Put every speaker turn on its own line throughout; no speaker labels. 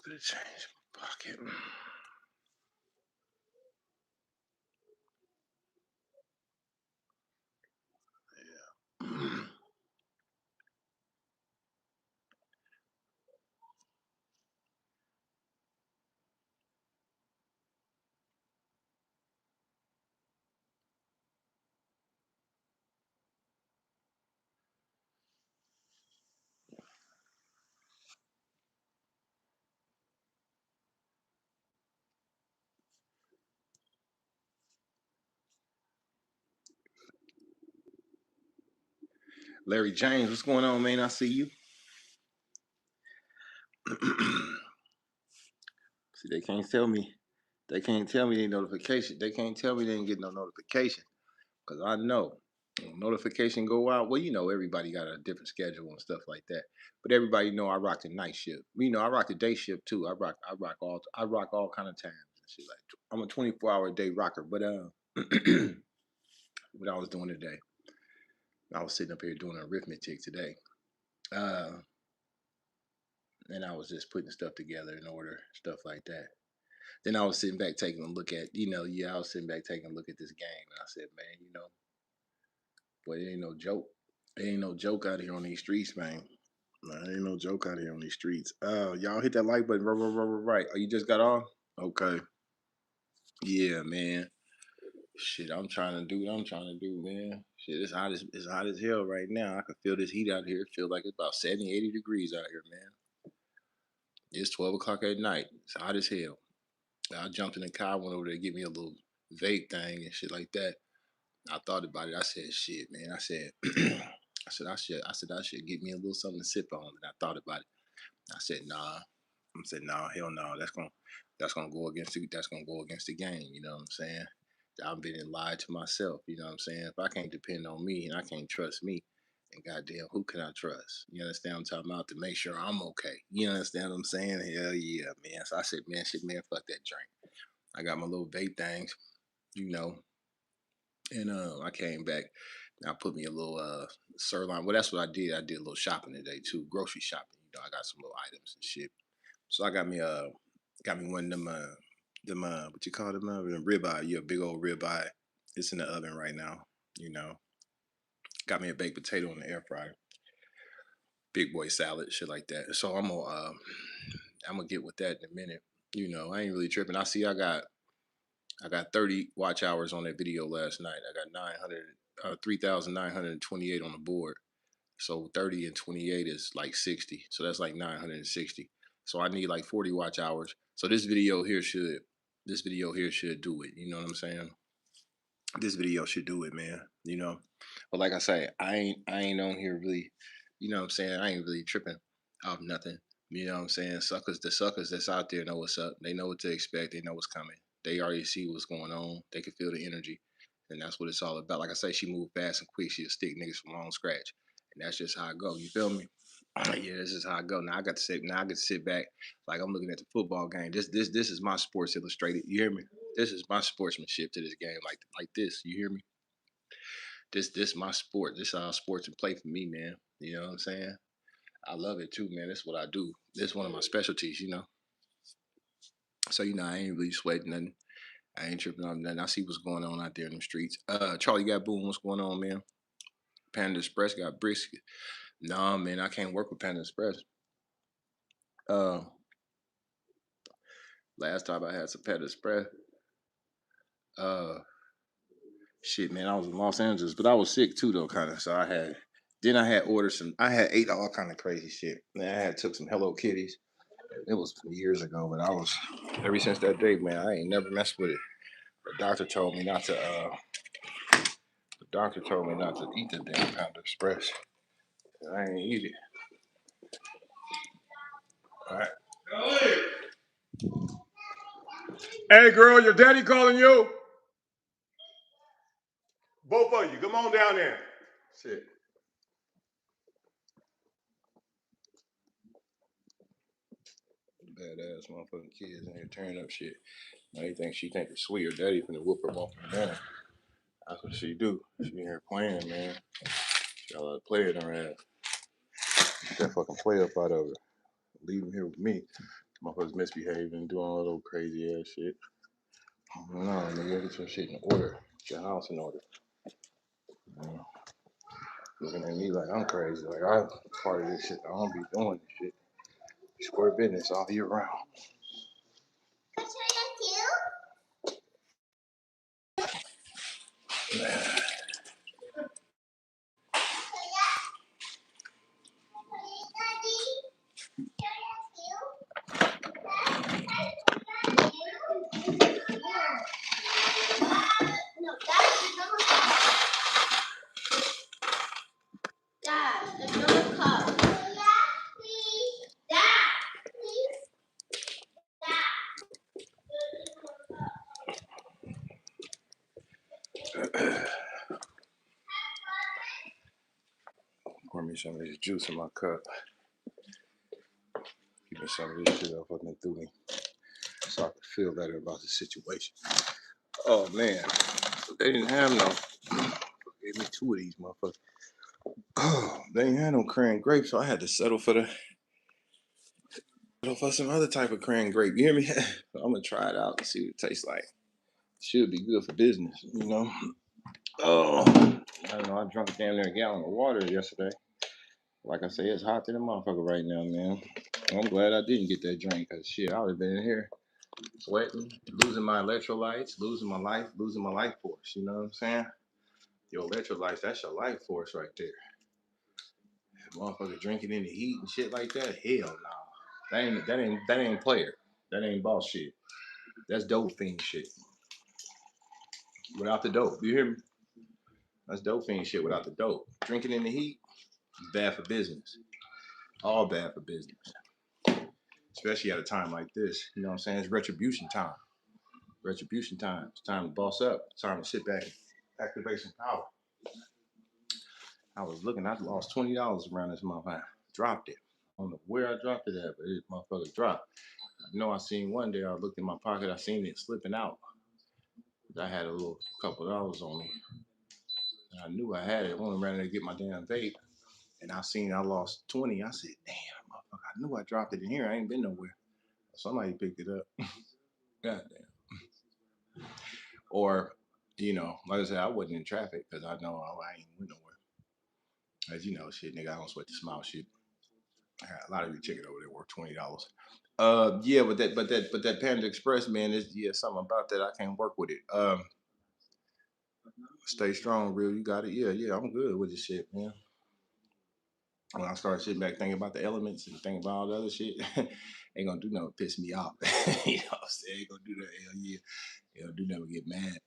bit of change in my pocket. Yeah. Larry James, what's going on, man? I see you. See, they can't tell me. They can't tell me they notification. They can't tell me they didn't get no notification. Cause I know when notification go out. Well, everybody got a different schedule and stuff like that. But everybody know I rock the night shift. I rock the day shift too. I rock all kind of times and shit. Like I'm a 24-hour day rocker. But what I was doing today, I was sitting up here doing arithmetic today. Uh, and I was just putting stuff together in order, stuff like that. Then I was sitting back taking a look at, I was sitting back taking a look at this game, and I said, man, boy, it ain't no joke. It ain't no joke out here on these streets, man. No, it ain't no joke out here on these streets. Y'all hit that like button, right. Oh, you just got on? Okay. Yeah, man. Shit, I'm trying to do what I'm trying to do, man. Shit, it's hot as hell right now. I can feel this heat out here. It feels like it's about 70, 80 degrees out here, man. It's 12 o'clock at night. It's hot as hell. I jumped in the car, went over there to get me a little vape thing and shit like that. I thought about it. I said, "Shit, man." I said, "I should get me a little something to sip on." And I thought about it. I said, "Nah." I said, "Nah, hell no. That's gonna go against the game." You know what I'm saying? I've been lied to myself. You know what I'm saying? If I can't depend on me and I can't trust me, and goddamn, who can I trust? You understand what I'm talking about? To make sure I'm okay. You understand what I'm saying? Hell yeah, man. So I said, man, fuck that drink. I got my little vape things, you know, and I came back. I put me a little sirloin. Well, that's what I did. I did a little shopping today too, grocery shopping. I got some little items and shit. So I got me one of them what you call them them ribeye. Yeah, big old ribeye. It's in the oven right now. You know, got me a baked potato in the air fryer, big boy salad, shit like that. So I'm gonna get with that in a minute. I ain't really tripping. I got 30 watch hours on that video last night. I got 3,928 on the board. So 30 and 28 is like 60. So that's like 960. So I need like 40 watch hours. So this video here should do it. You know what I'm saying? This video should do it, man. But like I say, I ain't on here really, what I'm saying? I ain't really tripping off nothing. You know what I'm saying? The suckers that's out there know what's up. They know what to expect. They know what's coming. They already see what's going on. They can feel the energy. And that's what it's all about. Like I say, she moved fast and quick. She'll stick niggas from long scratch. And that's just how I go. You feel me? Yeah, this is how I go. Now I get to sit back like I'm looking at the football game. This is my Sports Illustrated. You hear me? This is my sportsmanship to this game. Like this. You hear me? This my sport. This is how sports and play for me, man. You know what I'm saying? I love it too, man. That's what I do. This one of my specialties. So I ain't really sweating nothing. I ain't tripping on nothing. I see what's going on out there in the streets. Charlie got boom. What's going on, man? Panda Express got brisket. Nah, man, I can't work with Panda Express. Uh, last time I had some Panda Express, uh, shit, man, I was in Los Angeles, but I was sick too, though, kind of. So I had ordered some. I had ate all kind of crazy shit. Man, I had took some Hello Kitties. It was years ago, but ever since that day, man, I ain't never messed with it. The doctor told me not to. The doctor told me not to eat the damn Panda Express. I ain't eat it. All right. Hey, girl, your daddy calling you. Both of you, come on down there. Shit. Badass motherfucking kids in here tearing up shit. Now she think it's sweet. Her daddy finna whoop her motherfucking down. That's what she do. She in here playing, man. She got a lot of play in her ass. Get that fucking play up out of her. Leave him here with me. Motherfuckers misbehaving, doing all little crazy ass shit. No, nigga, get your shit in order. Get your house in order. You know, looking at me like I'm crazy. Like I'm part of this shit. I don't be doing this shit. Square business all year round. Pour me some of this juice in my cup. Give me some of this shit up fucking through me, so I can feel better about the situation. Oh man, they didn't have no. Gave me 2 of these motherfuckers. Oh, they ain't had no cran grape, so I had to settle for some other type of cran grape. You hear me? I'm gonna try it out and see what it tastes like. Should be good for business, you know. Oh, I don't know. I drank damn near a gallon of water yesterday. Like I say, it's hot to the motherfucker right now, man. I'm glad I didn't get that drink, cause shit, I would have been in here sweating, losing my electrolytes, losing my life force. You know what I'm saying? Your electrolytes, that's your life force right there. Motherfucker drinking in the heat and shit like that, hell no. That ain't player. That ain't boss shit. That's dope fiend shit. Without the dope, you hear me? That's dope fiend shit without the dope. Drinking in the heat, bad for business. All bad for business. Especially at a time like this. You know what I'm saying? It's retribution time. Retribution time. It's time to boss up. It's time to sit back and activate some power. I was looking, I lost $20 around this month. I dropped it. I don't know where I dropped it at, but it motherfucker dropped. I know I seen one day, I looked in my pocket, I seen it slipping out. I had a little couple of dollars on me. And I knew I had it. I only ran there to get my damn vape. And I seen I lost 20. I said, damn, motherfucker, I knew I dropped it in here. I ain't been nowhere. Somebody picked it up. God damn. Or, you know, like I said, I wasn't in traffic because I know I ain't went nowhere. As you know, shit, nigga, I don't sweat the small shit. I got a lot of your chicken over there worth $20. Yeah, but that Panda Express, man, is something about that I can't work with it. Stay strong, real. You got it. Yeah, I'm good with this shit, man. When I start sitting back thinking about the elements and thinking about all the other shit, ain't gonna do nothing piss me off. You know what I'm saying? Ain't gonna do that. Hell yeah. Ain't gonna do nothing get mad.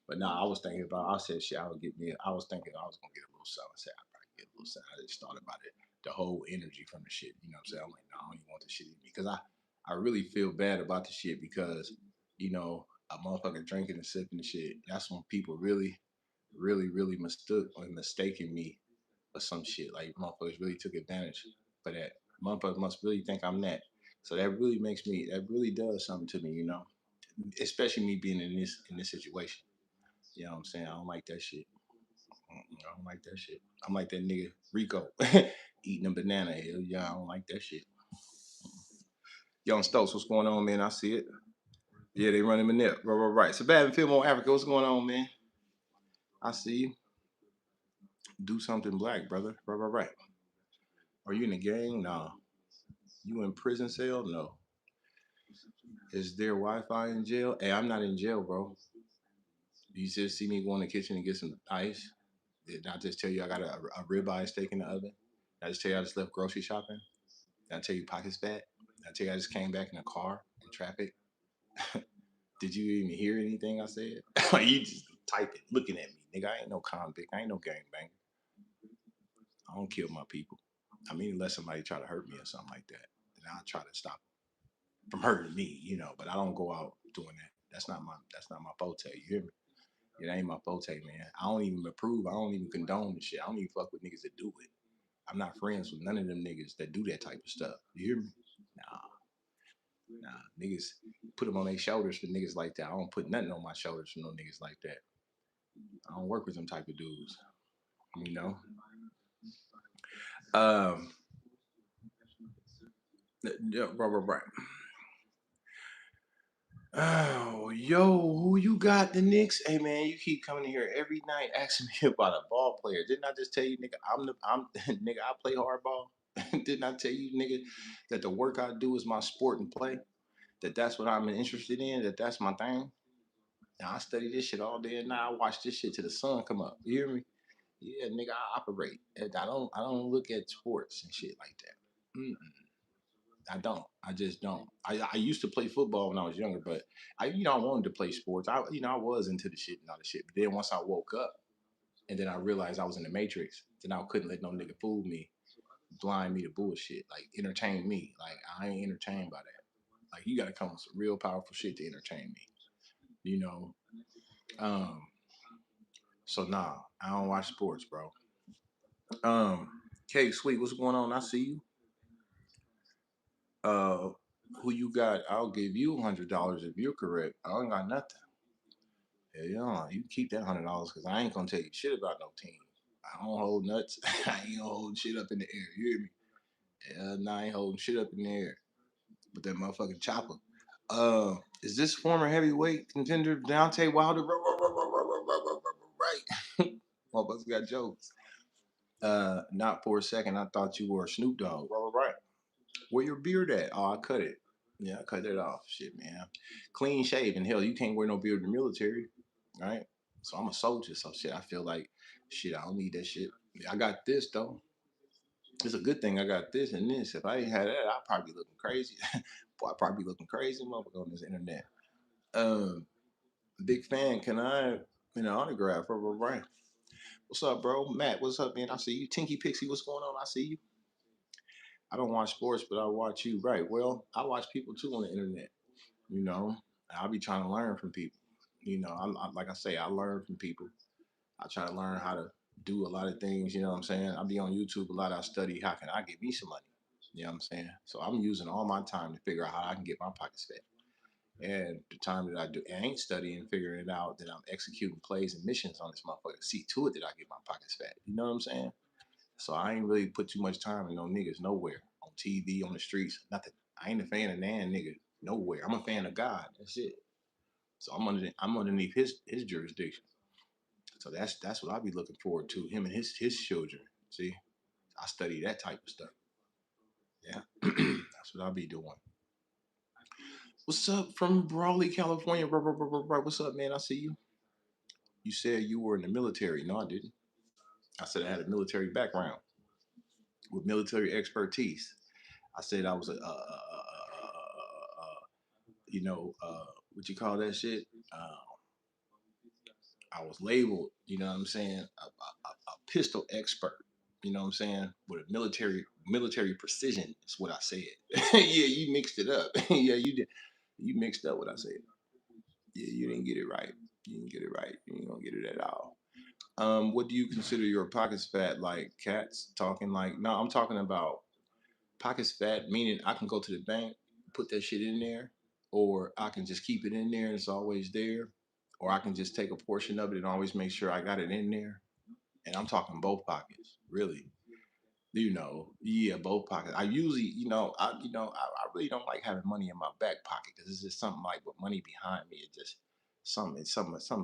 But nah, I was thinking about, I said shit, I was thinking I was gonna get a little something. I said I'd probably get a little something. I just thought about it. The whole energy from the shit. You know what I'm saying? I'm like, no, I don't even want this shit in me. Because I really feel bad about the shit because, you know, a motherfucker drinking and sipping the shit, that's when people really, really, really mistaken me or some shit. Like motherfuckers really took advantage for that. Motherfuckers must really think I'm that. So that really does something to me, you know. Especially me being in this situation. You know what I'm saying? I don't like that shit. I don't like that shit. I'm like that nigga Rico eating a banana. Hell yeah, I don't like that shit. Young Stokes, what's going on, man? I see it. Yeah, they running Manip. Right. Suburban Fillmore, Africa, what's going on, man? I see you. Do something black, brother. Right. Are you in a gang? Nah. You in prison cell? No. Is there Wi-Fi in jail? Hey, I'm not in jail, bro. You just see me go in the kitchen and get some ice. Did I just tell you I got a ribeye steak in the oven? Did I just tell you I just left grocery shopping? Did I tell you pockets fat? Did I tell you I just came back in a car in traffic? Did you even hear anything I said? You just typing, looking at me, nigga. I ain't no convict. I ain't no gangbanger. I don't kill my people. I mean, unless somebody try to hurt me or something like that, then I'll try to stop from hurting me, you know. But I don't go out doing that. That's not my forte. You hear me? It ain't my forte, man. I don't even approve. I don't even condone the shit. I don't even fuck with niggas that do it. I'm not friends with none of them niggas that do that type of stuff. You hear me? Nah, niggas put them on their shoulders for niggas like that. I don't put nothing on my shoulders for no niggas like that. I don't work with them type of dudes. You know. Um. Yeah, right. Oh, yo, who you got the Knicks? Hey man, you keep coming in here every night asking me about a ball player. Didn't I just tell you, nigga, I'm nigga, I play hardball. Didn't I tell you, nigga, that the work I do is my sport and play? That's what I'm interested in, that's my thing. Now I study this shit all day and night. I watch this shit till the sun come up. You hear me? Yeah, nigga, I operate. And I don't look at sports and shit like that. I don't. I just don't. I used to play football when I was younger, but I wanted to play sports. I was into the shit and all the shit. But then once I woke up and then I realized I was in the matrix, then I couldn't let no nigga fool me, blind me to bullshit, like entertain me. Like I ain't entertained by that. Like you gotta come with some real powerful shit to entertain me. You know? Um, so nah, I don't watch sports, bro. Um, K Sweet, what's going on? I see you. Uh who you got? I'll give you $100 if you're correct. I don't got nothing. Yeah, yeah, you keep that $100 because I ain't gonna tell you shit about no team. I don't hold nuts. I ain't gonna hold shit up in the air. You hear me? Yeah, nah, I ain't holding shit up in the air. But that motherfucking chopper. Is this former heavyweight contender Deontay Wilder? Right. Motherfuckers got jokes. Not for a second. I thought you were a Snoop Dogg. Right. Where your beard at? Oh, I cut it. Yeah, I cut it off. Shit, man. Clean shaven. Hell, you can't wear no beard in the military, right? So I'm a soldier. So shit, I feel like shit. I don't need that shit. I got this though. It's a good thing I got this and this. If I ain't had that, I'd probably be looking crazy. Boy, I'd probably be looking crazy, motherfucker, on this internet. Um, big fan. Can I, autograph for Brian? What's up, bro? Matt, what's up, man? I see you. Tinky Pixie, what's going on? I see you. I don't watch sports, but I watch you. Right. Well, I watch people too on the internet. You know, I'll be trying to learn from people. Like I say, I learn from people. I try to learn how to do a lot of things. You know what I'm saying? I be on YouTube a lot. I study how can I get me some money. You know what I'm saying? So I'm using all my time to figure out how I can get my pockets fat. And the time that I ain't studying, figuring it out, that I'm executing plays and missions on this motherfucker. See to it that I get my pockets fat. You know what I'm saying? So I ain't really put too much time in no niggas nowhere on TV, on the streets, nothing. I ain't a fan of nan nigga nowhere. I'm a fan of God. That's it. So I'm underneath his jurisdiction. So that's what I be looking forward to. Him and his children. See, I study that type of stuff. Yeah, that's what I'll be doing. What's up from Brawley, California? Right, what's up, man? I see you. You said you were in the military. No, I didn't. I said I had a military background with military expertise. I said I was what you call that shit? I was labeled, you know what I'm saying, a pistol expert. You know what I'm saying? With a military precision is what I said. Yeah, you mixed it up. Yeah, you did. You mixed up what I said. Yeah, you didn't get it right. You didn't get it right. You ain't gonna get it at all. What do you consider your pockets fat? Like cats talking like? No, I'm talking about pockets fat, meaning I can go to the bank, put that shit in there, or I can just keep it in there and it's always there, or I can just take a portion of it and always make sure I got it in there. And I'm talking both pockets, really. Yeah, both pockets. I usually, I really don't like having money in my back pocket because it's just something like with money behind me. It just something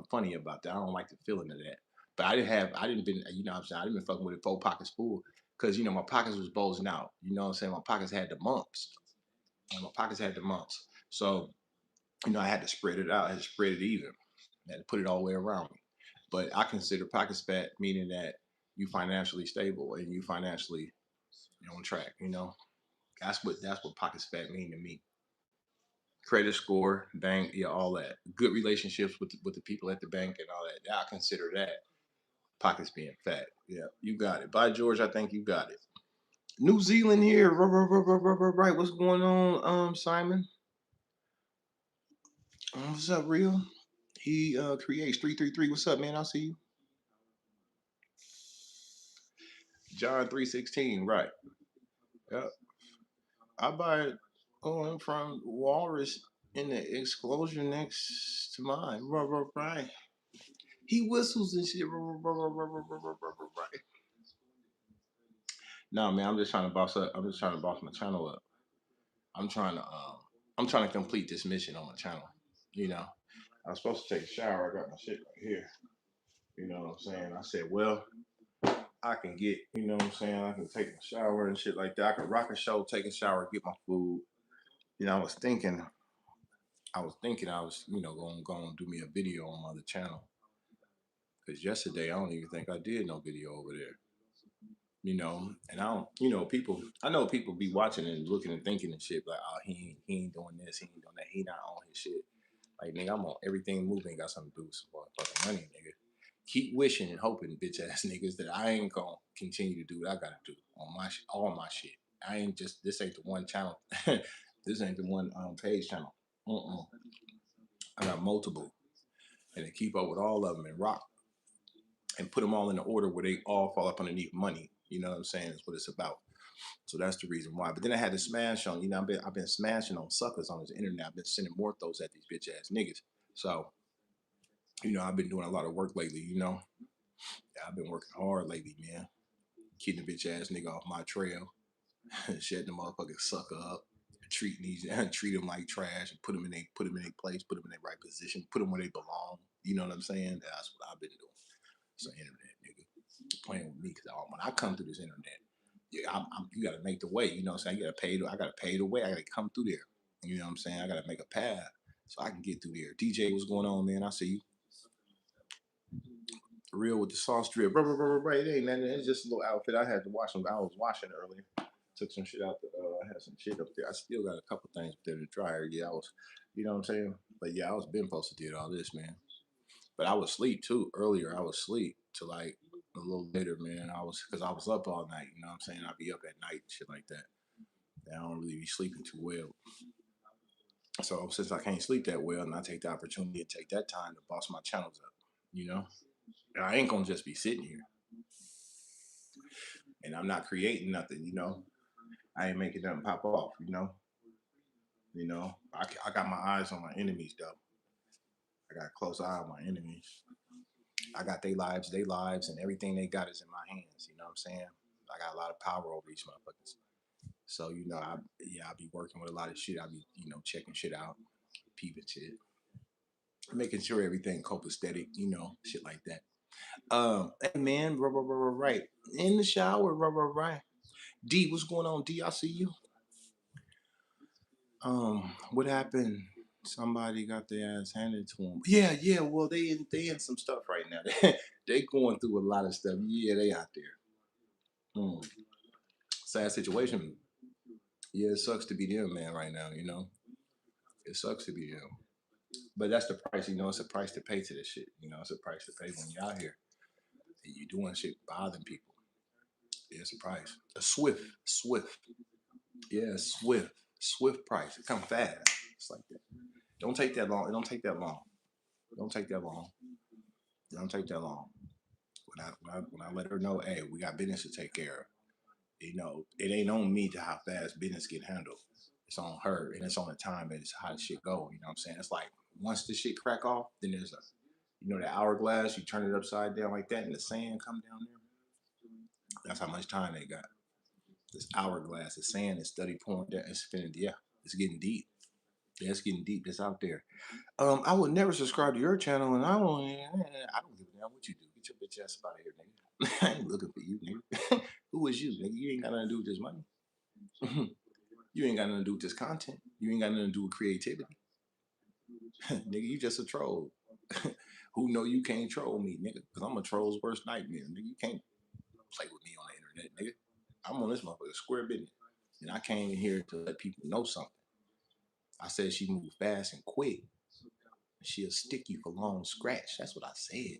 funny about that. I don't like the feeling of that. But I didn't been, you know what I'm saying? I didn't been fucking with it four pockets full because, my pockets was bulging out. You know what I'm saying? My pockets had the mumps. And my pockets had the mumps. So, I had to spread it out. I had to spread it even. I had to put it all the way around me. But I consider pockets fat, meaning that you financially stable and you financially on track. That's what pockets fat mean to me. Credit score, bank, yeah, all that. Good relationships with the people at the bank and all that. I consider that pockets being fat. Yeah, you got it. By George, I think you got it. New Zealand here. Right. What's going on, Simon? What's up, real? He creates 333. What's up, man? I see you. John 3:16. Right. Yeah. I buy it going from Walrus in the exclosure next to mine. Right. He whistles and shit. Right. No, man, I'm just trying to boss up. I'm just trying to boss my channel up. I'm trying to complete this mission on my channel. You know, I was supposed to take a shower. I got my shit right here. You know what I'm saying? I said, well, I can get, you know what I'm saying? I can take a shower and shit like that. I can rock a show, take a shower, get my food. You know, I was, you know, going to do me a video on my other channel. Because yesterday, I don't even think I did no video over there. You know, and I don't, you know, people, I know people be watching and looking and thinking and shit like, oh, he ain't doing this, he ain't doing that, he not on his shit. Like, nigga, I'm on everything moving, got something to do with some fucking money, nigga. Keep wishing and hoping, bitch ass niggas, that I ain't gonna continue to do what I gotta do on my shit, all my shit. I ain't just, this ain't the one channel. This ain't the one page channel. Uh-uh. I got multiple, and to keep up with all of them and rock and put them all in the order where they all fall up underneath money. You know what I'm saying? Is what it's about. So that's the reason why. But then I had to smash on, you know, I've been smashing on suckers on this internet. I've been sending morphos at these bitch ass niggas. So, you know, I've been doing a lot of work lately, you know. Yeah, I've been working hard lately, man. Keeping the bitch ass nigga off my trail, shutting the motherfucking sucker up, treating these, treat them like trash, and put them in their place, put them in their right position, put them where they belong. You know what I'm saying? That's what I've been doing. So internet, nigga, playing with me because when I come through this internet, yeah, you got to make the way. You know what I'm saying? You got to pay. I got to pay the way. I got to come through there. You know what I'm saying? I got to make a path so I can get through there. DJ, what's going on, man? I see you. Real with the sauce drip. Right. It ain't nothing. It's just a little outfit. I had to wash them. I was washing earlier. Took some shit out. I had some shit up there. I still got a couple things up there in the dryer. Yeah, I was. You know what I'm saying? But yeah, I was been supposed to did all this, man. But I was asleep too earlier. I was asleep till like a little later, man. Because I was up all night. You know what I'm saying? I'd be up at night and shit like that. And I don't really be sleeping too well. So since I can't sleep that well, and I take the opportunity to take that time to boss my channels up, you know, and I ain't gonna just be sitting here and I'm not creating nothing, you know. I ain't making nothing pop off, you know. You know, I got my eyes on my enemies though. I got a close eye on my enemies. I got their lives, and everything they got is in my hands. You know what I'm saying? I got a lot of power over these motherfuckers. So you know, I be working with a lot of shit. I be checking shit out, peeping shit, making sure everything copacetic, shit like that. Hey man, right in the shower, right. D, what's going on? D, I see you. What happened? Somebody got their ass handed to them. Yeah, yeah. Well, they in some stuff right now. They going through a lot of stuff. Yeah, they out there. Mm. Sad situation. Yeah, it sucks to be them, man. Right now, it sucks to be them. But that's the price. It's a price to pay to this shit. It's a price to pay when you're out here and you doing shit bothering people. Yeah, it's a price. A swift. Yeah, swift price. It come fast. It's like that. Don't take that long. It don't take that long. Don't take that long. It don't take that long. When I let her know, hey, we got business to take care of. It ain't on me to how fast business get handled. It's on her, and it's on the time and it's how the shit go. You know what I'm saying? It's like once the shit crack off, then there's the hourglass. You turn it upside down like that, and the sand come down there. That's how much time they got. This hourglass, the sand is steady pouring down. It's spinning. Yeah, it's getting deep. Yeah, it's getting deep. It's out there. I would never subscribe to your channel, and I don't give a damn what you do. Get your bitch ass out of here, nigga. I ain't looking for you, nigga. Who is you, nigga? You ain't got nothing to do with this money. You ain't got nothing to do with this content. You ain't got nothing to do with creativity. Nigga, you just a troll. Who know you can't troll me, nigga? Because I'm a troll's worst nightmare, nigga. You can't play with me on the internet, nigga. I'm on this motherfucker square business. And I came in here to let people know something. I said she moved fast and quick. She'll stick you for long scratch. That's what I said.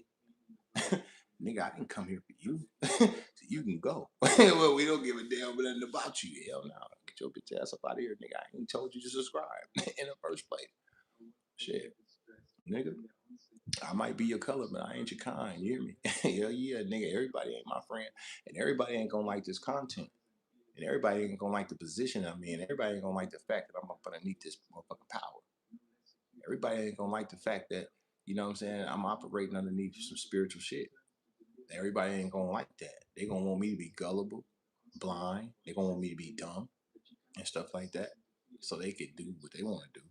Nigga, I didn't come here for you. So you can go. Well, we don't give a damn nothing about you. Hell no. Get your bitch ass up out of here, nigga. I ain't told you to subscribe in the first place. Shit. Nigga. I might be your color, but I ain't your kind. You hear me? Hell yeah, nigga. Everybody ain't my friend. And everybody ain't gonna like this content. And everybody ain't gonna like the position I'm in. Everybody ain't gonna like the fact that I'm up underneath this motherfucking power. Everybody ain't gonna like the fact that, what I'm saying, I'm operating underneath some spiritual shit. Everybody ain't gonna like that. They gonna want me to be gullible, blind. They gonna want me to be dumb and stuff like that. So they could do what they want to do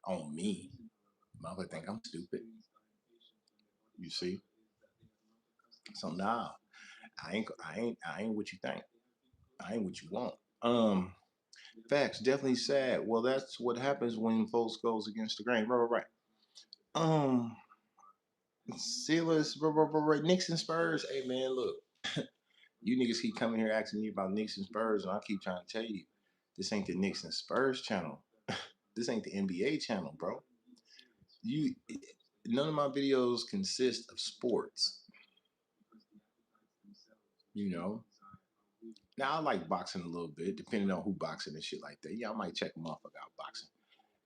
on me. Motherfucker think I'm stupid. You see? So nah, I ain't what you think. I ain't what you want. Facts, definitely sad. Well, that's what happens when folks goes against the grain. Right. Um, Steelers, right. Knicks and Spurs. Hey man, look, you niggas keep coming here asking me about Knicks and Spurs, and I keep trying to tell you, this ain't the Knicks and Spurs channel. This ain't the NBA channel, bro. You, none of my videos consist of sports. You know. Now I like boxing a little bit, depending on who boxing and shit like that. Yeah, I might check a motherfucker out boxing,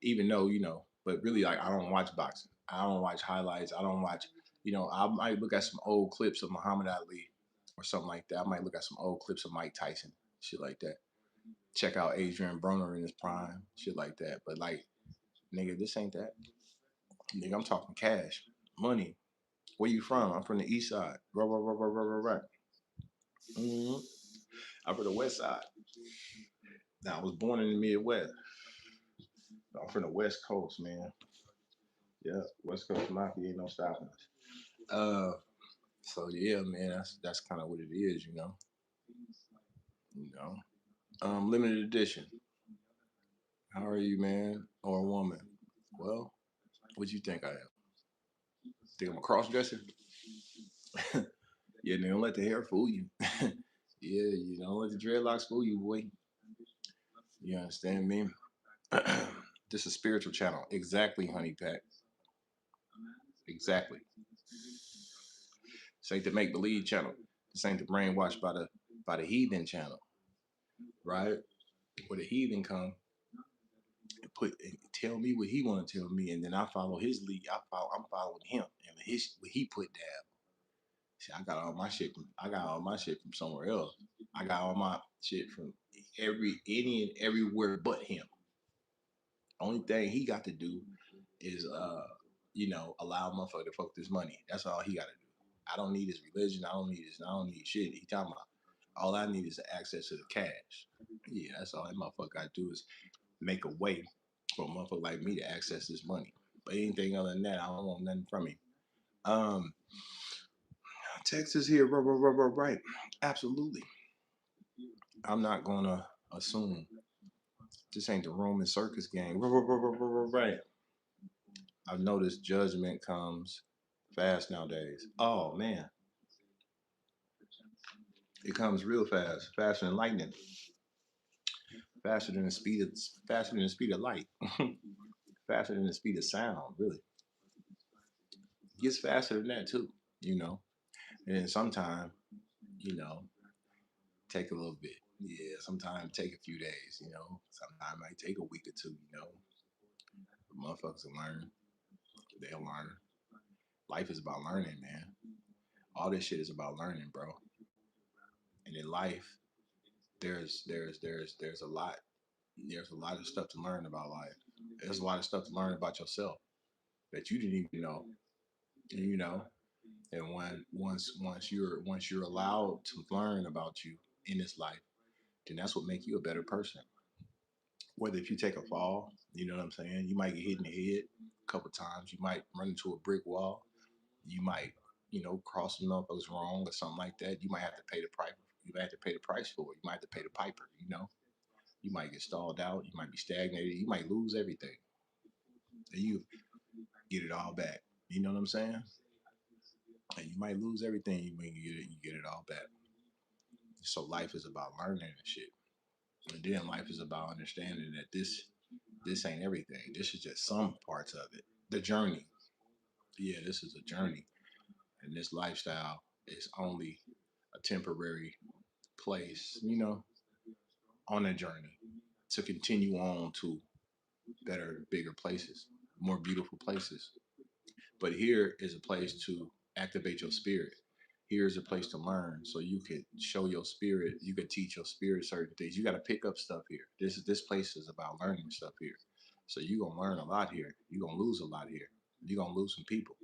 even though But really, like I don't watch boxing. I don't watch highlights. I don't watch. I might look at some old clips of Muhammad Ali or something like that. I might look at some old clips of Mike Tyson, shit like that. Check out Adrian Broner in his prime, shit like that. But like, nigga, this ain't that. Nigga, I'm talking cash, money. Where you from? I'm from the east side. Right. Mm-hmm. I'm from the west side. Now I was born in the Midwest. I'm from the West Coast, man. Yeah, West Coast Mafia ain't no stopping us. Uh, so yeah, man, that's kind of what it is, you know. You know. Limited edition. How are you, man, or a woman? Well, what you think I am? Think I'm a cross dresser? Yeah, they don't let the hair fool you. Yeah, you don't let the dreadlocks fool you, boy. You understand me? This is a spiritual channel. Exactly, honey pack. Exactly. This ain't the make believe channel. This ain't the brainwashed by the heathen channel, right? Where the heathen come and tell me what he want to tell me, and then I follow his lead. I'm following him and what he put down. See, I got all my shit from somewhere else. I got all my shit from any and everywhere but him. Only thing he got to do is allow motherfucker to fuck this money. That's all he got to do. I don't need his religion. I don't need his. I don't need shit. He talking about all I need is access to the cash. Yeah, that's all that motherfucker got to do is make a way for a motherfucker like me to access this money. But anything other than that, I don't want nothing from him. Um, Texas here, right? Absolutely. I'm not gonna assume this ain't the Roman circus game, right? I've noticed judgment comes fast nowadays. Oh man, it comes real fast, faster than lightning, faster than the speed of light, faster than the speed of sound. Really, it gets faster than that too. You know, and then sometimes, you know, take a little bit. Yeah, sometimes take a few days. Sometimes it might take a week or two. But motherfuckers will learn. They'll learn. Life is about learning, man. All this shit is about learning, bro. And in life, there's a lot. There's a lot of stuff to learn about life. There's a lot of stuff to learn about yourself that you didn't even know. You know, and once you're allowed to learn about you in this life, then that's what makes you a better person. Whether if you take a fall, you know what I'm saying, you might get hit in the head a couple times. You might run into a brick wall. You might, cross the motherfuckers wrong or something like that. You might have to pay the price. You might have to pay the price for it. You might have to pay the piper. You might get stalled out. You might be stagnated. You might lose everything. And you get it all back. You know what I'm saying? And you might lose everything when you get it all back. So life is about learning and shit. And then life is about understanding that this ain't everything. This is just some parts of it. The journey. Yeah, this is a journey. And this lifestyle is only a temporary place, on a journey to continue on to better, bigger places, more beautiful places. But here is a place to activate your spirit. Here's a place to learn so you can show your spirit, you can teach your spirit certain things. You got to pick up stuff here. This place is about learning stuff here. So you're gonna learn a lot here. You're gonna lose a lot here. You're gonna lose some people.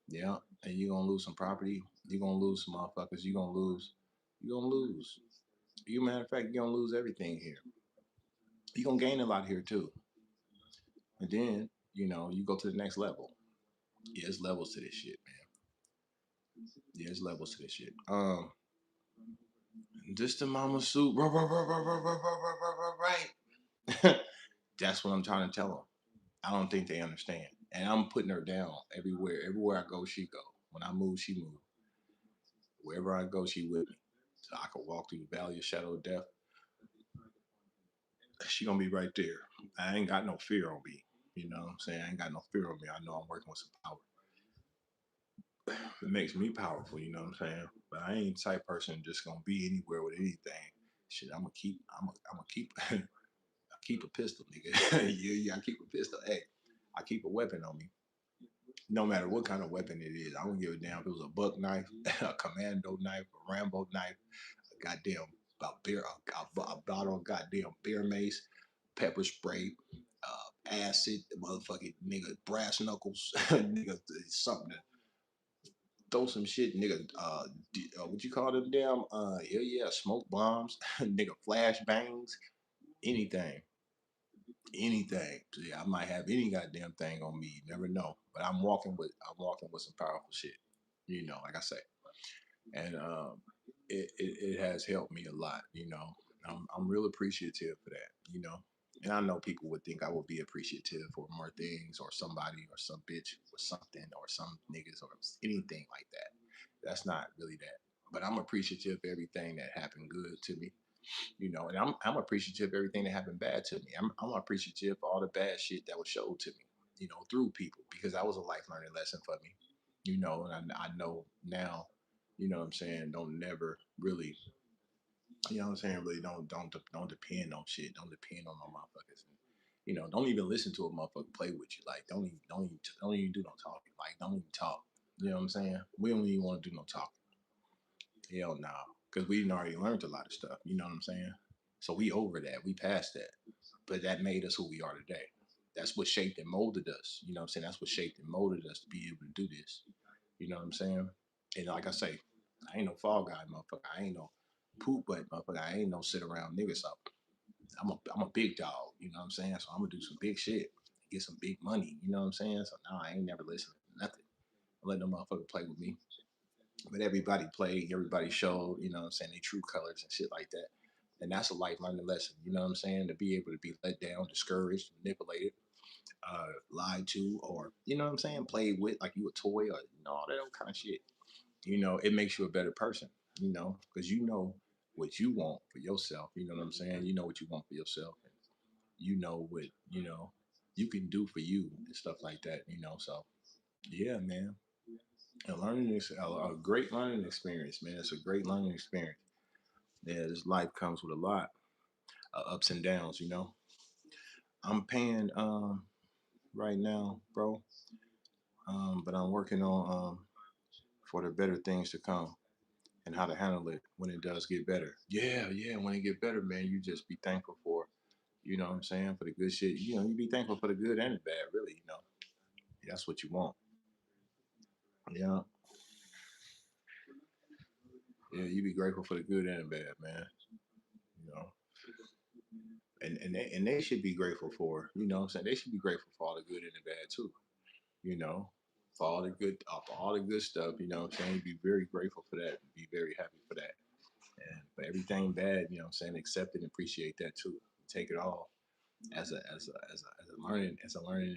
Yeah. And you're gonna lose some property. You're gonna lose some motherfuckers. You're gonna lose. You matter of fact, you're gonna lose everything here. You're gonna gain a lot here too. And then you go to the next level. Yeah, there's levels to this shit, man. Yeah, there's levels to this shit. Just the mama suit, right? That's what I'm trying to tell them. I don't think they understand, and I'm putting her down everywhere. Everywhere I go, she go. When I move, she move. Wherever I go, she with me. So I can walk through the valley of shadow of death. She gonna be right there. I ain't got no fear on me. You know what I'm saying? I ain't got no fear on me. I know I'm working with some power. It makes me powerful, you know what I'm saying? But I ain't the type person just gonna be anywhere with anything. Shit, I'm gonna keep I keep a pistol, nigga. Yeah, I keep a pistol. Hey, I keep a weapon on me. No matter what kind of weapon it is. I don't give a damn if it was a buck knife, a commando knife, a Rambo knife, a goddamn a bottle of goddamn bear mace, pepper spray, acid, motherfucking nigga, brass knuckles, nigga, something to throw some shit, nigga. What you call them damn? Yeah, smoke bombs, nigga, flash bangs, anything, anything. So yeah, I might have any goddamn thing on me. You never know. But I'm walking with some powerful shit. Like I say, and it has helped me a lot. I'm real appreciative for that. And I know people would think I would be appreciative for more things or somebody or some bitch or something or some niggas or anything like that. That's not really that. But I'm appreciative of everything that happened good to me, and I'm appreciative of everything that happened bad to me. I'm appreciative for all the bad shit that was showed to me, through people because that was a life learning lesson for me, and I know now, what I'm saying, don't never really, what I'm saying, really don't depend on shit. Don't depend on no motherfuckers. And, don't even listen to a motherfucker play with you. Like, don't even do no talking. Like, don't even talk. You know what I'm saying? We don't even want to do no talking. Hell no, because we done already learned a lot of stuff. You know what I'm saying? So we over that. We past that. But that made us who we are today. That's what shaped and molded us. You know what I'm saying? That's what shaped and molded us to be able to do this. You know what I'm saying? And like I say, I ain't no fall guy, motherfucker. I ain't no poop butt, motherfucker. I ain't no sit around niggas up. I'm a big dog. You know what I'm saying? So I'm gonna do some big shit, get some big money. You know what I'm saying? So now I ain't never listening to nothing. I let no motherfucker play with me. But everybody played, everybody showed, what I'm saying, they true colors and shit like that. And that's a life learning lesson, you know what I'm saying? To be able to be let down, discouraged, manipulated, lied to, or what I'm saying, played with like you a toy or all that old kind of shit. It makes you a better person, because you know what you want for yourself. You know what I'm saying? You know what you want for yourself, and you know what you can do for you and stuff like that. So yeah, man. And learning is a great learning experience, man. It's a great learning experience. Yeah, this life comes with a lot of ups and downs. I'm paying right now, bro, but I'm working on for the better things to come and how to handle it when it does get better. Yeah, yeah. When it get better, man, you just be thankful for, what I'm saying, for the good shit. You be thankful for the good and the bad, really. That's what you want. Yeah, yeah. You be grateful for the good and the bad, man. You know. And they should be grateful for, what I'm saying, they should be grateful for all the good and the bad too, you know, for all the good stuff, what I'm saying, be very grateful for that, be very happy for that. And for everything bad, what I'm saying, accept and appreciate that too. Take it all as a learning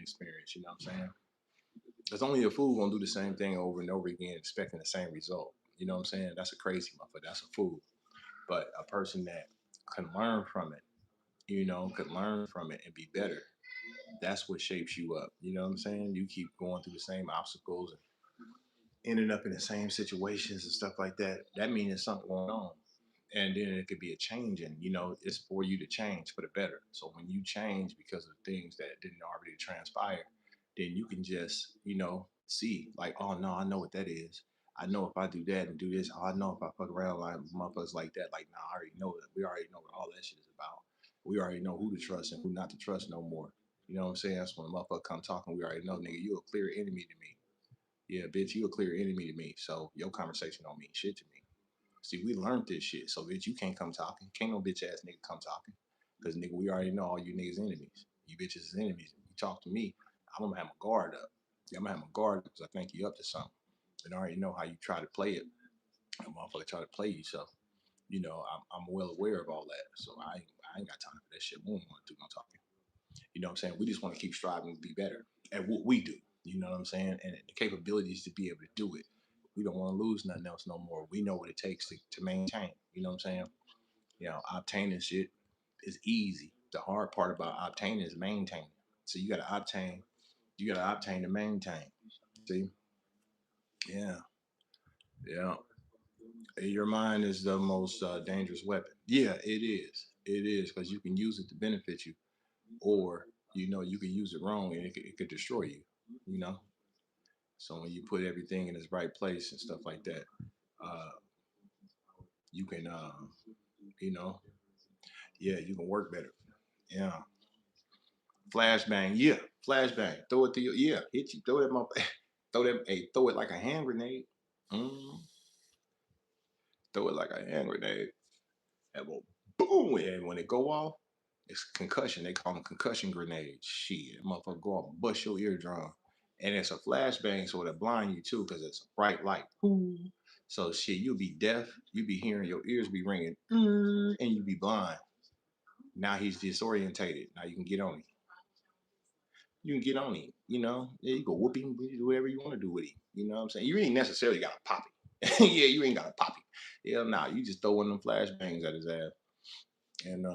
experience, you know what I'm saying? Because only a fool gonna do the same thing over and over again, expecting the same result. You know what I'm saying? That's a crazy motherfucker. That's a fool. But a person that can learn from it, could learn from it and be better. That's what shapes you up. You know what I'm saying? You keep going through the same obstacles and ending up in the same situations and stuff like that. That means there's something going on. And then it could be a change, and it's for you to change for the better. So when you change because of things that didn't already transpire, then you can just, see like, oh no, I know what that is. I know if I do that and do this, oh, I know if I fuck around like motherfuckers like that, like, nah, I already know that. We already know what all that shit is about. We already know who to trust and who not to trust no more. You know what I'm saying? That's when a motherfucker come talking, we already know, nigga, you a clear enemy to me. Yeah, bitch, you a clear enemy to me. So your conversation don't mean shit to me. See, we learned this shit. So bitch, you can't come talking. Can't no bitch ass nigga come talking. Cause nigga, we already know all you niggas enemies. You bitches is enemies. You talk to me. I'm gonna have my guard up. Yeah, I'm gonna have my guard up because I think you're up to something. And I already know how you try to play it. A motherfucker try to play you, so I'm well aware of all that. So I ain't got time for that shit. We don't want to do no talking. You know what I'm saying? We just want to keep striving to be better at what we do. You know what I'm saying? And the capabilities to be able to do it. We don't want to lose nothing else no more. We know what it takes to maintain. You know what I'm saying? Obtaining shit is easy. The hard part about obtaining is maintaining. So you gotta obtain, to maintain. See? Yeah. Yeah. Your mind is the most dangerous weapon. Yeah, it is. It is because you can use it to benefit you, or you can use it wrong and it could destroy you. You know. So when you put everything in its right place and stuff like that, uh, you can, you know, yeah, you can work better. Yeah. Flashbang. Yeah. Flashbang. Throw it to you. Yeah. Hit you. Throw that. Throw that. Hey, throw it like a hand grenade. Mm, throw it like a hand grenade. And boom. And when it go off, it's concussion. They call them concussion grenades. Shit, motherfucker go off, bust your eardrum, and it's a flashbang, so it'll blind you too, because it's a bright light. Ooh. So shit, you'll be deaf. You'll be hearing your ears be ringing, and you be blind. Now he's disorientated. Now you can get on him. You can get on him. Yeah, you go whoop him, do whatever you want to do with him. You know what I'm saying? You ain't necessarily got to pop him. Yeah, you ain't got to pop him. Hell nah, you just throw one of them flashbangs at his ass, and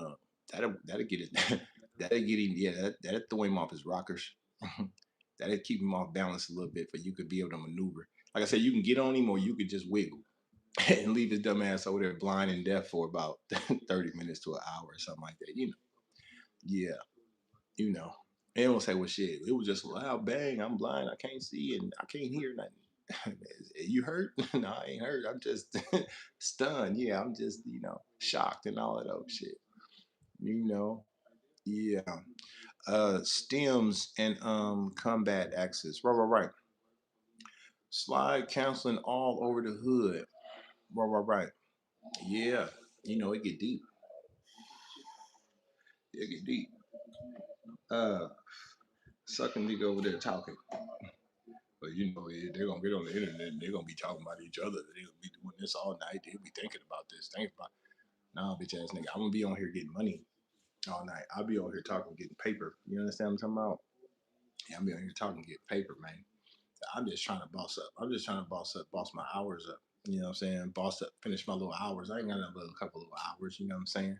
that'll get it. That'll get him. Yeah, that'll throw him off his rockers. That'll keep him off balance a little bit, for you could be able to maneuver. Like I said, you can get on him, or you could just wiggle and leave his dumb ass over there blind and deaf for about 30 minutes to an hour or something like that. Yeah, you know. They don't say, well, shit, it was just a loud bang. I'm blind. I can't see and I can't hear nothing. You hurt? No, I ain't hurt. I'm just stunned. Yeah, I'm just, shocked and all of those shit. You know, yeah. Stems and combat axis. Right, right, right. Slide counseling all over the hood. Right, right, right. Yeah. It get deep. It get deep. Uh, Sucking nigga over there talking. But they're gonna get on the internet and they're gonna be talking about each other. They're gonna be doing this all night. They'll be thinking about this, thinking about nah, bitch ass nigga. I'm gonna be on here getting money all night. I'll be on here talking, getting paper. You understand what I'm talking about? Yeah, I'll be on here talking, getting paper, man. I'm just trying to boss up. I'm just trying to boss up, boss my hours up. You know what I'm saying? Boss up, finish my little hours. I ain't got another couple of hours, you know what I'm saying?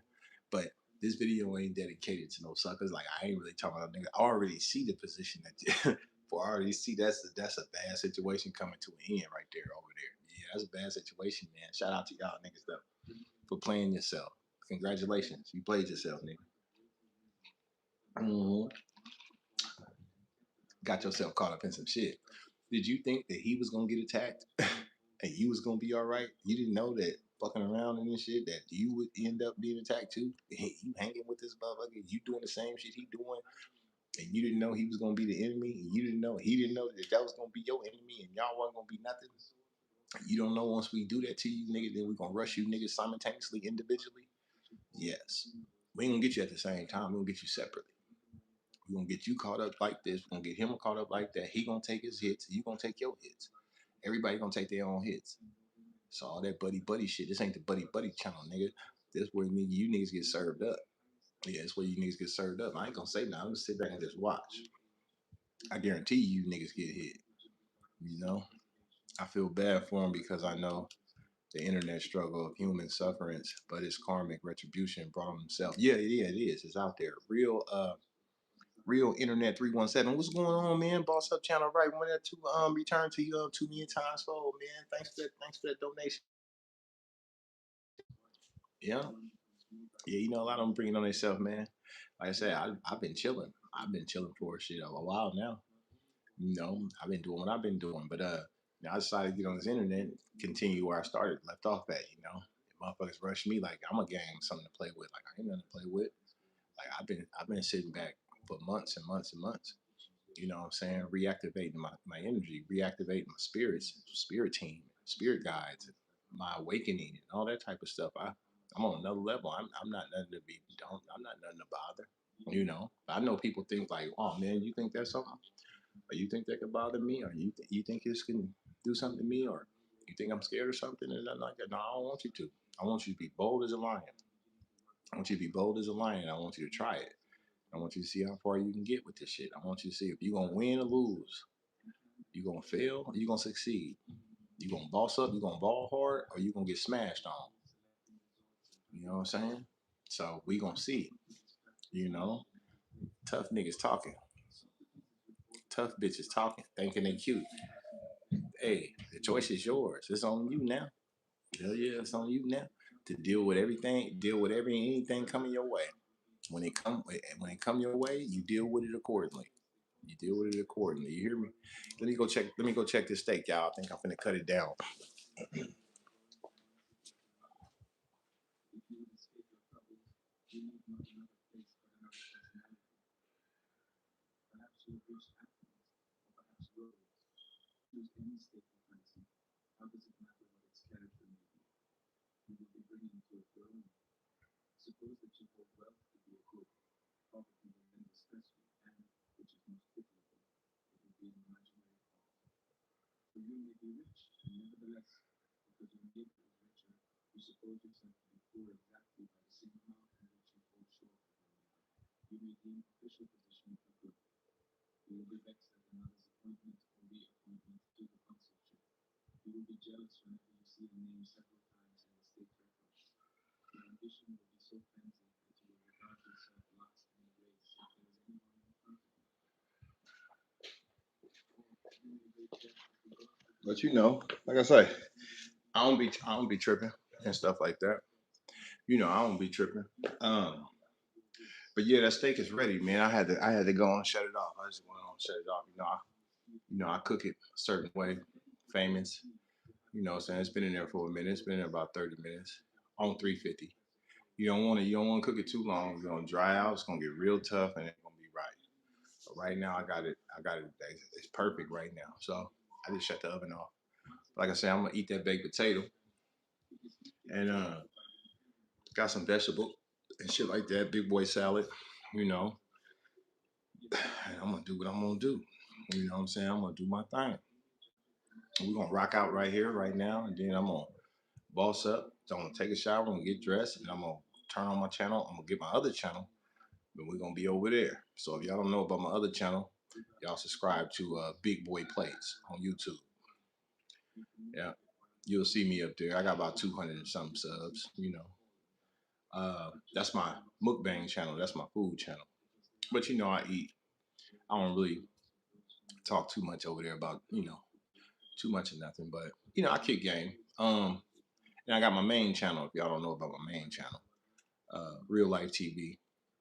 But this video ain't dedicated to no suckers. Like, I ain't really talking about nigga. I already see the position that for I already see that's a bad situation coming to an end right there over there. Yeah, that's a bad situation, man. Shout out to y'all niggas though for playing yourself. Congratulations. You played yourself, nigga. Mhm. Got yourself caught up in some shit. Did you think that he was gonna get attacked and you was gonna be all right? You didn't know that fucking around and this shit that you would end up being attacked too. You hanging with this motherfucker, you doing the same shit he doing, and you didn't know he was gonna be the enemy, and you didn't know he didn't know that that was gonna be your enemy, and y'all wasn't gonna be nothing. You don't know once we do that to you, nigga, then we gonna rush you niggas simultaneously, individually. Yes, we ain't gonna get you at the same time. We gonna get you separately. We gonna get you caught up like this. We gonna get him caught up like that. He gonna take his hits. You gonna take your hits. Everybody gonna take their own hits. So all that buddy buddy shit. This ain't the buddy buddy channel, nigga. This where you niggas get served up. Yeah, it's where you niggas get served up. I ain't gonna say nothing. I'm gonna sit back and just watch. I guarantee you niggas get hit. You know, I feel bad for them because I know the internet struggle of human sufferance, but it's karmic retribution brought on themselves. Yeah, yeah, it is. It's out there. Real internet 317. What's going on, man? Boss up channel, right? Wanted to return to you 2 million times fold, man. Thanks for that donation. Yeah. Yeah, a lot of them bringing on themselves, man. Like I said, I've been chilling. I've been chilling for shit a while now. I've been doing what I've been doing, but now I decided to get on this internet, continue where I started, left off at. If motherfuckers rush me like I'm a game, something to play with. Like I ain't nothing to play with. Like I've been sitting back for months and months and months. You know what I'm saying? Reactivating my energy, reactivating my spirits, spirit team, spirit guides, my awakening, and all that type of stuff. I'm on another level. I'm not nothing to be. I'm not nothing to bother. I know people think like, oh man, you think that's something? or you think that could bother me, or you think this can do something to me, or you think I'm scared or something, and nothing like that. No, I don't want you to. I want you to be bold as a lion. I want you to be bold as a lion. I want you to try it. I want you to see how far you can get with this shit. I want you to see if you're gonna win or lose. You gonna fail or you gonna succeed. You gonna boss up, you gonna ball hard, or you gonna get smashed on. You know what I'm saying? So we gonna see. You know, tough niggas talking, tough bitches talking, thinking they cute. Hey, the choice is yours. It's on you now. Hell yeah, it's on you now to deal with everything, deal with anything coming your way. When it come your way, you deal with it accordingly. You deal with it accordingly. You hear me? Let me go check. Let me go check this steak, y'all. I think I'm finna cut it down. But you know, like I say, I don't be tripping and stuff like that. You know, I don't be tripping. Um, but yeah, that steak is ready, man. I had to go and shut it off. I just went on and shut it off. You know, I cook it a certain way, famous. You know, what I'm saying it's been in there for a minute. It's been in there about 30 minutes on 350. You don't want to cook it too long. It's gonna dry out. It's gonna get real tough, and it's gonna be right. But right now, I got it. It's perfect right now. So I just shut the oven off. Like I said, I'm gonna eat that baked potato and got some vegetable and shit like that. Big boy salad. You know, and I'm gonna do what I'm gonna do. You know what I'm saying? I'm gonna do my thing. We're gonna rock out right here, right now, and then I'm gonna boss up. So I'm gonna take a shower, I'm gonna get dressed, and I'm gonna turn on my channel. I'm gonna get my other channel, but we're gonna be over there. So if y'all don't know about my other channel, y'all subscribe to Big Boy Plays on YouTube. Yeah, you'll see me up there. I got about 200 and some subs. You know, that's my mukbang channel. That's my food channel. But you know, I eat. I don't really talk too much over there about too much of nothing. But you know, I kick game. And I got my main channel. If y'all don't know about my main channel, Real Life TV.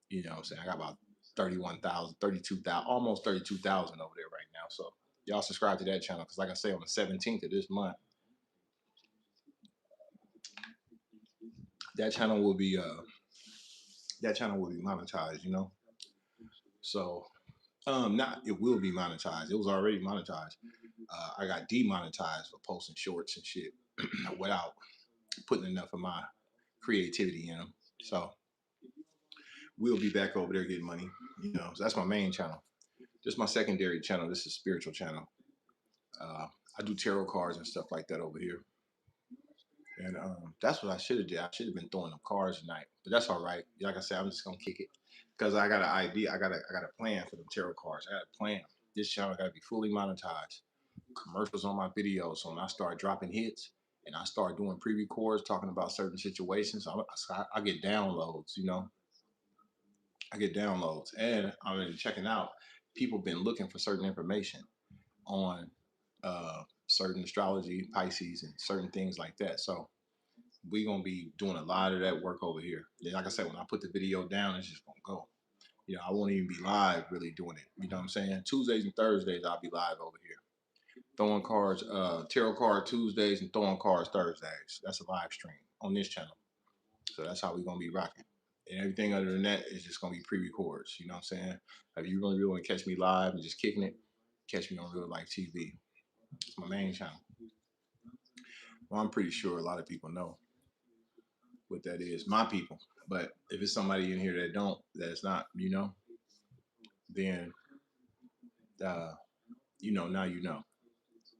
You know what I'm saying? I got about 31,000, 32,000, almost 32,000 over there right now. So y'all subscribe to that channel because, like I say, on the 17th of this month, that channel will be monetized. You know, so not it will be monetized. It was already monetized. I got demonetized for posting shorts and shit without putting enough of my creativity in them. So we'll be back over there getting money. You know, so that's my main channel. This is my secondary channel. This is spiritual channel. Uh, I do tarot cards and stuff like that over here. And that's what I should have did. I should have been throwing them cards tonight, but that's all right. Like I said, I'm just gonna kick it because I got an idea. I got a plan for them tarot cards. I got a plan. This channel got to be fully monetized. Commercials on my videos. So when I start dropping hits and I start doing pre-records talking about certain situations, I get downloads. You know, I get downloads, and I'm been checking out. People been looking for certain information on certain astrology, Pisces, and certain things like that. So we're gonna be doing a lot of that work over here. Then, like I said, when I put the video down, it's just gonna go. You know, I won't even be live really doing it. You know what I'm saying? Tuesdays and Thursdays, I'll be live over here. Throwing cards, tarot card Tuesdays and throwing cards Thursdays. That's a live stream on this channel. So that's how we're gonna be rocking. And everything other than that is just gonna be pre-records. You know what I'm saying? If you really want to catch me live and just kicking it, catch me on Real Life TV. It's my main channel. Well, I'm pretty sure a lot of people know what that is, my people. But if it's somebody in here that's not, then uh, Now you know.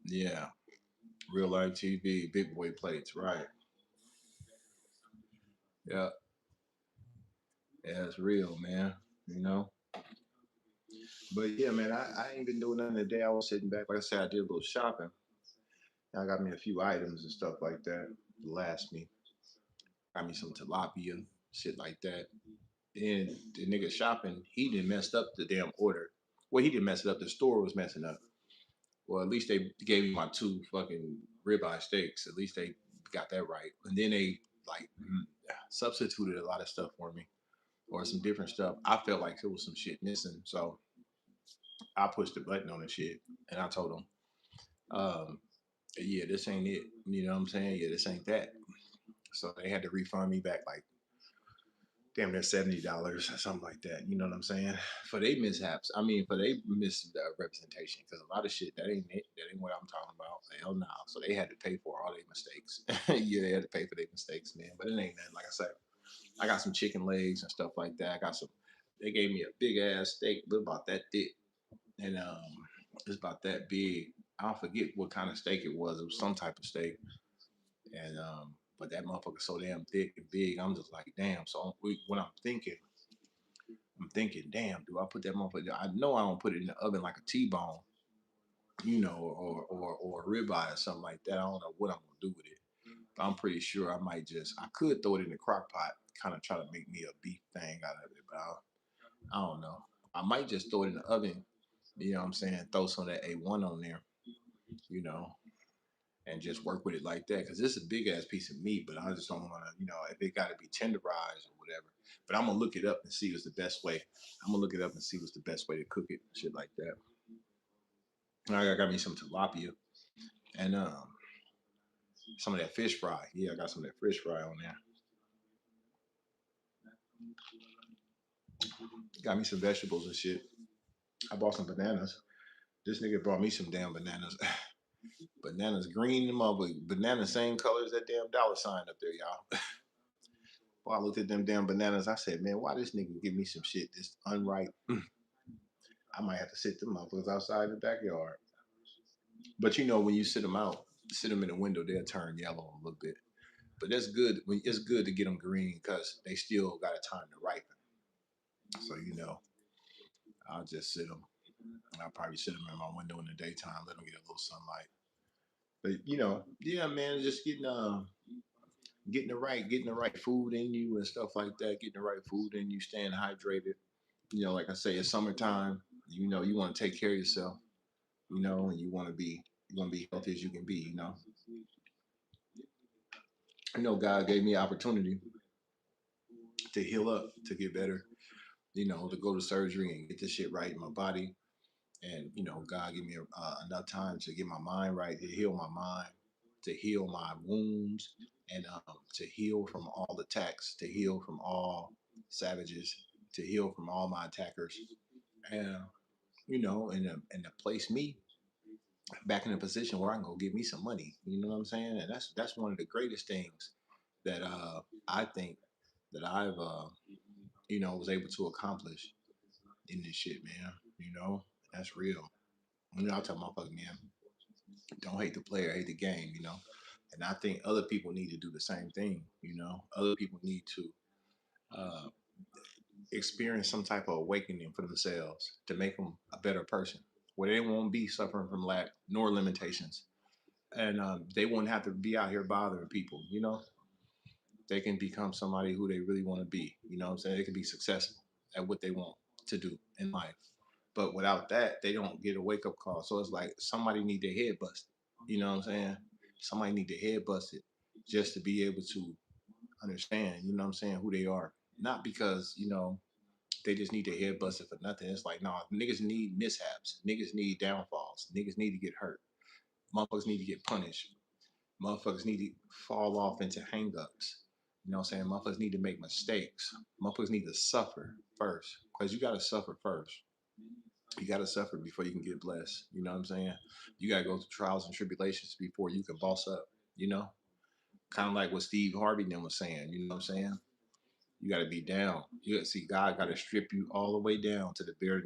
Yeah. Real life TV, big boy plates, right. Yeah. Yeah, it's real, man. You know? But yeah, man, I ain't been doing nothing today. I was sitting back. Like I said, I did a little shopping. I got me a few items and stuff like that to last me. Got me some tilapia, shit like that. And the nigga shopping, he didn't messed up the damn order. Well, he didn't mess it up. The store was messing up. Well, at least they gave me my two fucking ribeye steaks. At least they got that right. And then they like substituted a lot of stuff for me or some different stuff. I felt like there was some shit missing. So I pushed the button on the shit and I told them, um, yeah, this ain't it. You know what I'm saying? Yeah, this ain't that. So they had to refund me back like damn near $70 or something like that. You know what I'm saying? For they mishaps. I mean, for they misrepresentation. Because a lot of shit that ain't it. That ain't what I'm talking about. Hell no. So they had to pay for all their mistakes. Yeah, they had to pay for their mistakes, man. But it ain't nothing. Like I said, I got some chicken legs and stuff like that. I got some. They gave me a big ass steak, but about that thick, and it's about that big. I forget what kind of steak it was. It was some type of steak, and but that motherfucker so damn thick and big. I'm just like, damn. So when I'm thinking, damn, do I put that motherfucker? I know I don't put it in the oven like a T-bone, or a ribeye or something like that. I don't know what I'm gonna do with it. But I'm pretty sure I might just. I could throw it in the crock pot, kind of try to make me a beef thing out of it, but I don't know. I might just throw it in the oven. You know what I'm saying? Throw some of that A1 on there. You know, and just work with it like that because this is a big ass piece of meat, but I just don't want to, if it got to be tenderized or whatever. But I'm gonna look it up and see what's the best way. I'm gonna look it up and see what's the best way to cook it, shit like that. I got me some tilapia and some of that fish fry. Yeah, I got some of that fish fry on there. Got me some vegetables and shit. I bought some bananas. This nigga brought me some damn bananas. Bananas green, the mother banana same color as that damn dollar sign up there, y'all. Boy, I looked at them damn bananas. I said, man, why this nigga give me some shit that's unripe? I might have to sit them motherfuckers outside the backyard. But when you sit them out, sit them in the window, they'll turn yellow a little bit. But that's good. It's good to get them green because they still got a time to ripen. So I'll just sit them. I'll probably sit them in my window in the daytime, let them get a little sunlight. But yeah, man, just getting the right food in you and stuff like that. Getting the right food in you, staying hydrated. Like I say, it's summertime. You want to take care of yourself. And you want to be healthy as you can be. God gave me opportunity to heal up, to get better. To go to surgery and get this shit right in my body. And God gave me enough time to get my mind right, to heal my mind, to heal my wounds, and to heal from all attacks, to heal from all savages, to heal from all my attackers, and and to place me back in a position where I can go get me some money. You know what I'm saying? And that's one of the greatest things that I think that I've was able to accomplish in this shit, man. That's real. I tell motherfuckers, man, don't hate the player, hate the game. And I think other people need to do the same thing. Other people need to uh, experience some type of awakening for themselves to make them a better person, where they won't be suffering from lack nor limitations, and they won't have to be out here bothering people. They can become somebody who they really want to be. You know what I'm saying? They can be successful at what they want to do in life. But without that, they don't get a wake up call. So it's like somebody need their head busted. You know what I'm saying? Somebody need their head busted just to be able to understand, you know what I'm saying, who they are. Not because, they just need their head busted for nothing. It's like, no, niggas need mishaps. Niggas need downfalls. Niggas need to get hurt. Motherfuckers need to get punished. Motherfuckers need to fall off into hangups. You know what I'm saying? Motherfuckers need to make mistakes. Motherfuckers need to suffer first. Because you got to suffer first. You got to suffer before you can get blessed. You know what I'm saying? You got to go through trials and tribulations before you can boss up. You know, kind of like what Steve Harvey then was saying. You know what I'm saying? You got to be down. You got to see God got to strip you all the way down to the bare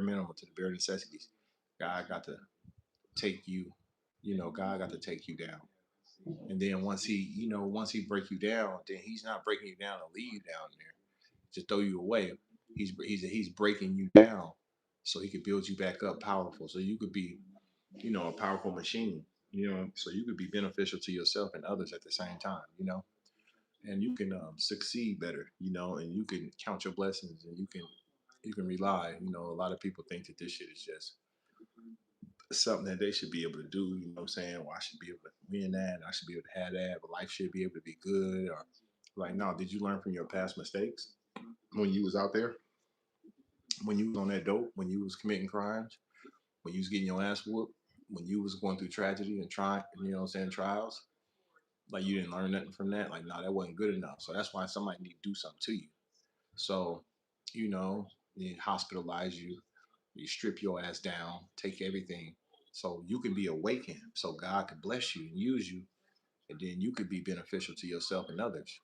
minimum, to the bare necessities. God got to take you, God got to take you down. And then once he break you down, then he's not breaking you down to leave you down there to throw you away. He's breaking you down so he could build you back up powerful. So you could be, a powerful machine, so you could be beneficial to yourself and others at the same time, and you can succeed better, and you can count your blessings and you can rely. A lot of people think that this shit is just something that they should be able to do. You know what I'm saying? Well, I should be able to win that. And I should be able to have that. But life should be able to be good. Or like, no, did you learn from your past mistakes when you was out there? When you was on that dope? When you was committing crimes? When you was getting your ass whooped? When you was going through tragedy and trying, trials? Like you didn't learn nothing from that? Like, no, that wasn't good enough. So that's why somebody need to do something to you. So, they hospitalize you, you strip your ass down, take everything, so you can be awakened, so God can bless you and use you, and then you could be beneficial to yourself and others.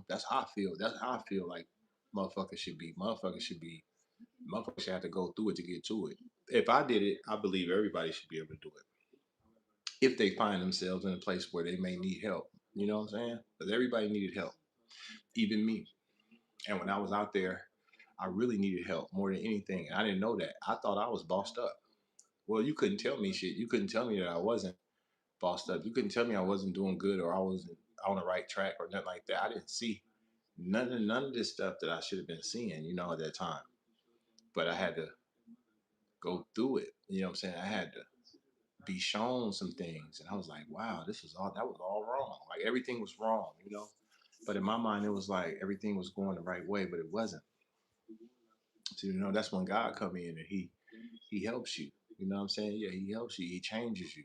That's how I feel. That's how I feel like motherfuckers should be. Motherfuckers should have to go through it to get to it. If I did it, I believe everybody should be able to do it if they find themselves in a place where they may need help. You know what I'm saying? Because everybody needed help, even me. And when I was out there, I really needed help more than anything. I didn't know that. I thought I was bossed up. Well, you couldn't tell me shit. You couldn't tell me that I wasn't bossed up. You couldn't tell me I wasn't doing good or I wasn't on the right track or nothing like that. I didn't see none of this stuff that I should have been seeing, at that time. But I had to go through it. You know what I'm saying? I had to be shown some things, and I was like, wow, that was all wrong. Like everything was wrong. But in my mind, it was like everything was going the right way, but it wasn't. So that's when God come in and he helps you. You know what I'm saying? Yeah, he helps you. He changes you.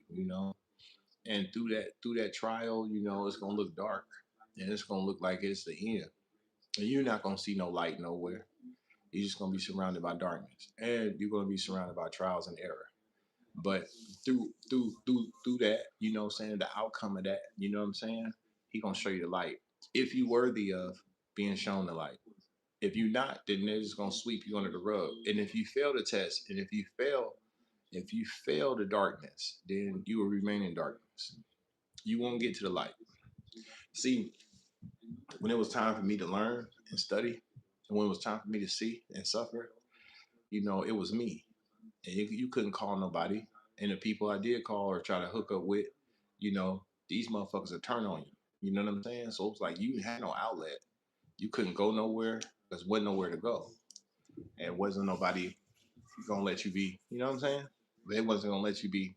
And through that trial, it's gonna look dark, and it's gonna look like it's the end. And you're not gonna see no light nowhere. You're just gonna be surrounded by darkness, and you're gonna be surrounded by trials and error. But through that, what I'm saying, the outcome of that, what I'm saying, he gonna show you the light if you worthy of being shown the light. If you're not, then they're just gonna sweep you under the rug. And if you fail the test, and if you fail the darkness, then you will remain in darkness. You won't get to the light. See, when it was time for me to learn and study, and when it was time for me to see and suffer, it was me. And you couldn't call nobody. And the people I did call or try to hook up with, these motherfuckers would turn on you. You know what I'm saying? So it was like you had no outlet. You couldn't go nowhere because wasn't nowhere to go. And wasn't nobody gonna let you be, you know what I'm saying? They wasn't gonna let you be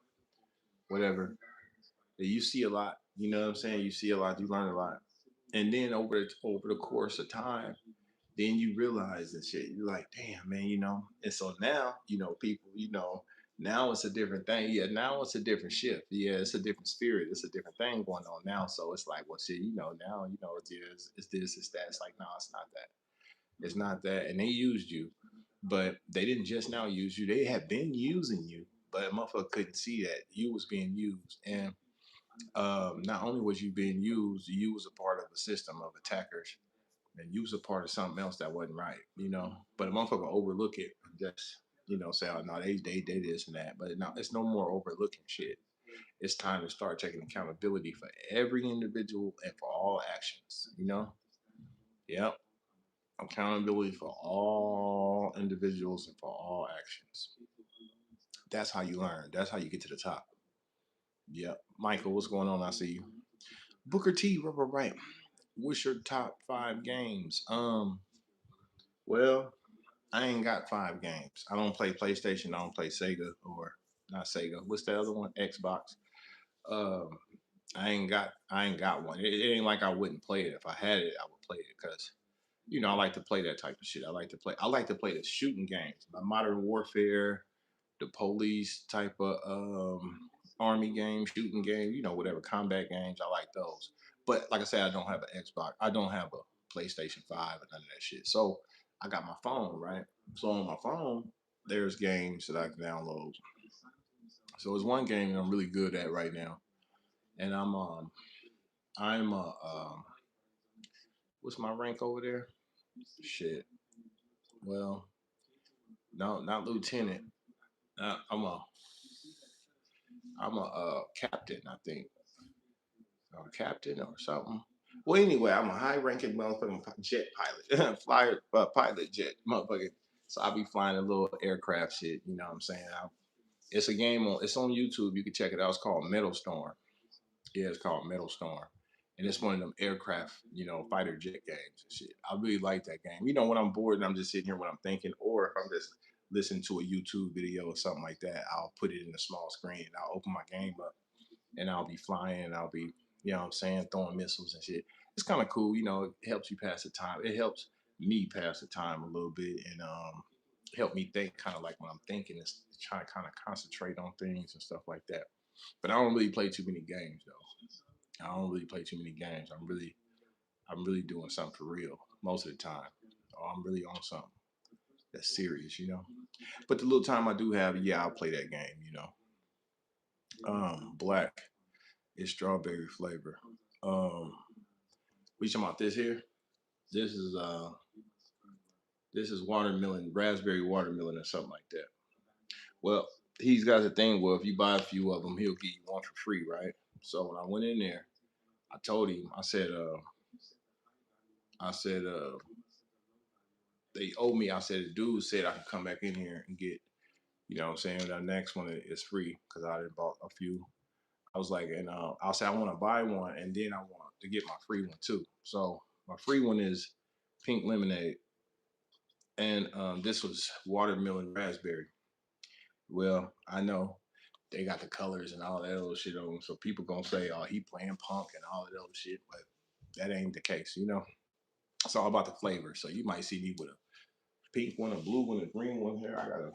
whatever. You see a lot, you know what I'm saying? You see a lot, you learn a lot. And then over the course of time, then you realize and shit. You're like, damn, man. And so now, people, now it's a different thing. Yeah, now it's a different shift. Yeah, it's a different spirit. It's a different thing going on now. So it's like, well, shit, now, it's this, it's that. It's like, no, it's not that. It's not that. And they used you, but they didn't just now use you. They had been using you, but a motherfucker couldn't see that you was being used. And not only was you being used, you was a part of a system of attackers, and you was a part of something else that wasn't right. But a motherfucker overlook it and just, say, oh no, they this and that. But no, it's no more overlooking shit. It's time to start taking accountability for every individual and for all actions. Yep. Accountability for all individuals and for all actions. That's how you learn. That's how you get to the top. Yep. Michael, what's going on? I see you. Booker T, Rubber Right. What's your top 5 games? Well, I ain't got 5 games. I don't play PlayStation. I don't play Sega or not Sega. What's the other one? Xbox. Um, I ain't got one. It ain't like I wouldn't play it. If I had it, I would play it because I like to play that type of shit. I like to play the shooting games, the Modern Warfare, the police type of army game, shooting game, whatever combat games. I like those. But like I said, I don't have an Xbox. I don't have a PlayStation 5 and none of that shit. So I got my phone, right? So on my phone, there's games that I can download. So there's one game that I'm really good at right now, and I'm what's my rank over there? Shit. Well, no, not lieutenant. I'm a I'm a captain, I think, or captain or something. Well, anyway, I'm a high-ranking motherfucking jet pilot, flyer pilot jet, motherfucker. So I'll be flying a little aircraft shit. You know what I'm saying? It's a game on. It's on YouTube. You can check it out. It's called Metal Storm. Yeah, it's called Metal Storm, and it's one of them aircraft, fighter jet games and shit. I really like that game. When I'm bored and I'm just sitting here when I'm thinking, or if I'm just listening to a YouTube video or something like that, I'll put it in a small screen and I'll open my game up and I'll be flying and I'll be, what I'm saying, throwing missiles and shit. It's kind of cool. It helps you pass the time. It helps me pass the time a little bit and help me think kind of like when I'm thinking, is trying to kind of concentrate on things and stuff like that. But I don't really play too many games though. I don't really play too many games. I'm really doing something for real most of the time. Or I'm really on something that's serious. But the little time I do have, yeah, I'll play that game. Black is strawberry flavor. We talking about this here? This is watermelon, raspberry watermelon or something like that. Well, he's got a thing where if you buy a few of them, he'll give you one for free, right? So when I went in there, I told him, I said, they owe me. I said, the dude said I could come back in here and get, what I'm saying, the next one is free because I did bought a few. I was like, and I'll say I want to buy one and then I want to get my free one too. So my free one is pink lemonade, and this was watermelon raspberry. Well, I know they got the colors and all that other shit on, 'em, so people gonna say, "Oh, he playing punk and all that other shit," but that ain't the case. It's all about the flavor. So you might see me with a pink one, a blue one, a green one here. I got a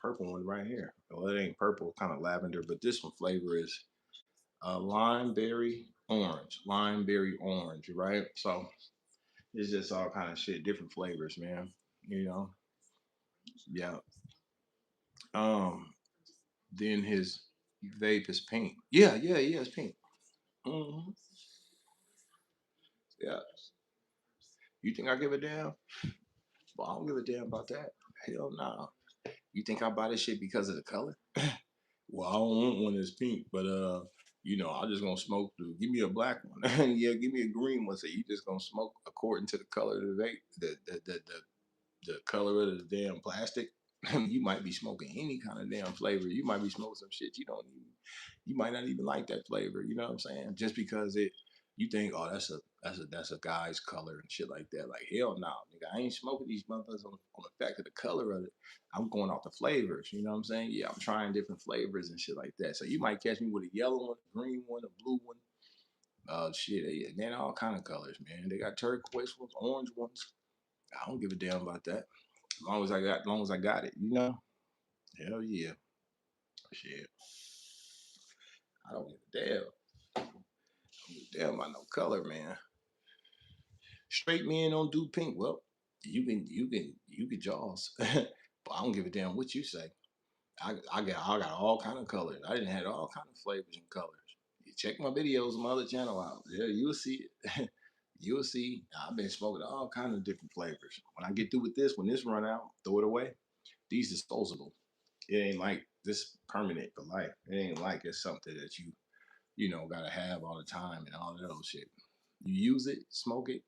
purple one right here. Well, it ain't purple, kind of lavender, but this one flavor is lime berry orange, right? So it's just all kind of shit, different flavors, man. You know, yeah. Um, then his vape is pink. Yeah, yeah, yeah, it's pink. hmm Yeah. You think I give a damn? Well, I don't give a damn about that. Hell no. You think I buy this shit because of the color? Well, I don't want one that's pink, but I'm just gonna smoke. Give me a black one. Yeah, give me a green one. So you just gonna smoke according to the color of the vape, the color of the damn plastic. You might be smoking any kind of damn flavor. You might be smoking some shit you might not even like that flavor. You know what I'm saying? Just because you think, oh, that's a guy's color and shit like that. Like hell no, nigga, I ain't smoking these motherfuckers on the fact of the color of it. I'm going off the flavors. You know what I'm saying? Yeah, I'm trying different flavors and shit like that. So you might catch me with a yellow one, a green one, a blue one. Shit, man, all kind of colors, man. They got turquoise ones, orange ones. I don't give a damn about that. As long as I got it. Hell yeah. Shit. I don't give a damn. I don't give a damn about no color, man. Straight men don't do pink. Well, you can jaws. But I don't give a damn what you say. I got all kind of colors. I didn't have all kind of flavors and colors. You check my videos on my other channel out. Yeah, you'll see it. You'll see. I've been smoking all kind of different flavors. When I get through with this, when this run out, throw it away. These disposable. It ain't like this permanent for life. It ain't like it's something that you gotta have all the time and all that other shit. You use it, smoke it,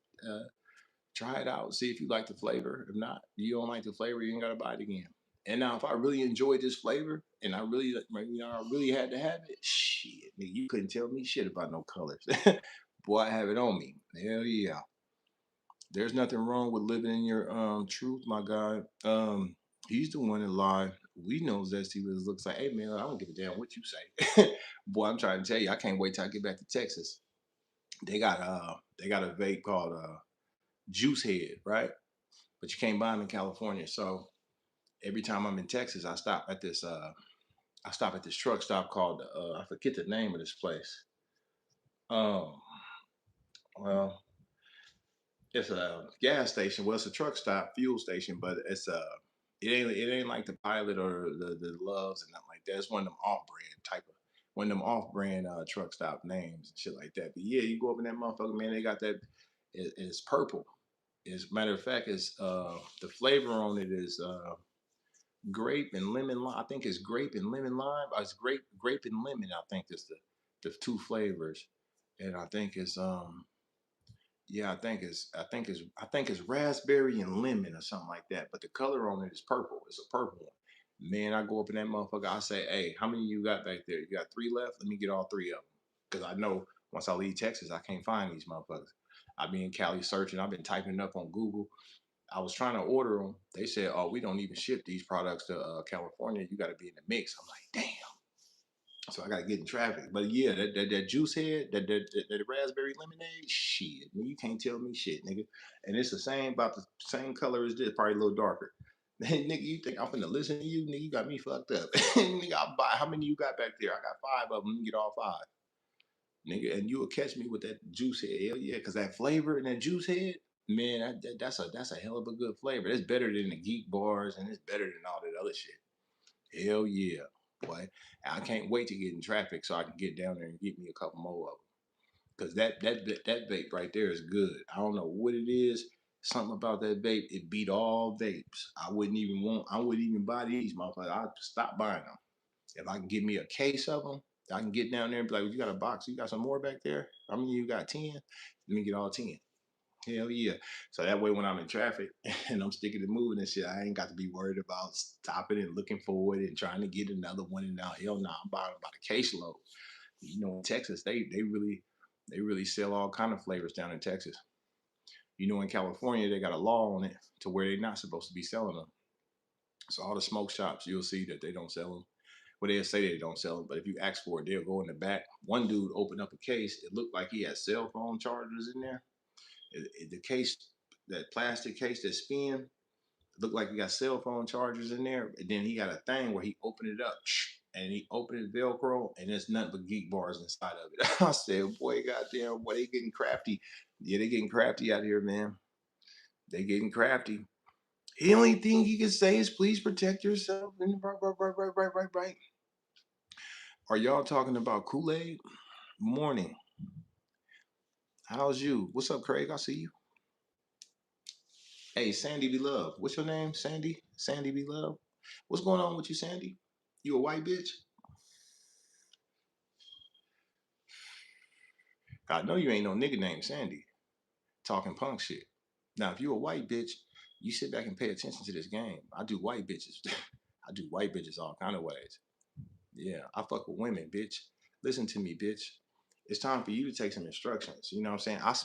try it out, see if you like the flavor. If not, you don't like the flavor, you ain't gotta buy it again. And now, if I really enjoyed this flavor and I really had to have it, shit, nigga, you couldn't tell me shit about no colors. Boy, I have it on me. Hell yeah. There's nothing wrong with living in your truth, my guy. He's the one that lied. We know Zesty was looks like, hey man, I don't give a damn what you say. Boy, I'm trying to tell you, I can't wait till I get back to Texas. They got a vape called Juice Head, right? But you can't buy them in California. So every time I'm in Texas, I stop at this truck stop called I forget the name of this place. Um, well, it's a gas station. Well, it's a truck stop, fuel station, but it ain't like the Pilot or the Loves and nothing like that. It's one of them off brand type of one of them off brand truck stop names and shit like that. But yeah, you go up in that motherfucker, man. They got that. It's purple. As a matter of fact, it's the flavor on it is grape and lemon lime. I think it's grape and lemon lime. It's grape and lemon. I think it's the two flavors, and I think it's yeah, I think it's raspberry and lemon or something like that. But the color on it is purple. It's a purple one. Man, I go up in that motherfucker. I say, hey, how many you got back there? You got three left? Let me get all three of them. Because I know once I leave Texas, I can't find these motherfuckers. I've been in Cali searching. I've been typing it up on Google. I was trying to order them. They said, "Oh, we don't even ship these products to California. You got to be in the mix." I'm like, "Damn!" So I got to get in traffic. But yeah, that juice head, that raspberry lemonade, shit, you can't tell me shit, nigga. And it's the same, about the same color as this, probably a little darker. Nigga, you think I'm finna listen to you? Nigga, you got me fucked up. Nigga, I'll buy. How many you got back there? I got five of them. You get all five, nigga, and you will catch me with that juice head. Hell yeah, because that flavor and that juice head, man, that's a hell of a good flavor. That's better than the geek bars, and it's better than all that other shit. Hell yeah, boy. I can't wait to get in traffic so I can get down there and get me a couple more of them. Cause that vape right there is good. I don't know what it is. Something about that vape, it beat all vapes. I wouldn't even buy these motherfuckers. I'd stop buying them. If I can get me a case of them, I can get down there and be like, "You got a box? You got some more back there? I mean, you got 10? Let me get all 10." Hell yeah. So that way when I'm in traffic and I'm sticking to moving and shit, I ain't got to be worried about stopping and looking for it and trying to get another one. And now, hell no, I'm buying about a caseload. You know, in Texas, they really sell all kind of flavors down in Texas. You know, in California, they got a law on it to where they're not supposed to be selling them. So all the smoke shops, you'll see that they don't sell them. Well, they'll say they don't sell them, but if you ask for it, they'll go in the back. One dude opened up a case. It looked like he had cell phone chargers in there. The case, that plastic case that spin, looked like he got cell phone chargers in there. And then he got a thing where he opened it up and he opened it Velcro, and there's nothing but geek bars inside of it. I said, boy, goddamn, boy, they getting crafty. Yeah, they getting crafty out here, man. They getting crafty. The only thing you can say is please protect yourself. And right. Are y'all talking about Kool-Aid? Morning. How's you? What's up, Craig? I see you. Hey, Sandy Be Love. What's your name? Sandy? Sandy Be Love? What's going on with you, Sandy? You a white bitch? I know you ain't no nigga named Sandy talking punk shit. Now, if you a white bitch, you sit back and pay attention to this game. I do white bitches. I do white bitches all kind of ways. Yeah, I fuck with women, bitch. Listen to me, bitch. It's time for you to take some instructions. You know what I'm saying? I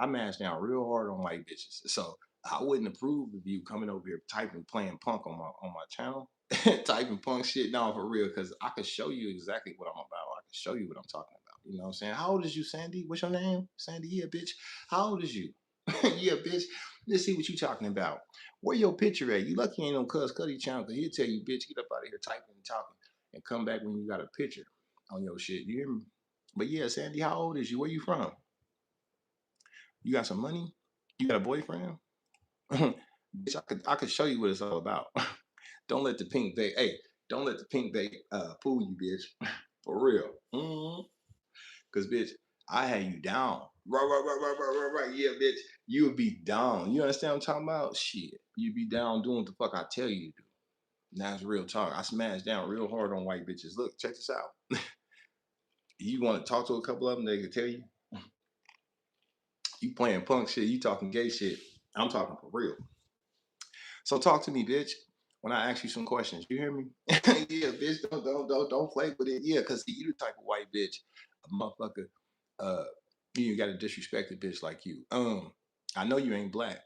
mash down real hard on white bitches. So I wouldn't approve of you coming over here typing playing punk on my channel. Typing punk shit down for real, because I could show you exactly what I'm about. I can show you what I'm talking about. You know what I'm saying? How old is you, Sandy? What's your name? Sandy, yeah, bitch. How old is you? Yeah, bitch. Let's see what you talking about. Where your picture at? You lucky ain't on Cuz Cuddy channel, because he'll tell you, bitch, get up out of here typing and talking and come back when you got a picture on your shit. You hear me? But yeah, Sandy, how old is you? Where you from? You got some money? You got a boyfriend? Bitch, I could show you what it's all about. Don't let the pink vape. Hey, don't let the pink vape fool you, bitch. For real. Cause bitch, I had you down. Right. Yeah, bitch. You would be down. You understand what I'm talking about? Shit. You'd be down doing what the fuck I tell you to do. Now it's real talk. I smashed down real hard on white bitches. Look, check this out. You want to talk to a couple of them, they can tell you. You playing punk shit, you talking gay shit. I'm talking for real. So talk to me, bitch. When I ask you some questions, you hear me? Yeah, bitch. Don't play with it. Yeah, cause you the type of white bitch, a motherfucker. Uh, you got to disrespect a bitch like you. I know you ain't black,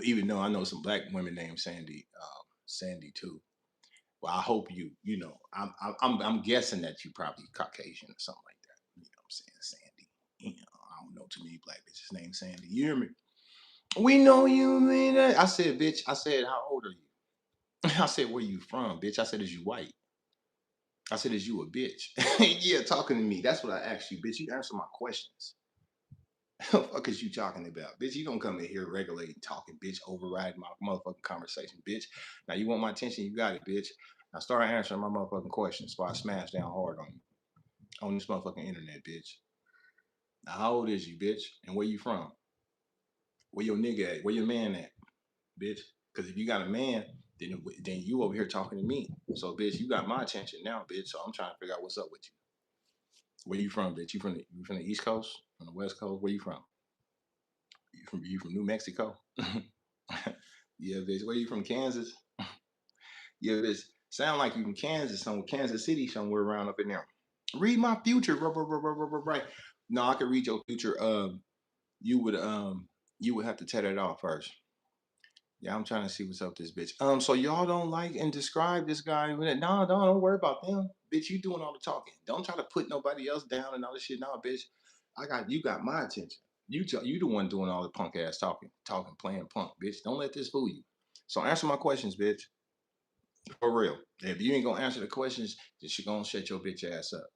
even though I know some black women named Sandy. Sandy too. Well, I hope you know. I'm guessing that you probably Caucasian or something like that. You know what I'm saying, Sandy. You know, I don't know too many black bitches named Sandy. You hear me? We know you mean that. I said, bitch. I said, how old are you? I said, where you from, bitch? I said, is you white? I said, is you a bitch? Yeah, talking to me. That's what I asked you, bitch. You answer my questions. What the fuck is you talking about? Bitch, you don't come in here regulating, talking, bitch, overriding my motherfucking conversation, bitch. Now you want my attention, you got it, bitch. Now start answering my motherfucking questions before I smash down hard on you. On this motherfucking internet, bitch. Now how old is you, bitch? And where you from? Where your nigga at? Where your man at, bitch? Because if you got a man, Then you over here talking to me. So, bitch, you got my attention now, bitch. So I'm trying to figure out what's up with you. Where you from, bitch? You from the East Coast? From the West Coast? Where you from? You from New Mexico? Yeah, bitch. Where you from? Kansas? Yeah, bitch. Sound like you from Kansas, Kansas City, somewhere around up in there. Read my future, right? No, I could read your future. You would you would have to tear that off first. Yeah, I'm trying to see what's up with this bitch. So y'all don't like and describe this guy. No, don't worry about them. Bitch, you doing all the talking. Don't try to put nobody else down and all this shit. No, bitch. You got my attention. You the one doing all the punk ass talking, playing punk, bitch. Don't let this fool you. So answer my questions, bitch. For real. If you ain't gonna answer the questions, then she gonna shut your bitch ass up,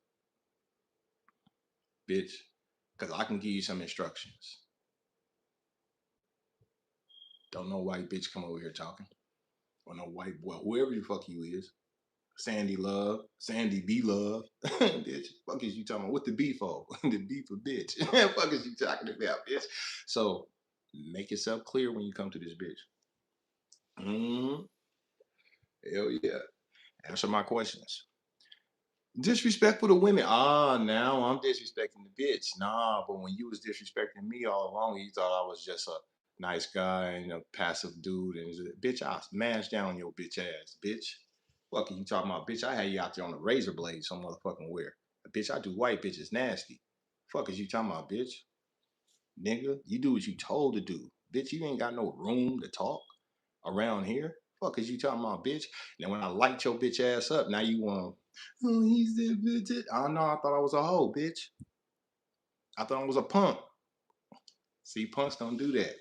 bitch. Cause I can give you some instructions. Don't no white bitch come over here talking. Or no white boy, whoever the fuck you is. Sandy Love, Sandy B Love. Bitch, fuck is you talking about? What the B for? The B for bitch. Fuck is you talking about, bitch? So make yourself clear when you come to this bitch. Mm-hmm. Hell yeah. Answer my questions. Disrespectful to women. Ah, now I'm disrespecting the bitch. Nah, but when you was disrespecting me all along, you thought I was just a nice guy and a passive dude. And bitch, I smash down your bitch ass, bitch. Fuck you talking about, bitch? I had you out there on a razor blade, some motherfucking where. Bitch, I do white bitches nasty. Fuck is you talking about, bitch? Nigga, you do what you told to do. Bitch, you ain't got no room to talk around here. Fuck is you talking about, bitch? And when I light your bitch ass up, now you want, oh, he's the bitch. Oh no, I thought I was a hoe, bitch. I thought I was a punk. See, punks don't do that.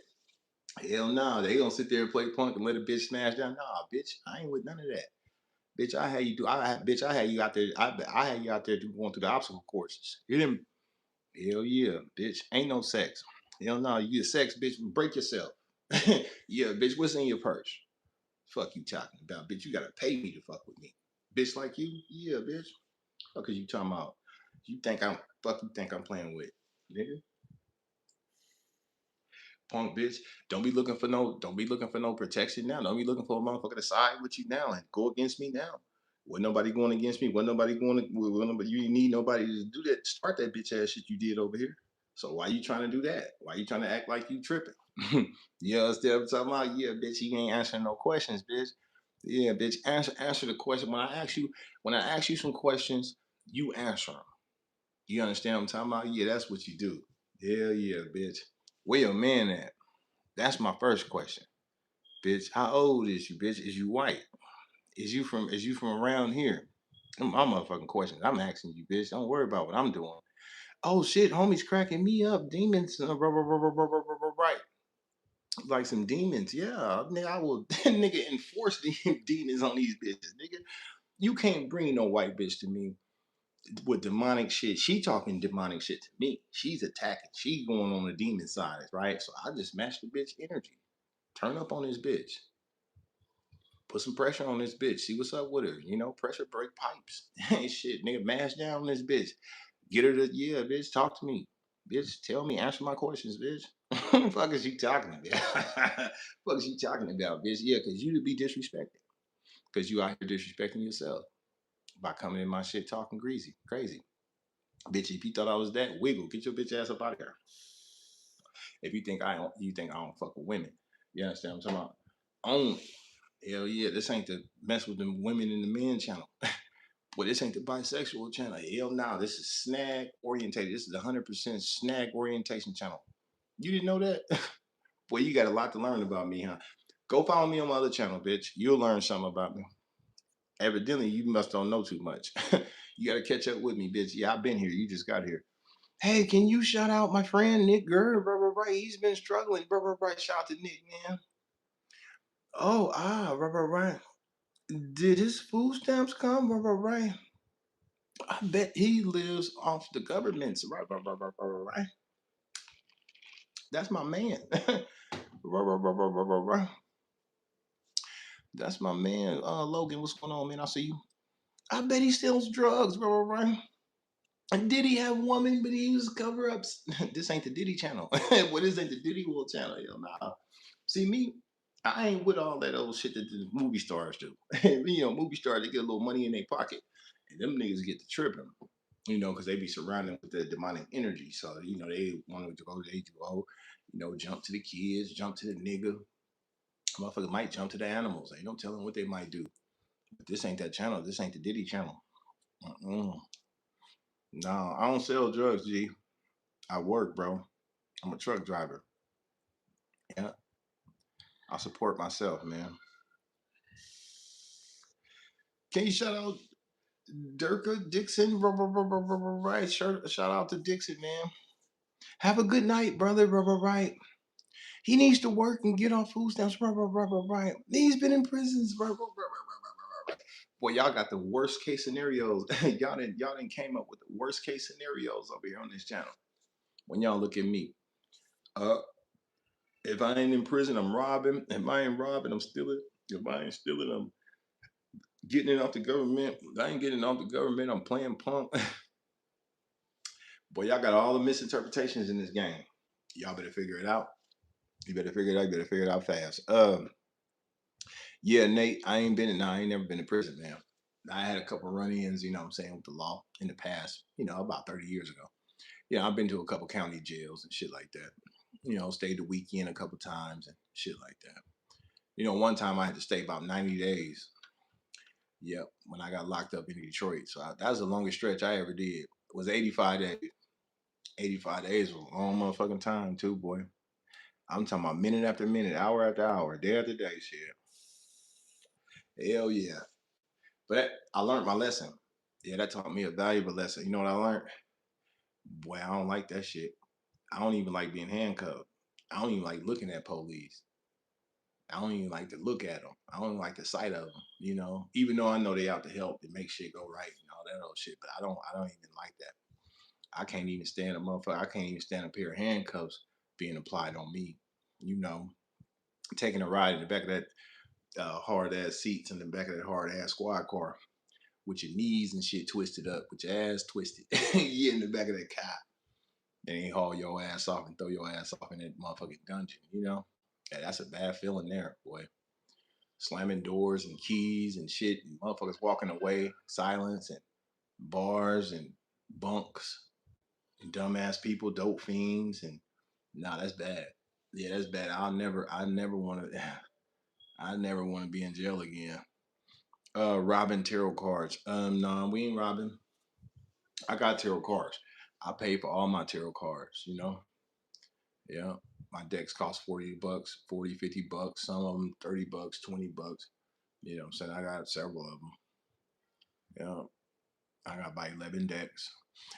Hell no, nah. They gonna sit there and play punk and let a bitch smash down. Nah, bitch, I ain't with none of that. Bitch, I had you do. Bitch, I had you out there. I had you out there going through the obstacle courses. You didn't. Hell yeah, bitch. Ain't no sex. Hell no, you get sex, bitch. Break yourself. Yeah, bitch. What's in your purse? Fuck you talking about, bitch. You gotta pay me to fuck with me, bitch. Like you, yeah, bitch. Fuck is you talking about? You think I'm playing with, nigga? Punk bitch. Don't be looking for no protection now. Don't be looking for a motherfucker to side with you now and go against me now. Wasn't nobody going against me. Wasn't nobody going to you need nobody to do that. Start that bitch ass shit you did over here. So why you trying to do that? Why you trying to act like you tripping? Yeah, instead of talking about, yeah, bitch, you ain't answering no questions, bitch. Yeah, bitch, answer the question. When I ask you some questions, you answer them. You understand what I'm talking about? Yeah, that's what you do. Hell yeah, bitch. Where your man at? That's my first question. Bitch, how old is you, bitch? Is you white? Is you from around here? My motherfucking questions. I'm asking you, bitch. Don't worry about what I'm doing. Oh shit, homie's cracking me up. Demons, right? Like some demons. Yeah, nigga, I will, nigga, enforce the demons on these bitches, nigga. You can't bring no white bitch to me with demonic shit. She talking demonic shit to me. She's attacking. She's going on the demon side, right? So I just match the bitch energy. Turn up on this bitch. Put some pressure on this bitch. See what's up with her. You know, pressure break pipes. Hey, shit, nigga, mash down on this bitch. Get her to, yeah, bitch, talk to me. Bitch, tell me, answer my questions, bitch. What the fuck is she talking about? Fuck is she talking about, bitch? Yeah, because you to be disrespected. Because you out here disrespecting yourself by coming in my shit talking greasy, crazy. Bitch, if you thought I was that, wiggle. Get your bitch ass up out of here. If you think I don't fuck with women. You understand what I'm talking about? Only. Hell yeah, this ain't the mess with the women in the men channel. Well, this ain't the bisexual channel. Hell no, this is snag orientated. This is 100% snag orientation channel. You didn't know that? Boy, you got a lot to learn about me, huh? Go follow me on my other channel, bitch. You'll learn something about me. Evidently, you must don't know too much. You got to catch up with me, bitch. Yeah, I've been here. You just got here. Hey, can you shout out my friend Nick Gurr? Right. He's been struggling. Right. Shout out to Nick, man. Oh, right. Did his food stamps come? Right. I bet he lives off the government's. Right. That's my man. Right. That's my man, Logan. What's going on, man? I see you. I bet he sells drugs. Right. And Diddy have woman, but he uses cover ups. This ain't the Diddy channel. What is ain't the Diddy World channel? Yo, nah. See me? I ain't with all that old shit that the movie stars do. Movie stars, they get a little money in their pocket, and them niggas get to tripping. Because they be surrounded with the demonic energy. So they want to go. They do jump to the kids, jump to the nigga. Motherfuckers might jump to the animals. Ain't no telling what they might do. But this ain't that channel. This ain't the Diddy channel. Mm-mm. No, I don't sell drugs, G. I work, bro. I'm a truck driver. Yeah, I support myself, man. Can you shout out Durka Dixon? Right. Shout out to Dixon, man. Have a good night, brother. Right. He needs to work and get off food stamps. Right. He's been in prisons. Right. Boy, y'all got the worst case scenarios. y'all didn't came up with the worst case scenarios over here on this channel. When y'all look at me, uh, if I ain't in prison, I'm robbing. If I ain't robbing, I'm stealing. If I ain't stealing, I'm getting it off the government. If I ain't getting it off the government, I'm playing punk. Boy, y'all got all the misinterpretations in this game. Y'all better figure it out. You better figure it out. You better figure it out fast. Yeah, Nate, I ain't never been to prison, man. I had a couple run-ins, what I'm saying, with the law in the past, about 30 years ago. Yeah, I've been to a couple county jails and shit like that. Stayed the weekend a couple times and shit like that. One time I had to stay about 90 days. Yep, when I got locked up in Detroit. So that was the longest stretch I ever did. It was 85 days. 85 days was a long motherfucking time too, boy. I'm talking about minute after minute, hour after hour, day after day, shit. Hell yeah. But I learned my lesson. Yeah, that taught me a valuable lesson. You know what I learned? Boy, I don't like that shit. I don't even like being handcuffed. I don't even like looking at police. I don't even like to look at them. I don't even like the sight of them. Even though I know they out to help and make shit go right and all that old shit, but I don't even like that. I can't even stand a motherfucker. I can't even stand a pair of handcuffs being applied on me. You know, taking a ride in the back of that hard ass seats in the back of that hard ass squad car with your knees and shit twisted up, with your ass twisted. Yeah, in the back of that car. Then they haul your ass off and throw your ass off in that motherfucking dungeon. Yeah, that's a bad feeling there, boy. Slamming doors and keys and shit, and motherfuckers walking away, silence and bars and bunks and dumbass people, dope fiends, and nah, that's bad. Yeah, that's bad. I never want to, I never want to be in jail again. Robbing tarot cards. No, we ain't robbing. I got tarot cards. I pay for all my tarot cards. Yeah. My decks cost $40, 40, $50. Some of them $30, $20. You know what I'm saying? I got several of them. Yeah. I got about 11 decks.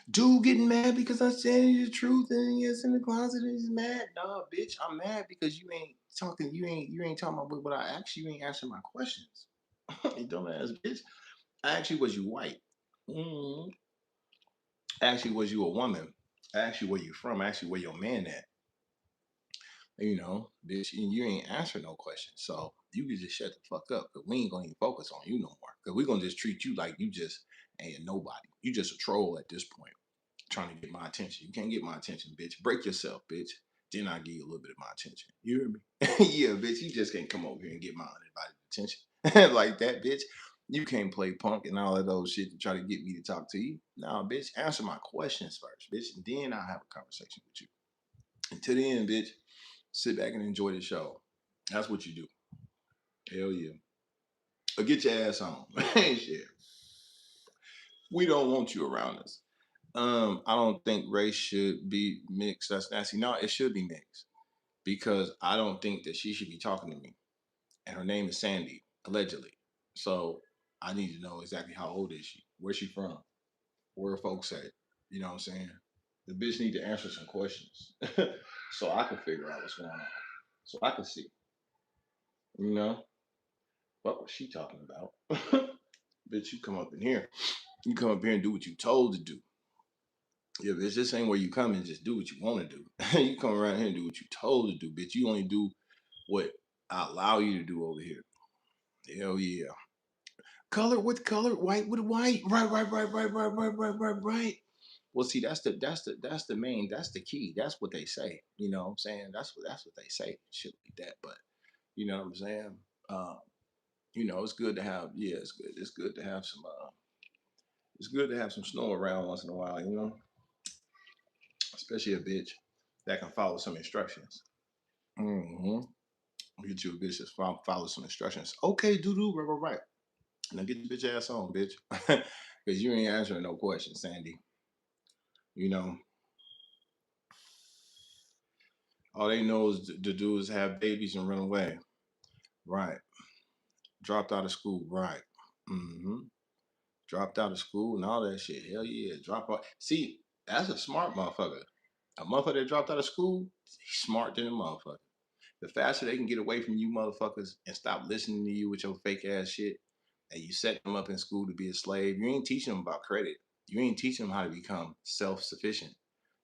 Dude getting mad because I'm saying the truth and he's in the closet and he's mad. Nah, bitch, I'm mad because you ain't talking, you ain't talking about what I asked you, you ain't answering my questions. You dumbass bitch. I asked you, was you white? Mm. Actually, was you a woman? Actually, where you from? Actually, where your man at? Bitch, you ain't answering no questions. So you can just shut the fuck up. Cause we ain't gonna even focus on you no more. Cause we gonna just treat you like you just ain't a nobody. You just a troll at this point, trying to get my attention. You can't get my attention, bitch. Break yourself, bitch. Then I give you a little bit of my attention. You hear me? Yeah, bitch. You just can't come over here and get my undivided attention like that, bitch. You can't play punk and all of those shit to try to get me to talk to you. Nah, bitch. Answer my questions first, bitch. And then I'll have a conversation with you. Until then, bitch, sit back and enjoy the show. That's what you do. Hell yeah. Or get your ass on. Shit. We don't want you around us. I don't think race should be mixed. That's nasty. No, it should be mixed because I don't think that she should be talking to me. And her name is Sandy, allegedly. So I need to know exactly how old is she? Where's she from? Where are folks at? You know what I'm saying? The bitch need to answer some questions so I can figure out what's going on. So I can see. You know? What was she talking about? Bitch, you come up in here. You come up here and do what you told to do. Yeah, bitch, this ain't where you come and just do what you want to do. You come around here and do what you told to do, bitch. You only do what I allow you to do over here. Hell yeah. Color with color, white with white. Right. Well, see, that's the main, that's the key. That's what they say. You know what I'm saying? That's what they say. Shit like that. But You know what I'm saying? Uh, it's good to have. Yeah, it's good. It's good to have some. It's good to have some snow around once in a while. Especially a bitch that can follow some instructions. Mm-hmm. Get you a bitch that follow some instructions. Okay, doo doo, right. Now get your bitch ass on, bitch, because you ain't answering no questions, Sandy. You know, all they know is to do is have babies and run away. Right. Dropped out of school. Right. Mm-hmm. Dropped out of school and all that shit. Hell yeah. Drop out. See, that's a smart motherfucker. A motherfucker that dropped out of school, he's smart than a motherfucker. The faster they can get away from you motherfuckers and stop listening to you with your fake ass shit, and you set them up in school to be a slave, you ain't teaching them about credit. You ain't teaching them how to become self sufficient.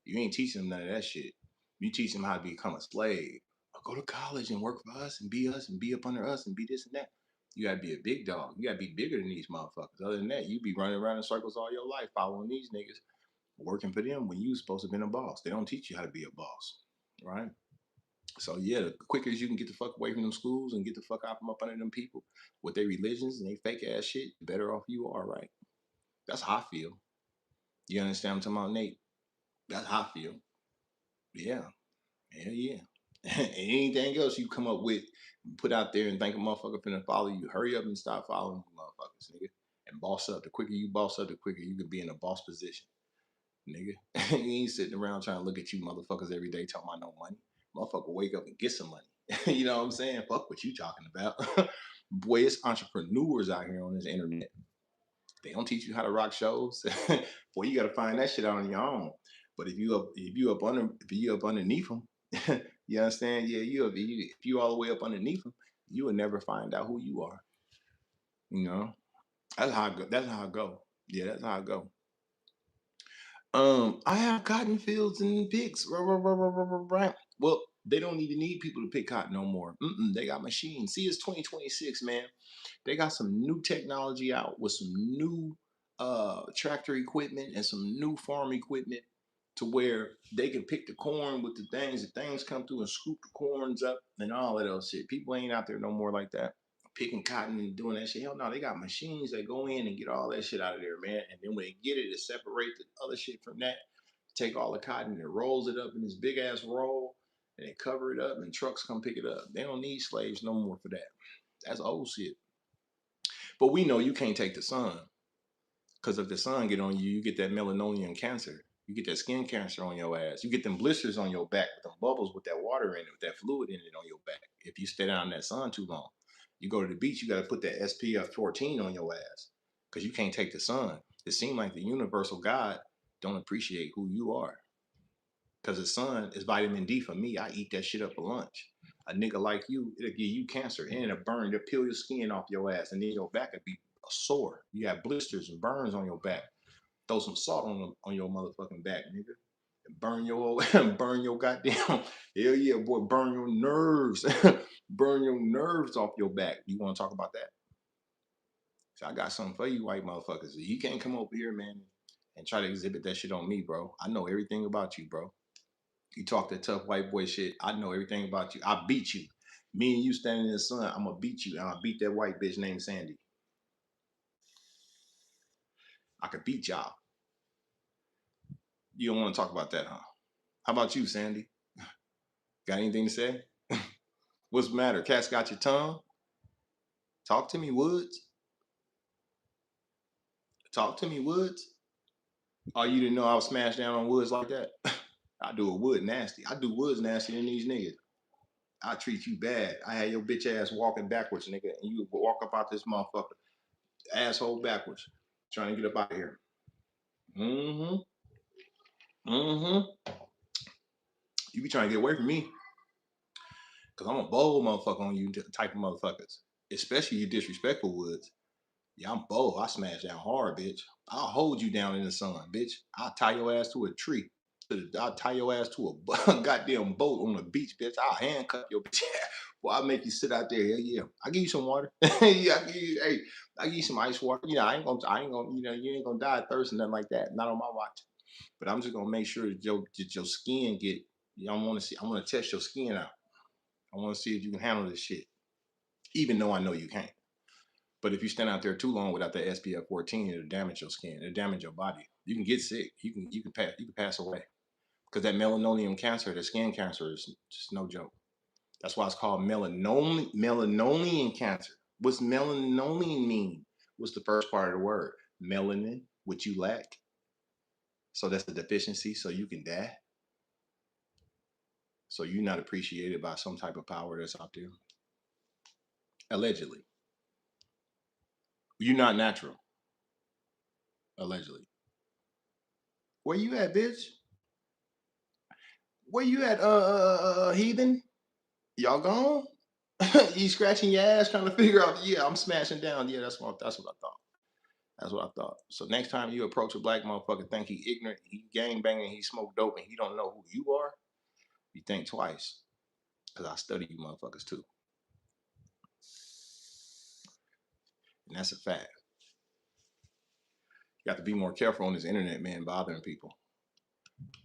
You ain't teaching them none of that shit. You teach them how to become a slave. Or go to college and work for us and be up under us and be this and that. You gotta be a big dog. You gotta be bigger than these motherfuckers. Other than that, you be running around in circles all your life following these niggas, working for them when you supposed to have been a boss. They don't teach you how to be a boss, right? So yeah, the quicker as you can get the fuck away from them schools and get the fuck out from up under them people with their religions and they fake ass shit, the better off you are, right? That's how I feel. You understand what I'm talking about, Nate? That's how I feel. Yeah. Hell yeah. And anything else you come up with, put out there and think a motherfucker finna follow you, hurry up and stop following you motherfuckers, nigga. And boss up. The quicker you boss up, the quicker you can be in a boss position, nigga. You ain't sitting around trying to look at you motherfuckers every day talking about no money. Motherfucker, wake up and get some money. You know what I'm saying? Fuck what you talking about. Boy, it's entrepreneurs out here on this internet. They don't teach you how to rock shows. Boy, you gotta find that shit out on your own. But if you up underneath them, you understand? Yeah, if you all the way up underneath them, you will never find out who you are. You know, that's how I go. That's how I go. Yeah, that's how I go. I have cotton fields and pigs. Right. Well, they don't even need people to pick cotton no more. They got machines. See, it's 2026, man. They got some new technology out with some new tractor equipment and some new farm equipment to where they can pick the corn with the things. The things come through and scoop the corns up and all that other shit. People ain't out there no more like that, picking cotton and doing that shit. Hell no, they got machines that go in and get all that shit out of there, man. And then when they get it, it separate the other shit from that. Take all the cotton and it rolls it up in this big ass roll and they cover it up and trucks come pick it up. They don't need slaves no more for that. That's old shit. But we know you can't take the sun because if the sun get on you, you get that melanoma cancer. You get that skin cancer on your ass. You get them blisters on your back with them bubbles with that water in it, with that fluid in it on your back. If you stay down in that sun too long, you go to the beach, you got to put that SPF 14 on your ass because you can't take the sun. It seems like the universal God don't appreciate who you are because the sun is vitamin D for me. I eat that shit up for lunch. A nigga like you, it'll give you cancer and it'll burn, it'll peel your skin off your ass, and then your back will be sore. You have blisters and burns on your back. Throw some salt on your motherfucking back, nigga. And burn your burn your goddamn hell yeah, boy, burn your nerves. Burn your nerves off your back. You want to talk about that? So I got something for you, white motherfuckers. You can't come over here, man, and try to exhibit that shit on me, bro. I know everything about you, bro. You talk that tough white boy shit. I know everything about you. I beat you. Me and you standing in the sun, I'm gonna beat you. And I beat that white bitch named Sandy. I could beat y'all. You don't want to talk about that, huh? How about you, Sandy? Got anything to say? What's the matter? Cat's got your tongue? Talk to me, Woods. Talk to me, Woods. Oh, you didn't know I was smashed down on Woods like that? I do a Wood nasty. I do Woods nasty than these niggas. I treat you bad. I had your bitch ass walking backwards, nigga, and you walk up out this motherfucker, asshole backwards, trying to get up out of here. Mm-hmm. Mm-hmm. You be trying to get away from me, cause I'm a bold motherfucker on you type of motherfuckers. Especially you disrespectful Woods. Yeah, I'm bold. I smash down hard, bitch. I'll hold you down in the sun, bitch. I'll tie your ass to a tree. I'll tie your ass to a goddamn boat on the beach, bitch. I'll handcuff your bitch. Well, I'll make you sit out there. Hell yeah. I'll give you some water. Yeah, I give you some ice water. I ain't gonna, you ain't gonna die of thirst and nothing like that. Not on my watch. But I'm just gonna make sure that your skin get, I wanna test your skin out. I wanna see if you can handle this shit. even though I know you can't. But if you stand out there too long without that SPF 14, it'll damage your skin. It'll damage your body. You can get sick. You can pass away because that melanoma cancer, the skin cancer, is just no joke. That's why it's called melanoma cancer. What's melanoma mean? What's the first part of the word? Melanin, which you lack. So that's the deficiency. So you can die. So you're not appreciated by some type of power that's out there. Allegedly, you're not natural. Allegedly. Where you at, bitch? Where you at, heathen? Y'all gone? You scratching your ass trying to figure out? Yeah, I'm smashing down. Yeah, that's what I thought. That's what I thought. So next time you approach a black motherfucker, think he ignorant, he gang banging, he smoke dope, and he don't know who you are, you think twice. Cause I study you motherfuckers too, and that's a fact. You got to be more careful on this internet, man, bothering people.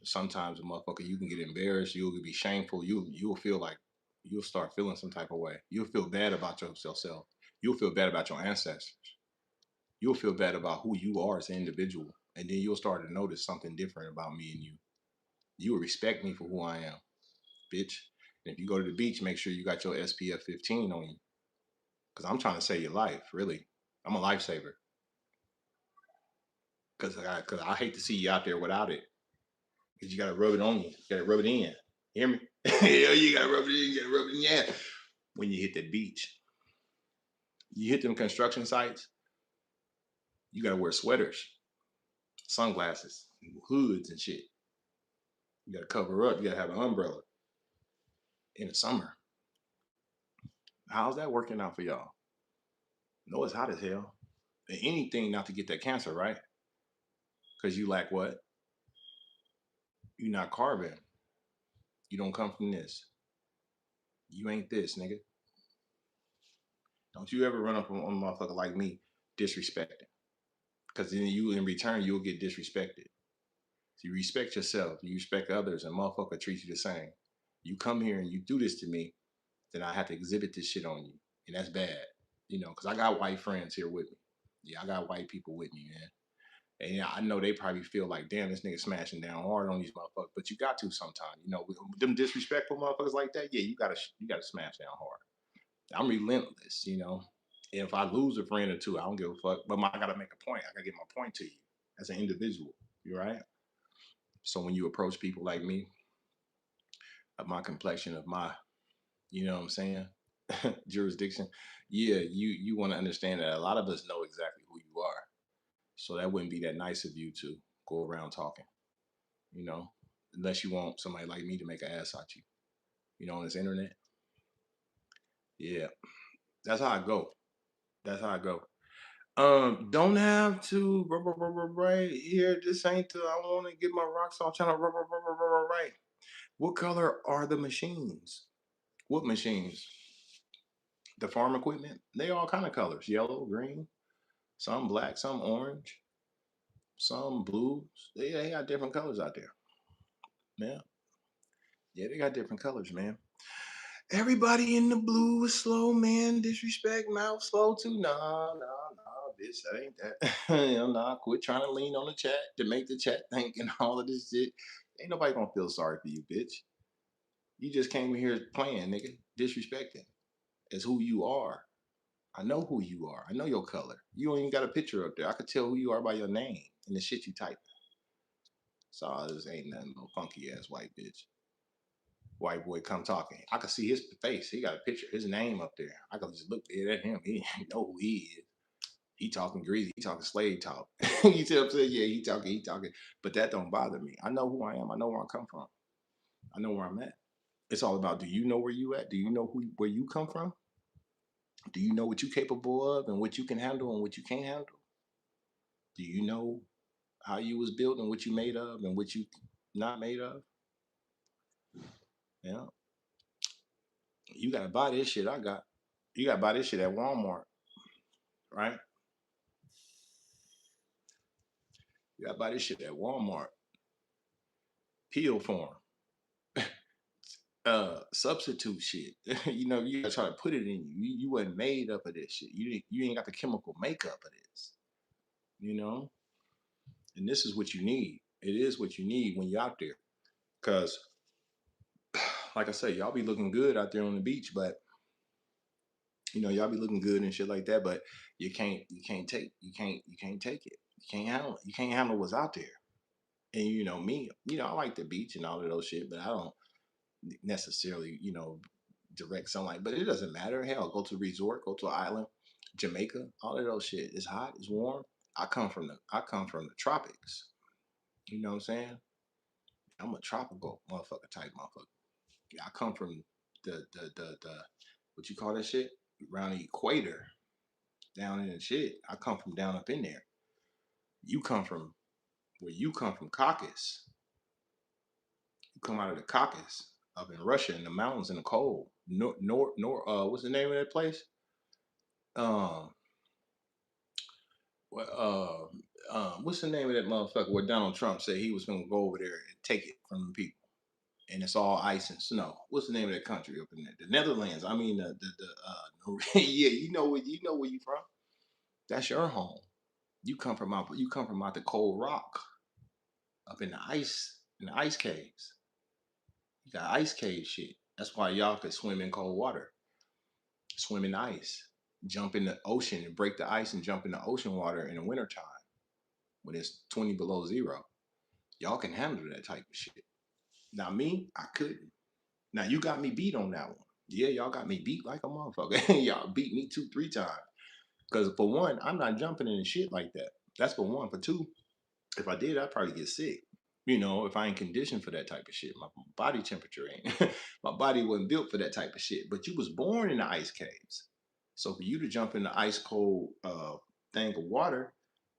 Sometimes a motherfucker, you can get embarrassed, you'll be shameful, you'll feel like you'll start feeling some type of way. You'll feel bad about yourself. You'll feel bad about your ancestors. You'll feel bad about who you are as an individual, and then you'll start to notice something different about me and you. You will respect me for who I am, bitch. And if you go to the beach, make sure you got your SPF 15 on you, because I'm trying to save your life. Really, I'm a lifesaver. Because I hate to see you out there without it. Because you gotta rub it on you. You gotta rub it in. You hear me? Yeah, you gotta rub it in. You gotta rub it in. Yeah. When you hit that beach, you hit them construction sites. You gotta wear sweaters, sunglasses, hoods, and shit. You gotta cover up. You gotta have an umbrella in the summer. How's that working out for y'all? No, it's hot as hell. And anything not to get that cancer, right? Because you lack what? You're not carbon. You don't come from this. You ain't this, nigga. Don't you ever run up on a motherfucker like me disrespecting. Because then you, in return, you'll get disrespected. So you respect yourself, you respect others, and motherfucker treats you the same. You come here and you do this to me, then I have to exhibit this shit on you. And that's bad. Because I got white friends here with me. Yeah, I got white people with me, man. And yeah, I know they probably feel like, damn, this nigga smashing down hard on these motherfuckers. But you got to sometimes, with them disrespectful motherfuckers like that. Yeah, you gotta smash down hard. I'm relentless. And if I lose a friend or two, I don't give a fuck. But I gotta make a point. I gotta get my point to you as an individual. You right? So when you approach people like me, of my complexion, of my, what I'm saying, jurisdiction, yeah, you want to understand that a lot of us know exactly who you are. So that wouldn't be that nice of you to go around talking, you know, unless you want somebody like me to make an ass out you, on this internet. Yeah, that's how I go. That's how I go. Don't have to right here. This ain't the. I want to get my rocks off. Trying to right. What color are the machines? What machines? The farm equipment. They all kind of colors: yellow, green, some black, some orange, some blues. They got different colors out there. Yeah, yeah, they got different colors, man. Everybody in the blue is slow, man. Disrespect, mouth slow too. Nah, bitch, that ain't that. Nah, quit trying to lean on the chat to make the chat think and all of this shit. Ain't nobody gonna feel sorry for you, bitch. You just came in here playing, nigga, disrespecting. It's who you are. I know who you are. I know your color. You don't even got a picture up there. I could tell who you are by your name and the shit you type. So this ain't nothing no funky ass white bitch. White boy come talking. I could see his face. He got a picture, his name up there. I could just look dead at him. He know who he is. He talking greasy. He talking slave talk. You see what I'm saying? Yeah, he talking. But that don't bother me. I know who I am. I know where I come from. I know where I'm at. It's all about, do you know where you at? Do you know where you come from? Do you know what you capable of and what you can handle and what you can't handle? Do you know how you was built and what you made of and what you not made of? Yeah. You gotta buy this shit I got. You gotta buy this shit at Walmart, right? You gotta buy this shit at Walmart. Peel form. substitute shit. You know, you gotta try to put it in you. You wasn't made up of this shit. You ain't got the chemical makeup of this. You know, and this is what you need. It is what you need when you're out there. Cause like I say, y'all be looking good out there on the beach, but y'all be looking good and shit like that, but you can't take it. You can't handle it. You can't handle what's out there. And me, I like the beach and all of those shit, but I don't necessarily, direct sunlight. But it doesn't matter. Hell, go to a resort, go to an island, Jamaica, all of those shit. It's hot, it's warm. I come from the tropics. You know what I'm saying? I'm a tropical motherfucker type motherfucker. Yeah, I come from the what you call that shit? Around the equator, down in the shit. I come from down up in there. You come from where you come from, Caucasus. You come out of the Caucasus up in Russia in the mountains in the cold. What's the name of that place? Um, what what's the name of that motherfucker where Donald Trump said he was gonna go over there and take it from the people? And it's all ice and snow. What's the name of that country up in there? The Netherlands. I mean yeah, you know where you from. That's your home. You come from out the cold rock up in the ice caves. You got ice cave shit. That's why y'all could swim in cold water, swim in ice, jump in the ocean and break the ice and jump in the ocean water in the wintertime when it's 20 below zero. Y'all can handle that type of shit. Now me, I couldn't. Now you got me beat on that one. Yeah, y'all got me beat like a motherfucker. Y'all beat me 2, 3 times. Because for one, I'm not jumping in shit like that. That's for one. For two, if I did, I'd probably get sick. If I ain't conditioned for that type of shit, my body temperature ain't. My body wasn't built for that type of shit. But you was born in the ice caves, so for you to jump in the ice cold thing of water,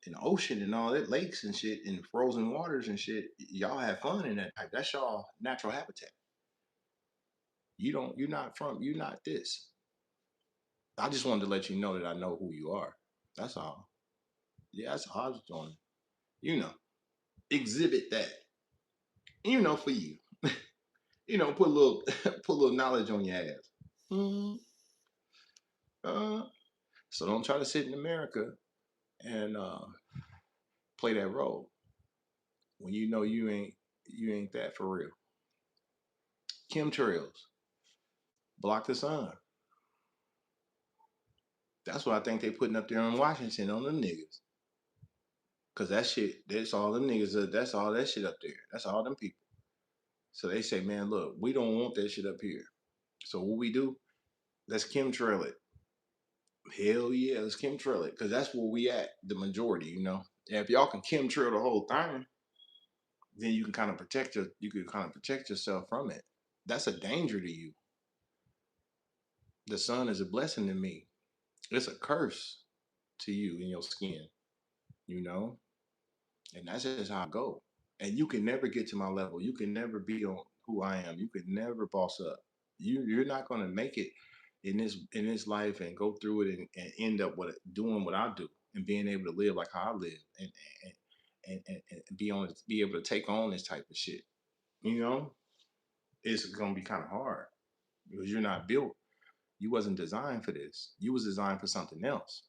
in the ocean and all that, lakes and shit, and frozen waters and shit, y'all have fun in that type. That's y'all natural habitat. You don't. You're not this. I just wanted to let you know that I know who you are. That's all. Yeah, that's all I was doing. You know, exhibit that. For you. Put a little put a little knowledge on your ass. Mhm. Uh, so don't try to sit in America and play that role when you know you ain't that for real. Chemtrails, block the sun. That's what I think they putting up there in Washington on them niggas. Cause that shit, that's all them niggas. That's all that shit up there. That's all them people. So they say, man, look, we don't want that shit up here. So what we do? Let's chemtrail it. Hell yeah, let's chemtrail it. Because that's where we at, the majority. And if y'all can chemtrail the whole thing, then you can kind of protect yourself from it. That's a danger to you. The sun is a blessing to me. It's a curse to you in your skin, you know? And that's just how I go. And you can never get to my level. You can never be on who I am. You can never boss up. You're not gonna make it in this life and go through it and end up doing what I do and being able to live like how I live and be able to take on this type of shit. You know, it's gonna be kind of hard because you're not built. You wasn't designed for this. You was designed for something else.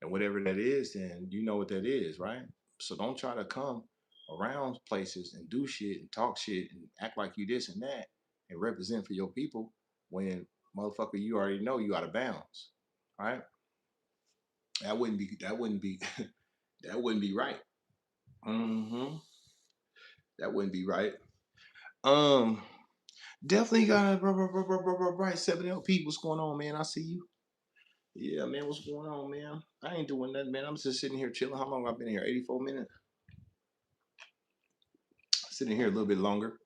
And whatever that is, then you know what that is, right? So don't try to come around places and do shit and talk shit and act like you this and that and represent for your people when motherfucker you already know you out of bounds. Right? That wouldn't be that wouldn't be right. hmm That wouldn't be right. Um Definitely got right 7 LP. What's going on, man? I see you. Yeah, man, what's going on, man? I ain't doing nothing, man. I'm just sitting here chilling. How long I've been here? 84 minutes. Sitting here a little bit longer.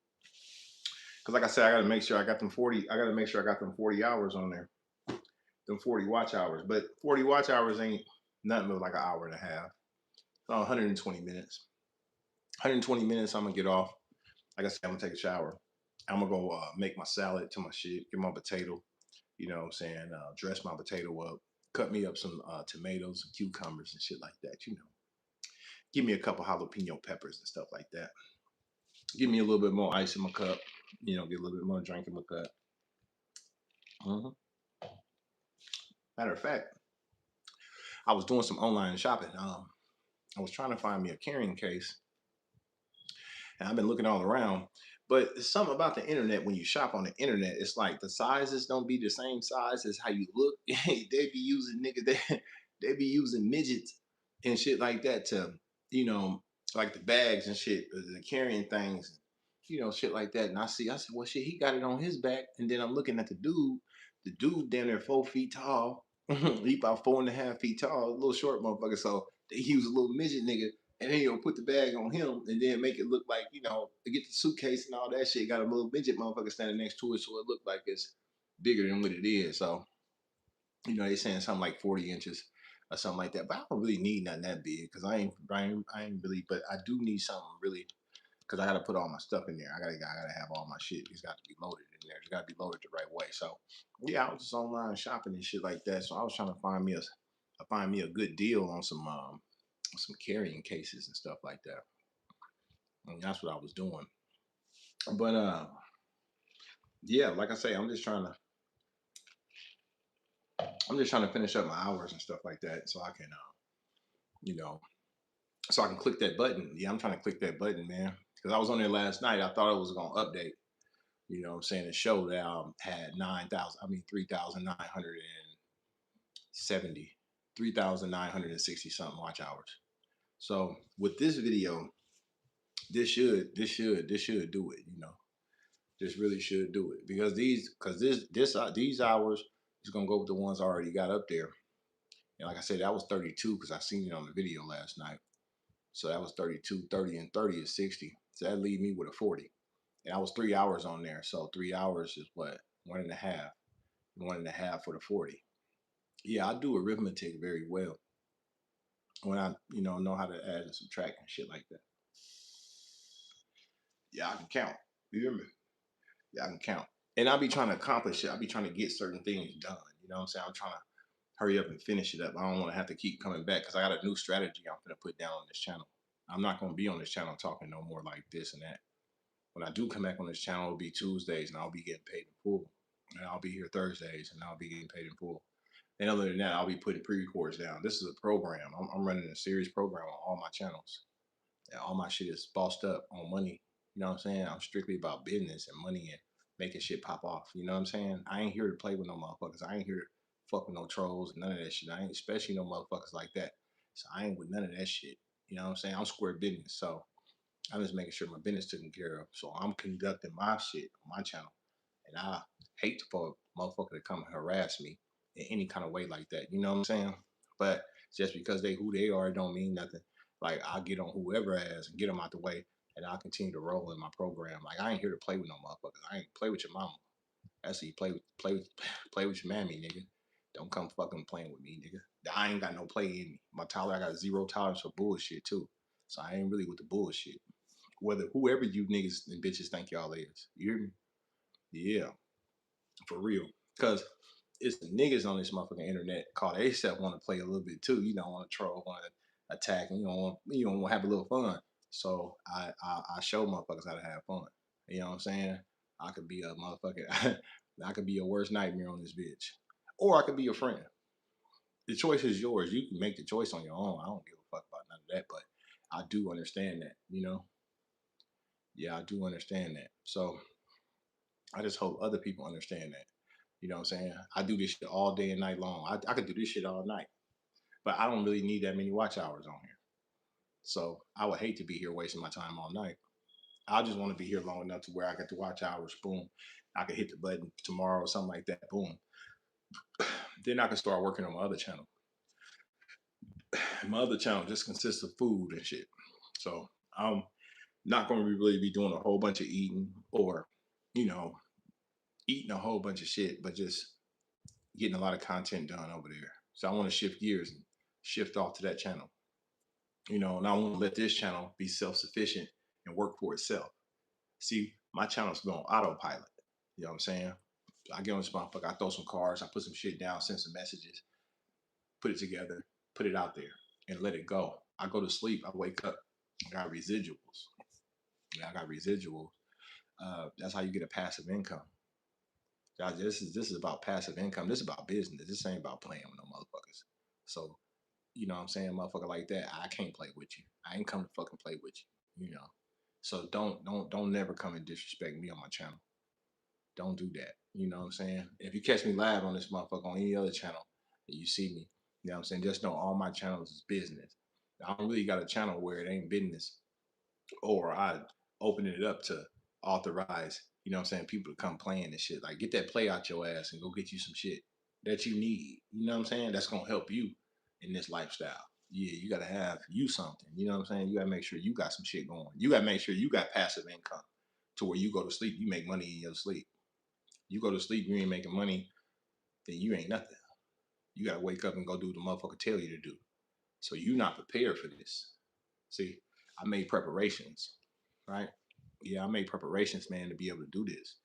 Cause like I said, I gotta make sure I got them 40. I gotta make sure I got them 40 hours on there. Them 40 watch hours. But 40 watch hours ain't nothing but like an hour and a half. No, 120 minutes. 120 minutes, I'm gonna get off. Like I said, I'm gonna take a shower. I'm gonna go make my salad to my shit, get my potato, what I'm saying, dress my potato up, cut me up some tomatoes and cucumbers and shit like that. Give me a couple jalapeno peppers and stuff like that. Give me a little bit more ice in my cup. Get a little bit more drink and look up. hmm Matter of fact, I was doing some online shopping. I was trying to find me a carrying case, and I've been looking all around. But it's something about the internet. When you shop on the internet, it's like the sizes don't be the same size as how you look. They be using nigga, they be using midgets and shit like that to, you know, like the bags and shit, the carrying things, shit like that. And I said, well, shit, he got it on his back. And then I'm looking at the dude. The dude down there 4 feet tall. He about 4.5 feet tall, a little short motherfucker. So they use a little midget nigga, and then put the bag on him and then make it look like, to get the suitcase and all that shit, got a little midget motherfucker standing next to it so it looked like it's bigger than what it is. So, they saying something like 40 inches or something like that. But I don't really need nothing that big because I ain't really, but I do need something really because I got to put all my stuff in there. I gotta have all my shit. It's got to be loaded in there. It's got to be loaded the right way. So, yeah, I was just online shopping and shit like that. So I was trying to find me a good deal on some carrying cases and stuff like that. And that's what I was doing. But yeah, like I say, I'm just trying to finish up my hours and stuff like that, so I can you know so I can click that button. Yeah, I'm trying to click that button, man, because I was on there last night. I thought it was gonna update. What I'm saying, the show that had 9,000. I mean 3,970, 3,960 something watch hours. So with this video, this should do it. This really should do it because these hours is gonna go with the ones I already got up there. And like I said, that was 32 because I seen it on the video last night. So that was 32, 30, and 30 is 60. So that leave me with a 40. And I was 3 hours on there. So 3 hours is what? One and a half. One and a half for the 40. Yeah, I do arithmetic very well when I, know how to add and subtract and shit like that. Yeah, I can count. You hear me? Yeah, I can count. And I'll be trying to accomplish it. I'll be trying to get certain things done. You know what I'm saying? I'm trying to hurry up and finish it up. I don't want to have to keep coming back because I got a new strategy I'm going to put down on this channel. I'm not going to be on this channel talking no more like this and that. When I do come back on this channel, it'll be Tuesdays and I'll be getting paid in full. And I'll be here Thursdays and I'll be getting paid in full. And other than that, I'll be putting pre-records down. This is a program. I'm running a series program on all my channels. And all my shit is bossed up on money. You know what I'm saying? I'm strictly about business and money and making shit pop off. You know what I'm saying? I ain't here to play with no motherfuckers. I ain't here to fuck with no trolls, none of that shit. I ain't especially no motherfuckers like that. So I ain't with none of that shit. You know what I'm saying? I'm square business. So I'm just making sure my business taken care of. So I'm conducting my shit on my channel. And I hate for a motherfucker to come and harass me in any kind of way like that. You know what I'm saying? But just because they who they are don't mean nothing. Like I'll get on whoever ass and get them out the way, and I'll continue to roll in my program. Like I ain't here to play with no motherfuckers. I ain't play with your mama. That's you play with your mammy, nigga. Don't come fucking playing with me, nigga. I ain't got no play in me. I got zero tolerance for bullshit too. So I ain't really with the bullshit. Whether whoever you niggas and bitches think y'all is, you hear me? Yeah, for real. Cause it's the niggas on this motherfucking internet called ASAP want to play a little bit too. Want to troll, want to attack, and want to have a little fun. So I show motherfuckers how to have fun. You know what I'm saying? I could be a motherfucker. I could be your worst nightmare on this bitch, or I could be your friend. The choice is yours. You can make the choice on your own. I don't give a fuck about none of that, but I do understand that. Yeah, I do understand that. So I just hope other people understand that. You know what I'm saying? I do this shit all day and night long. I could do this shit all night, but I don't really need that many watch hours on here. So I would hate to be here wasting my time all night. I just want to be here long enough to where I get the watch hours. Boom, I could hit the button tomorrow or something like that. Boom, then I can start working on my other channel. My other channel just consists of food and shit. So I'm not going to really be doing a whole bunch of eating or, you know, eating a whole bunch of shit, but just getting a lot of content done over there. So I want to shift gears and shift off to that channel. And I want to let this channel be self-sufficient and work for itself. See, my channel's going autopilot. You know what I'm saying? I get on this motherfucker, I throw some cards, I put some shit down, send some messages, put it together, put it out there, and let it go. I go to sleep, I wake up, I got residuals. Yeah, I got residuals. That's how you get a passive income. This is about passive income. This is about business. This ain't about playing with no motherfuckers. So you know what I'm saying, motherfucker like that, I can't play with you. I ain't come to fucking play with you. You know. So don't never come and disrespect me on my channel. Don't do that. You know what I'm saying? If you catch me live on this motherfucker on any other channel and you see me, you know what I'm saying? Just know all my channels is business. I don't really got a channel where it ain't business or I open it up to authorize, you know what I'm saying, people to come playing and shit. Like get that play out your ass and go get you some shit that you need. You know what I'm saying? That's gonna help you in this lifestyle. Yeah, you gotta have you something. You know what I'm saying? You gotta make sure you got some shit going. You gotta make sure you got passive income to where you go to sleep, you make money in your sleep. You go to sleep, you ain't making money, then you ain't nothing. You gotta wake up and go do what the motherfucker tell you to do. So you not prepared for this. See, I made preparations, right? Yeah, I made preparations, man, to be able to do this,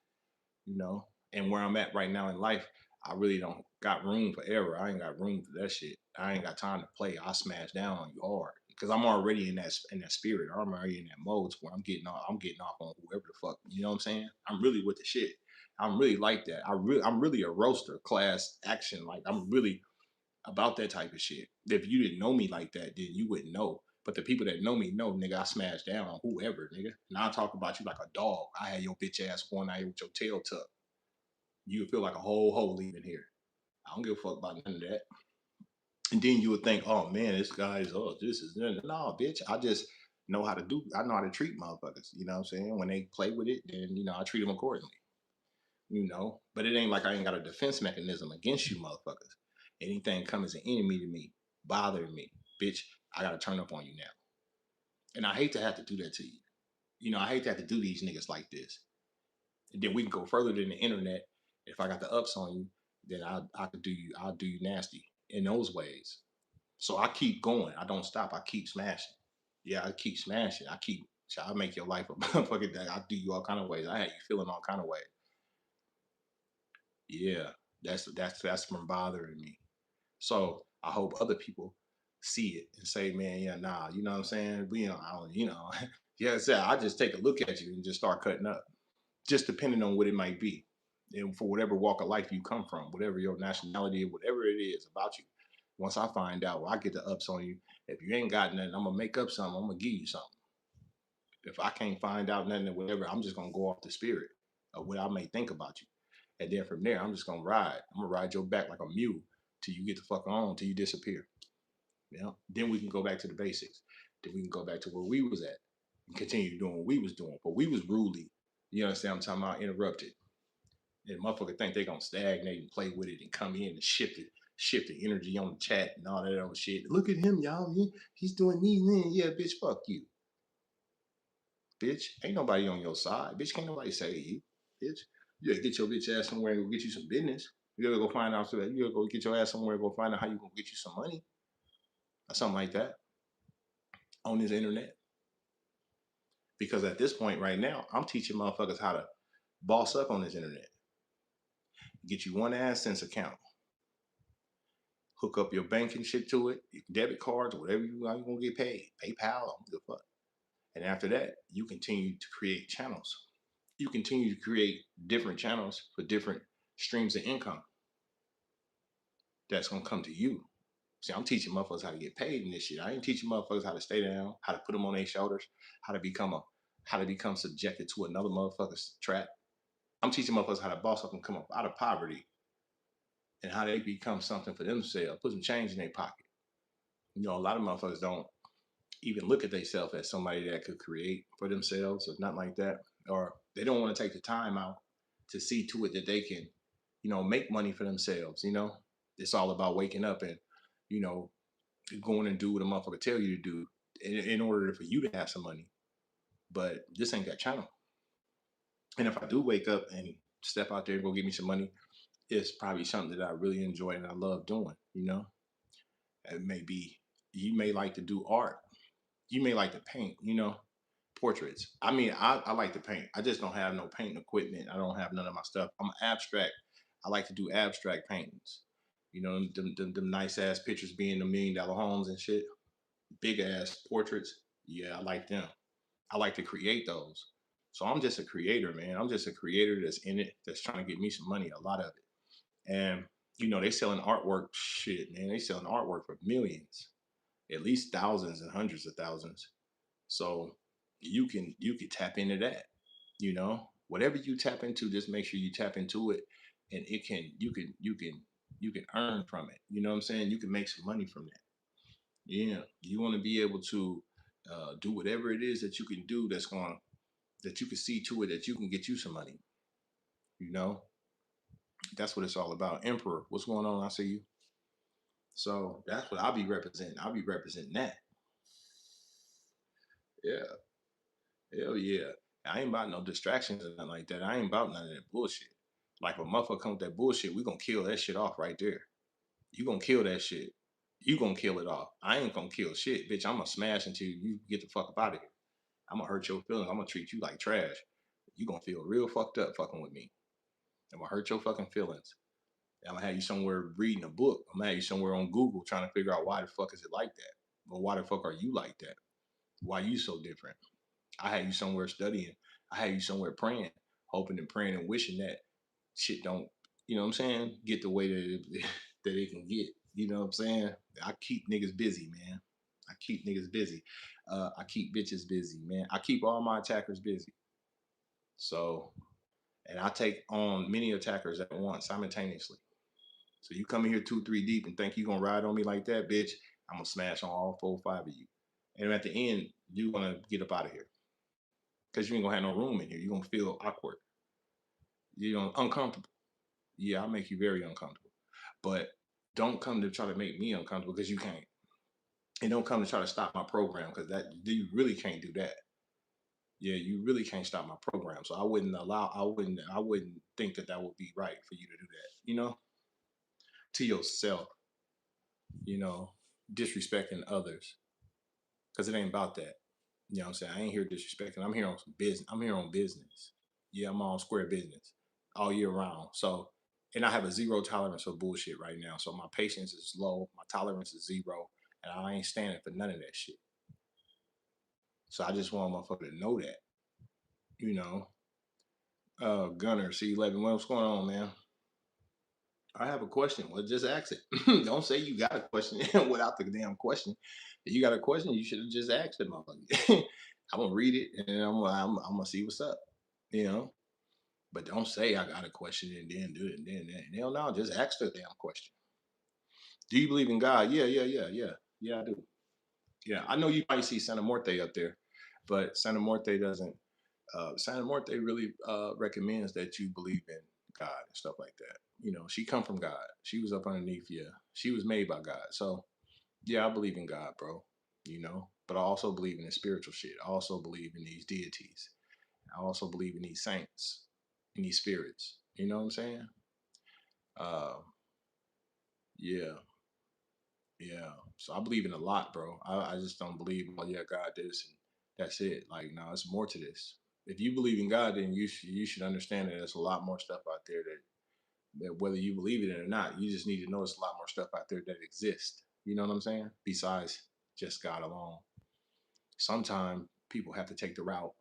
you know. And where I'm at right now in life, I really don't got room for error. I ain't got room for that shit. I ain't got time to play. I smash down on you hard because I'm already in that spirit. I'm already in that mode where I'm getting off on whoever the fuck. You know what I'm saying? I'm really with the shit. I'm really like that. I'm really a roaster class action. Like I'm really about that type of shit. If you didn't know me like that, then you wouldn't know. But the people that know, nigga, I smash down on whoever, nigga. And I talk about you like a dog. I had your bitch ass going out here with your tail tucked. You feel like a whole hole leaving here. I don't give a fuck about none of that. And then you would think, oh man, this guy's this is no, bitch. I just know how to do. I know how to treat motherfuckers. You know what I'm saying? When they play with it, then I treat them accordingly. But it ain't like I ain't got a defense mechanism against you motherfuckers. Anything come as an enemy to me, bothering me, bitch, I gotta turn up on you now. And I hate to have to do that to you. I hate to have to do these niggas like this. And then we can go further than the internet. If I got the ups on you, then I'll do you nasty in those ways. So I keep going. I don't stop. I keep smashing. Yeah, I keep smashing. I make your life a motherfucking day. I do you all kind of ways. I had you feeling all kind of ways. Yeah, that's from bothering me. So I hope other people see it and say, man, yeah, nah, you know what I'm saying? I don't, yeah, so I just take a look at you and just start cutting up, just depending on what it might be. And for whatever walk of life you come from, whatever your nationality, whatever it is about you. Once I find out, well, I get the ups on you. If you ain't got nothing, I'm gonna make up something. I'm gonna give you something. If I can't find out nothing or whatever, I'm just gonna go off the spirit of what I may think about you. And then from there, I'm just gonna ride. I'm gonna ride your back like a mule till you get the fuck on, till you disappear. Then we can go back to the basics. Then we can go back to where we was at and continue doing what we was doing. But we was rudely, you understand what I'm talking about, interrupted. And motherfucker think they gonna stagnate and play with it and come in and shift the energy on the chat and all that other shit. Look at him, y'all. He's doing these, man. Yeah, bitch, fuck you. Bitch, ain't nobody on your side. Bitch, can't nobody say you. Bitch, you gotta get your bitch ass somewhere and go get you some business. You gotta go find out so that you gotta go get your ass somewhere and go find out how you gonna get you some money or something like that on this internet. Because at this point right now, I'm teaching motherfuckers how to boss up on this internet. Get you one AdSense account, hook up your banking shit to it, your debit cards, whatever you are, you gonna get paid. PayPal, I don't give a fuck. And after that, you continue to create channels. You continue to create different channels for different streams of income that's gonna come to you. See, I'm teaching motherfuckers how to get paid in this shit. I ain't teaching motherfuckers how to stay down, how to put them on their shoulders, how to become subjected to another motherfucker's trap. I'm teaching motherfuckers how to boss up and come up out of poverty and how they become something for themselves, put some change in their pocket. A lot of motherfuckers don't even look at themselves as somebody that could create for themselves or not like that, or they don't want to take the time out to see to it that they can, make money for themselves. It's all about waking up and, you know, going and do what a motherfucker tell you to do in order for you to have some money. But this ain't that channel. And if I do wake up and step out there and go get me some money, it's probably something that I really enjoy and I love doing. It may be you may like to do art, you may like to paint, portraits. I mean, I like to paint. I just don't have no painting equipment. I don't have none of my stuff. I'm abstract. I like to do abstract paintings. Them nice ass pictures being the $1 million homes and shit, big ass portraits. Yeah, I like them. I like to create those. So I'm just a creator, man. I'm just a creator that's in it, that's trying to get me some money, a lot of it. And they selling artwork, shit, man. They selling artwork for millions, at least thousands and hundreds of thousands. So you can tap into that. Whatever you tap into, just make sure you tap into it, and it can you can earn from it. You know what I'm saying? You can make some money from that. Yeah, you want to be able to do whatever it is that you can do that you can see to it that you can get you some money. You know, that's what it's all about. Emperor, what's going on? I see you. So that's what I'll be representing. I'll be representing that. Yeah, hell yeah. I ain't about no distractions or nothing like that. I ain't about none of that bullshit. Like if a motherfucker come with that bullshit, we gonna kill that shit off right there. You gonna kill that shit. You gonna kill it off. I ain't gonna kill shit, bitch. I'm gonna smash until you get the fuck up out of here. I'm gonna hurt your feelings. I'm gonna treat you like trash. You gonna feel real fucked up fucking with me. I'm gonna hurt your fucking feelings. I'm gonna have you somewhere reading a book. I'm gonna have you somewhere on Google trying to figure out why the fuck is it like that. But why the fuck are you like that? Why you so different? I had you somewhere studying. I had you somewhere praying, hoping and praying and wishing that shit don't, what I'm saying, get the way that that it can get. You know what I'm saying? I keep niggas busy, man. I keep niggas busy. I keep bitches busy, man. I keep all my attackers busy. So, and I take on many attackers at once simultaneously. So you come in here 2, 3 deep and think you gonna ride on me like that, bitch? I'm gonna smash on all 4, 5 of you. And at the end, you gonna get up out of here because you ain't gonna have no room in here. You're gonna feel awkward. You're gonna uncomfortable. Yeah, I'll make you very uncomfortable. But don't come to try to make me uncomfortable because you can't. And don't come to try to stop my program because that you really can't do that. Yeah, you really can't stop my program. So I wouldn't think that that would be right for you to do that. To yourself. You know, disrespecting others because it ain't about that. You know what I'm saying? I ain't here disrespecting. I'm here on some business. I'm here on business. Yeah, I'm on square business all year round. So, and I have a zero tolerance for bullshit right now. So my patience is low, my tolerance is zero, and I ain't standing for none of that shit. So I just want a motherfucker to know that. You know, Gunner C11, what's going on, man? I have a question. Well, just ask it. Don't say you got a question without the damn question. If you got a question, you should have just asked it, motherfucker. I'm gonna read it and I'm gonna see what's up. You know, but don't say I got a question and then do it and then hell no, just ask the damn question. Do you believe in God? Yeah, yeah, yeah, yeah, yeah. I do. Yeah, I know you might see Santa Morte up there, but Santa Morte doesn't. Santa Morte really recommends that you believe in God and stuff like that. She come from God. She was up underneath you. She was made by God. So yeah, I believe in God, bro. But I also believe in the spiritual shit. I also believe in these deities. I also believe in these saints, in these spirits. You know what I'm saying? Uh, yeah, yeah. So I believe in a lot, bro. I just don't believe, oh yeah, God did this and that's it. Like, no, it's more to this. If you believe in God, then you should understand that there's a lot more stuff out there that whether you believe it or not, you just need to know there's a lot more stuff out there that exists. You know what I'm saying? Besides just God alone. Sometimes people have to take the route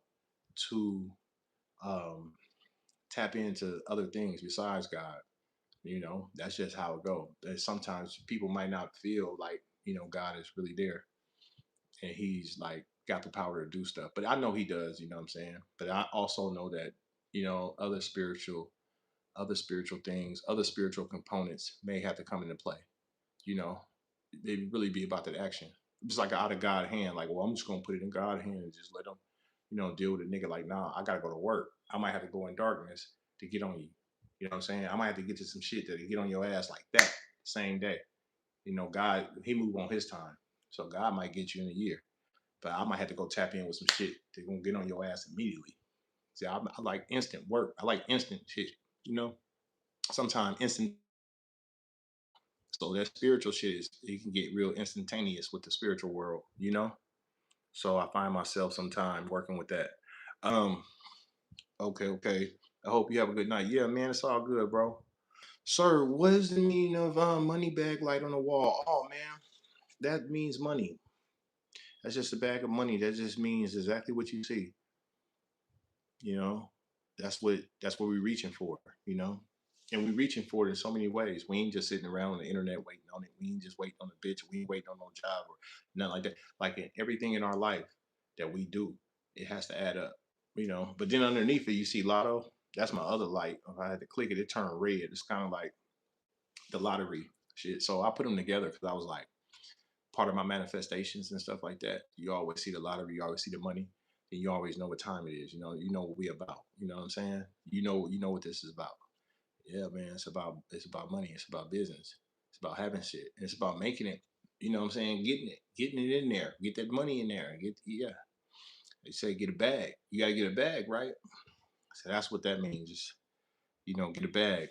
to um, tap into other things besides God. That's just how it goes. Sometimes people might not feel like God is really there and He's like got the power to do stuff, but I know He does. You know what I'm saying? But I also know that other spiritual things, other spiritual components may have to come into play. You know, they really be about that action. Just like out of God's hand, like, well, I'm just gonna put it in God's hand and just let them, deal with a nigga. Like, nah, I gotta go to work. I might have to go in darkness to get on you. You know what I'm saying? I might have to get to some shit that get on your ass like that same day. God, He move on His time, so God might get you in a year, but I might have to go tap in with some shit to gonna get on your ass immediately. See, I like instant work. I like instant shit. You know, sometimes instant. So that spiritual shit is it can get real instantaneous with the spiritual world. So I find myself sometime working with that. Um, okay, okay. I hope you have a good night. Yeah, man, it's all good, bro. Sir, what is the meaning of money bag light on the wall? Oh man, that means money. That's just a bag of money. That just means exactly what you see. You know, that's what we're reaching for. You know, and we're reaching for it in so many ways. We ain't just sitting around on the internet waiting on it. We ain't just waiting on the bitch. We ain't waiting on no job or nothing like that. Like in everything in our life that we do, it has to add up. You know, but then underneath it, you see Lotto. That's my other light. If I had to click it, it turned red. It's kind of like the lottery shit. So I put them together because I was like, part of my manifestations and stuff like that. You always see the lottery, you always see the money, and you always know what time it is. You know what we about. You know what I'm saying? You know what this is about. Yeah, man. It's about money. It's about business. It's about having shit. And it's about making it. You know what I'm saying? Getting it in there. Get that money in there. They say get a bag. You gotta get a bag, right? So that's what that means. Just get a bag.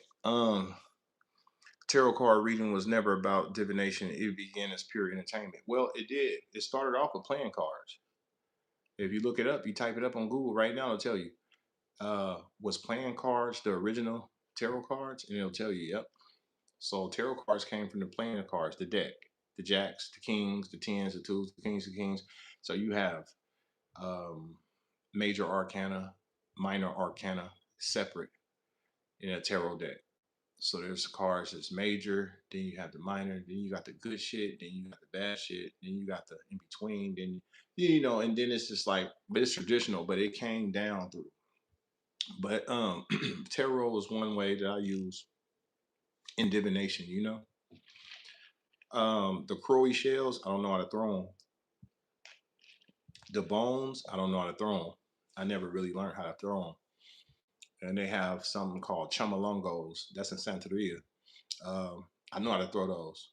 Tarot card reading was never about divination. It began as pure entertainment. Well, it did. It started off with playing cards. If you look it up, you type it up on Google right now, it'll tell you. Was playing cards the original tarot cards? And it'll tell you, yep. So tarot cards came from the playing cards, the deck, the jacks, the kings, the tens, the twos, the kings. So you have um, major arcana, minor arcana separate in a tarot deck. So there's cards that's major, then you have the minor, then you got the good shit, then you got the bad shit, then you got the in between, then and then it's just like, but it's traditional, but it came down through. But tarot is one way that I use in divination. The Crowy shells, I don't know how to throw them. The bones, I don't know how to throw them. I never really learned how to throw them. And they have something called chamalongos. That's in Santeria. I know how to throw those,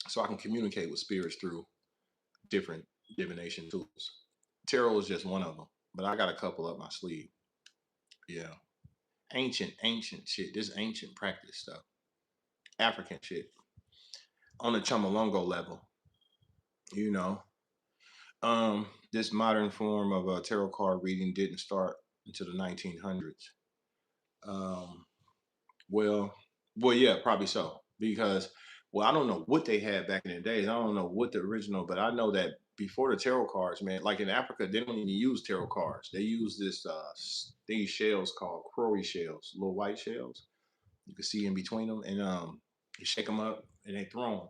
so I can communicate with spirits through different divination tools. Tarot is just one of them, but I got a couple up my sleeve. Yeah, ancient shit. This ancient practice stuff, African shit on the Chamalongo level. You know, this modern form of tarot card reading didn't start until the 1900s. Um, well, well, yeah, probably so. Because, well, I don't know what they had back in the days. I don't know what the original, but I know that before the tarot cards, man, like in Africa, they don't even use tarot cards. They use these shells called Crowy shells, little white shells. You can see in between them, and you shake them up and they throw them.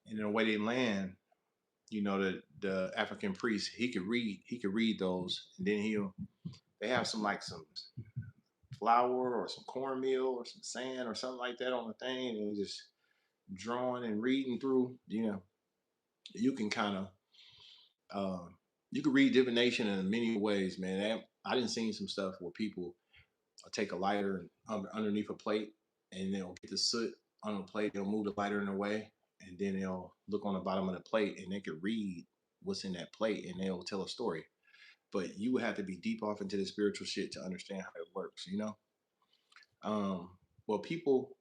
And the way they land, the African priest, he could read those, and then they have some flour or some cornmeal or some sand or something like that on the thing, and just drawing and reading through. You can kind of you can read divination in many ways, man. I didn't see some stuff where people take a lighter and underneath a plate, and they'll get the soot on the plate. They'll move the lighter in a way, and then they'll look on the bottom of the plate, and they can read what's in that plate, and they'll tell a story. But you would have to be deep off into the spiritual shit to understand how it works. Um, well, people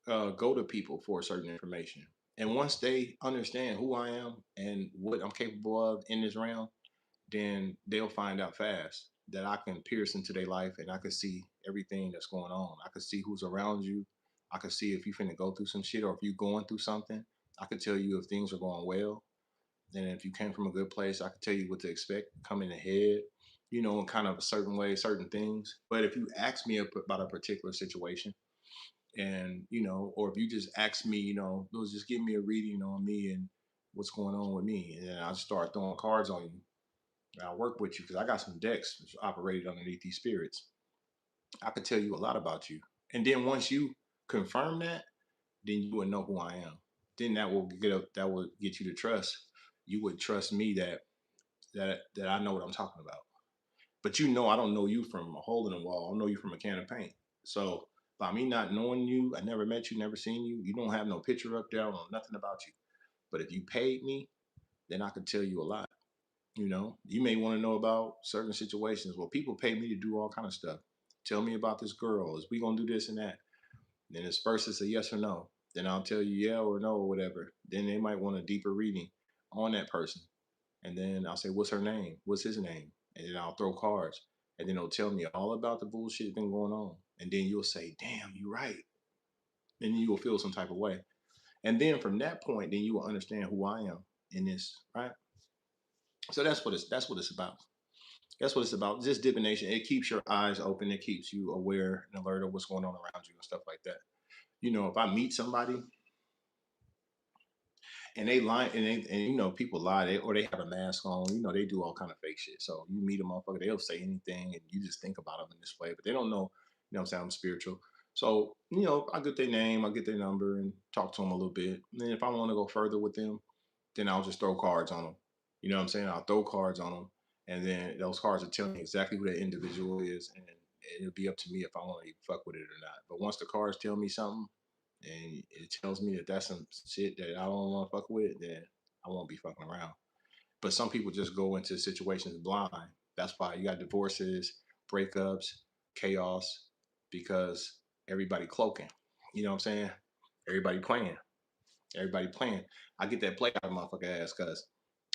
go to people for certain information. And once they understand who I am and what I'm capable of in this realm, then they'll find out fast that I can pierce into their life and I can see everything that's going on. I can see who's around you. I can see if you finna go through some shit or if you're going through something. I could tell you if things are going well. Then if you came from a good place, I could tell you what to expect coming ahead, in kind of a certain way, certain things. But if you ask me about a particular situation, and or if you just ask me, those just give me a reading on me and what's going on with me, and then I'll start throwing cards on you. I'll work with you because I got some decks operated underneath these spirits. I could tell you a lot about you, and then once you confirm that, then you would know who I am. Then that will get you to trust. You would trust me that I know what I'm talking about. But I don't know you from a hole in the wall. I know you from a can of paint. So by me not knowing you, I never met you, never seen you. You don't have no picture up there. I don't know nothing about you. But if you paid me, then I could tell you a lot. You may want to know about certain situations. Well, people pay me to do all kind of stuff. Tell me about this girl. Is we gonna do this and that? Then it's first it's a yes or no. Then I'll tell you yeah or no or whatever. Then they might want a deeper reading on that person. And then I'll say, what's her name? What's his name? And then I'll throw cards. And then they'll tell me all about the bullshit that's been going on. And then you'll say, damn, you're right. And you will feel some type of way. And then from that point, then you will understand who I am in this, right? So that's what it's about. That's what it's about. Just divination. It keeps your eyes open. It keeps you aware and alert of what's going on around you and stuff like that. You know, if I meet somebody and they lie and you know people lie or they have a mask on, you know they do all kind of fake shit. So you meet a motherfucker, they'll say anything and you just think about them in this way, but they don't know. You know what I'm saying? I'm spiritual. So you know I get their name, I get their number, and talk to them a little bit. And then if I want to go further with them, then I'll just throw cards on them. You know what I'm saying? I'll throw cards on them, and then those cards will tell me exactly who that individual is, and it'll be up to me if I want to fuck with it or not. But once the cards tell me something, and it tells me that that's some shit that I don't want to fuck with, then I won't be fucking around. But some people just go into situations blind. That's why you got divorces, breakups, chaos, because everybody cloaking. You know what I'm saying? Everybody playing. Everybody playing. I get that play out of motherfucker ass because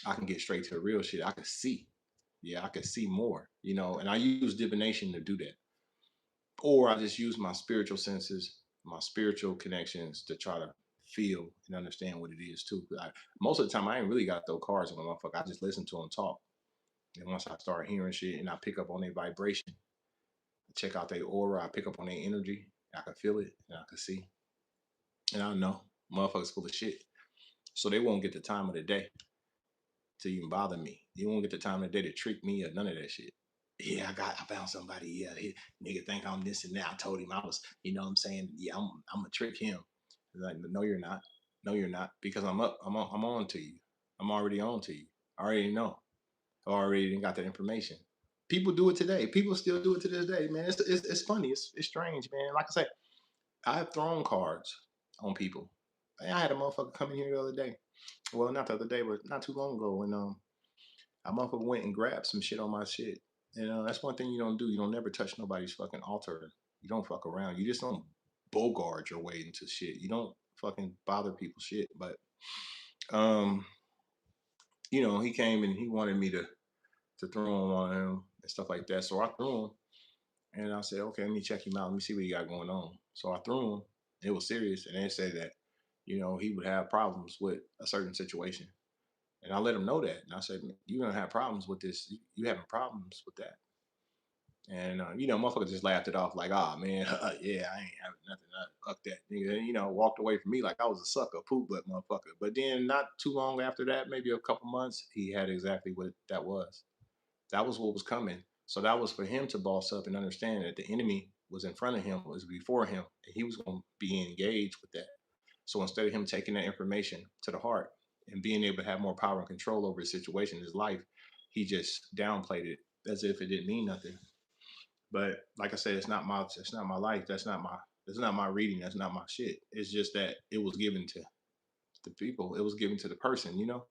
I can get straight to the real shit. I can see. Yeah, I can see more, you know, and I use divination to do that. Or I just use my spiritual senses, my spiritual connections to try to feel and understand what it is too. Most of the time, I ain't really got those cards on the motherfucker. I just listen to them talk. And once I start hearing shit and I pick up on their vibration, I check out their aura, I pick up on their energy, I can feel it and I can see. And I know motherfuckers full of shit. So they won't get the time of the day to even bother me. They won't get the time of the day to trick me or none of that shit. Yeah, I found somebody. Yeah, nigga think I'm this and that. I told him I was, you know what I'm saying? Yeah, I'm gonna trick him. Like, no, you're not. No, you're not. Because I'm on to you. I'm already on to you. I already know. I already got that information. People do it today. People still do it to this day, man. It's funny. It's strange, man. Like I said, I have thrown cards on people. I had a motherfucker come in here the other day. Well, not the other day, but not too long ago when I motherfucker went and grabbed some shit on my shit. You know, that's one thing you don't do. You don't never touch nobody's fucking altar. You don't fuck around. You just don't bogart your way into shit. You don't fucking bother people's shit. But um, you know, he came and he wanted me to throw him on him and stuff like that. So I threw him and I said, okay, let me check him out. Let me see what he got going on. So I threw him. It was serious, and they said that, you know, he would have problems with a certain situation. And I let him know that. And I said, you're gonna have problems with this. You having problems with that. And you know, motherfucker just laughed it off like, "Ah, man, yeah, I ain't having nothing. Fuck that nigga." And, you know, walked away from me like I was a sucker, poop butt motherfucker. But then, not too long after that, maybe a couple months, he had exactly what that was. That was what was coming. So that was for him to boss up and understand that the enemy was in front of him, was before him, and he was going to be engaged with that. So instead of him taking that information to the heart and being able to have more power and control over his situation, his life, he just downplayed it as if it didn't mean nothing. But like I said, it's not my life. That's not my reading. That's not my shit. It's just that it was given to the people. It was given to the person, you know?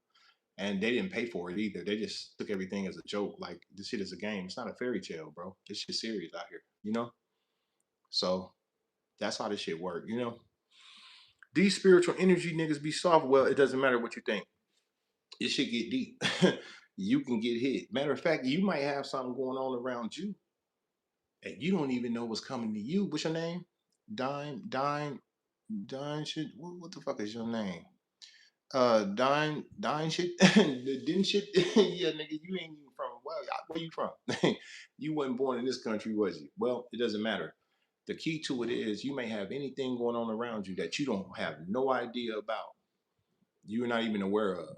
And they didn't pay for it either. They just took everything as a joke. Like this shit is a game. It's not a fairy tale, bro. This shit serious out here, you know? So that's how this shit work, you know? These spiritual energy niggas be soft. Well, it doesn't matter what you think. It should get deep. You can get hit. Matter of fact, you might have something going on around you and you don't even know what's coming to you. What's your name? Dine shit. What the fuck is your name? Dine shit. Didn't shit. Yeah, nigga, you ain't even from where you from? You wasn't born in this country, was you? Well, it doesn't matter. The key to it is you may have anything going on around you that you don't have no idea about. You're not even aware of.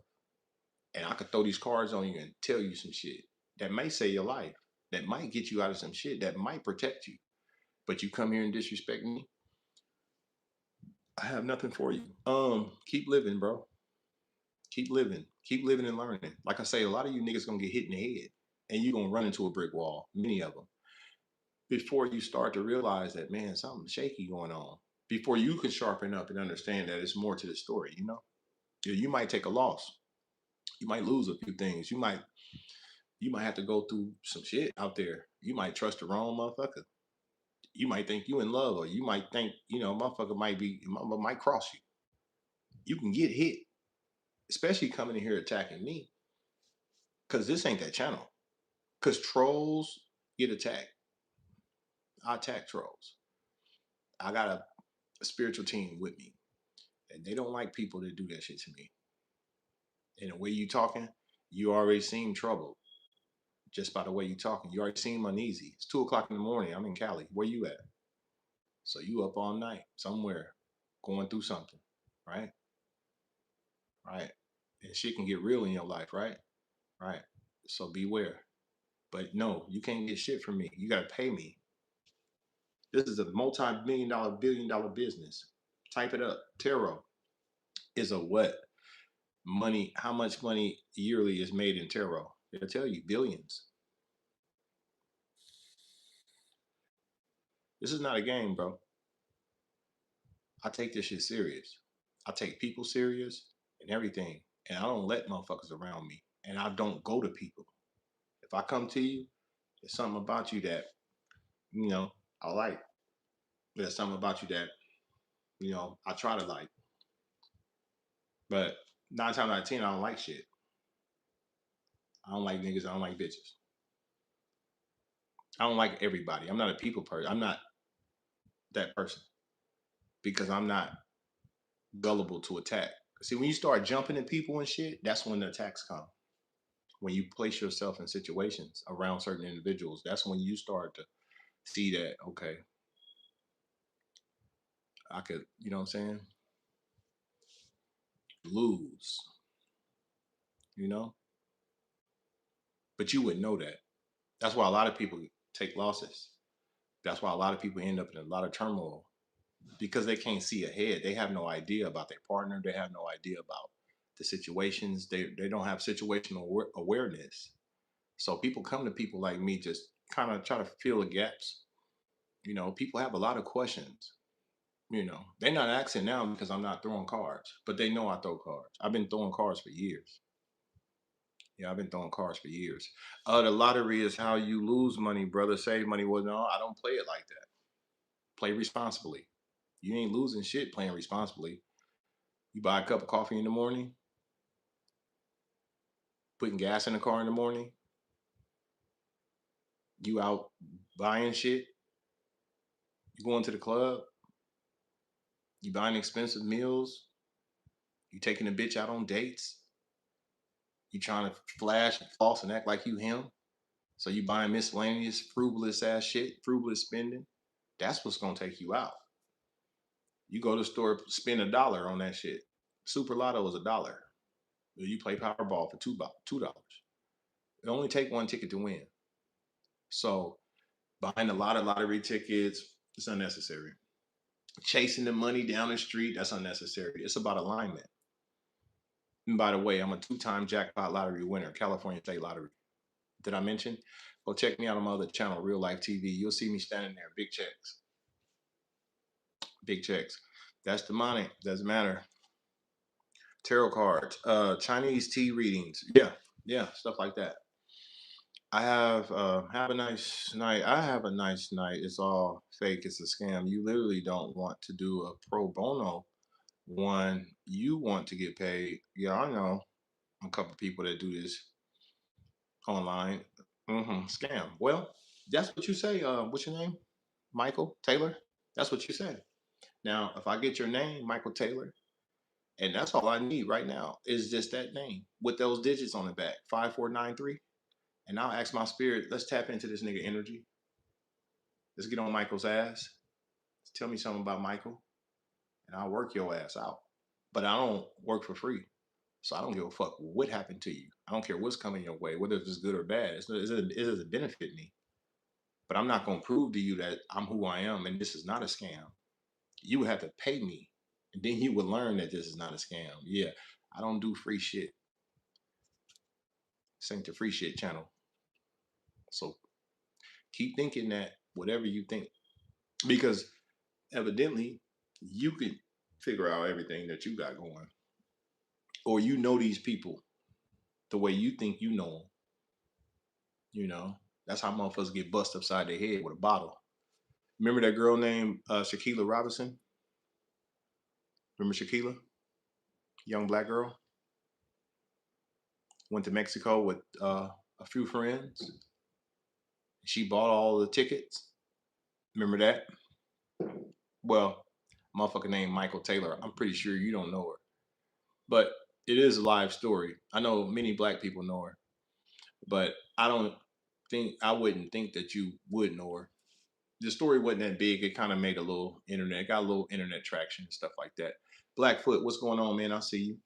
And I could throw these cards on you and tell you some shit that may save your life, that might get you out of some shit, that might protect you. But you come here and disrespect me, I have nothing for you. Keep living, bro. Keep living. Keep living and learning. Like I say, a lot of you niggas gonna get hit in the head, and you gonna run into a brick wall. Many of them before you start to realize that man, something shaky going on. Before you can sharpen up and understand that it's more to the story. You know, you might take a loss. You might lose a few things. You might have to go through some shit out there. You might trust the wrong motherfucker. You might think you in love, or you might think motherfucker might cross you. You can get hit, especially coming in here attacking me, because this ain't that channel. Because trolls get attacked. I attack trolls. I got a spiritual team with me, and they don't like people that do that shit to me. And the way you talking, you already seem troubled. just by the way you talking. You already seem uneasy. It's 2 o'clock in the morning. I'm in Cali. Where you at? So you up all night somewhere, going through something, right? Right. And shit can get real in your life, right? Right. So beware. But no, you can't get shit from me. You gotta pay me. This is a multi-million dollar, billion-dollar business. Type it up. Tarot is a what? Money, how much money yearly is made in tarot? It'll tell you billions. This is not a game, bro. I take this shit serious. I take people serious and everything. And I don't let motherfuckers around me. And I don't go to people. If I come to you, there's something about you that, you know, I like. There's something about you that, I try to like. But 9 times out of 10, I don't like shit. I don't like niggas. I don't like bitches. I don't like everybody. I'm not a people person. I'm not that person because I'm not gullible to attack. See, when you start jumping at people and shit, that's when the attacks come. When you place yourself in situations around certain individuals, that's when you start to see that, okay, I could, you know what I'm saying, lose, you know? But you wouldn't know that. That's why a lot of people take losses. That's why a lot of people end up in a lot of turmoil because they can't see ahead. They have no idea about their partner. They have no idea about the situations. They don't have situational awareness. So people come to people like me just kind of try to fill the gaps. People have a lot of questions. They're not asking now because I'm not throwing cards, but they know I throw cards. I've been throwing cards for years. Yeah, I've been throwing cards for years. The lottery is how you lose money, brother. Save money. Well, no, I don't play it like that. Play responsibly. You ain't losing shit playing responsibly. You buy a cup of coffee in the morning, putting gas in the car in the morning. You out buying shit. You going to the club. You buying expensive meals. You taking a bitch out on dates. You trying to flash and floss and act like you him. So you buying miscellaneous, frugalist ass shit, frugalist spending. That's what's gonna take you out. You go to the store, spend $1 on that shit. Super Lotto is $1. You play Powerball for $2. It only take one ticket to win. So buying a lot of lottery tickets, it's unnecessary. Chasing the money down the street, that's unnecessary. It's about alignment. And by the way, I'm a 2-time jackpot lottery winner, California State Lottery. Did I mention? Go check me out on my other channel, Real Life TV. You'll see me standing there, big checks. Big checks. That's demonic. Doesn't matter. Tarot cards, Chinese tea readings. Yeah, stuff like that. I have a nice night. I have a nice night. It's all fake. It's a scam. You literally don't want to do a pro bono one. You want to get paid. Yeah, I know a couple people that do this online. Scam. Well, that's what you say. What's your name? Michael Taylor. That's what you say. Now, if I get your name, Michael Taylor, and that's all I need right now is just that name with those digits on the back, 5493. And I'll ask my spirit, let's tap into this nigga energy. Let's get on Michael's ass. Tell me something about Michael, and I'll work your ass out. But I don't work for free. So I don't give a fuck what happened to you. I don't care what's coming your way, whether it's good or bad. It doesn't benefit me. But I'm not going to prove to you that I'm who I am and this is not a scam. You would have to pay me. And then you would learn that this is not a scam. Yeah, I don't do free shit. This ain't the free shit channel. So keep thinking that whatever you think, because evidently you can figure out everything that you got going, or these people the way you think you know them. That's how motherfuckers get bust upside their head with a bottle. Remember that girl named Shaquilla Robinson? Remember Shaquilla, young black girl, went to Mexico with a few friends. She bought all the tickets. Remember that? Well, motherfucker named Michael Taylor. I'm pretty sure you don't know her, but it is a live story. I know many black people know her, but I don't. wouldn't think that you would know her. The story wasn't that big. It kind of made a little internet, got a little internet traction and stuff like that. Blackfoot, what's going on, man? I see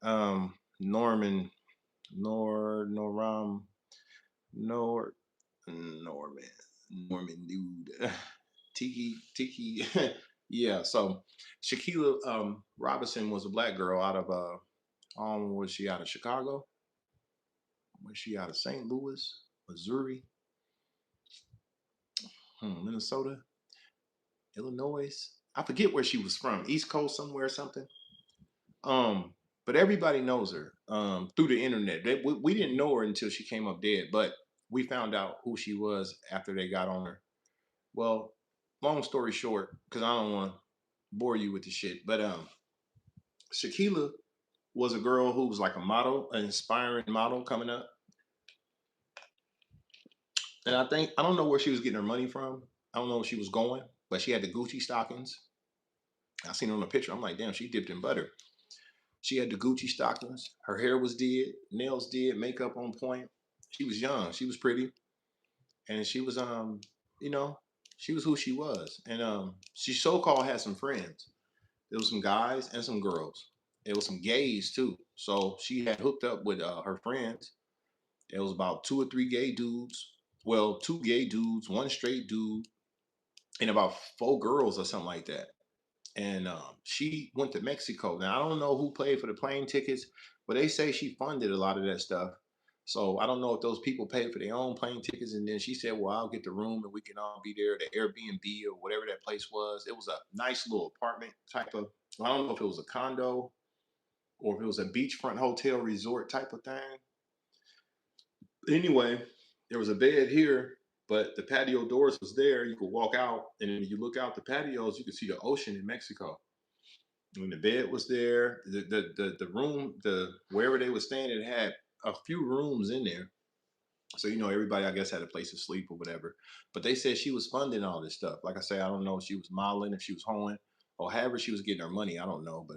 you. Norman, Noram, Nor, Norman, Norman, dude. Tiki. Yeah. So Shaquilla Robinson was a black girl out of was she out of Chicago? Was she out of St. Louis, Missouri, Minnesota, Illinois? I forget where she was from. East Coast somewhere or something. Um, but everybody knows her through the internet. We didn't know her until she came up dead, but we found out who she was after they got on her. Well, long story short, because I don't want to bore you with the shit, but Shaquilla was a girl who was like a model, an inspiring model coming up. And I don't know where she was getting her money from. I don't know where she was going, but she had the Gucci stockings. I seen her on the picture. I'm like, damn, she dipped in butter. She had the Gucci stockings. Her hair was did, nails did, makeup on point. She was young. She was pretty, and she was you know, she was who she was. And she so called had some friends. There was some guys and some girls. There was some gays too. So she had hooked up with her friends. It was about two or three gay dudes. Well, two gay dudes, one straight dude, and about four girls or something like that. And she went to Mexico. Now I don't know who paid for the plane tickets, but they say she funded a lot of that stuff. So I don't know if those people paid for their own plane tickets, and then she said, "Well, I'll get the room, and we can all be there." The Airbnb or whatever that place was. It was a nice little apartment type of. I don't know if it was a condo or if it was a beachfront hotel resort type of thing. Anyway, there was a bed here, but the patio doors was there. You could walk out, and then you look out the patios, you could see the ocean in Mexico. When the bed was there, the room, the wherever they were staying, it had a few rooms in there. So everybody I guess had a place to sleep or whatever. But they said she was funding all this stuff. Like I say, I don't know if she was modeling, if she was hoeing, or however she was getting her money. I don't know, but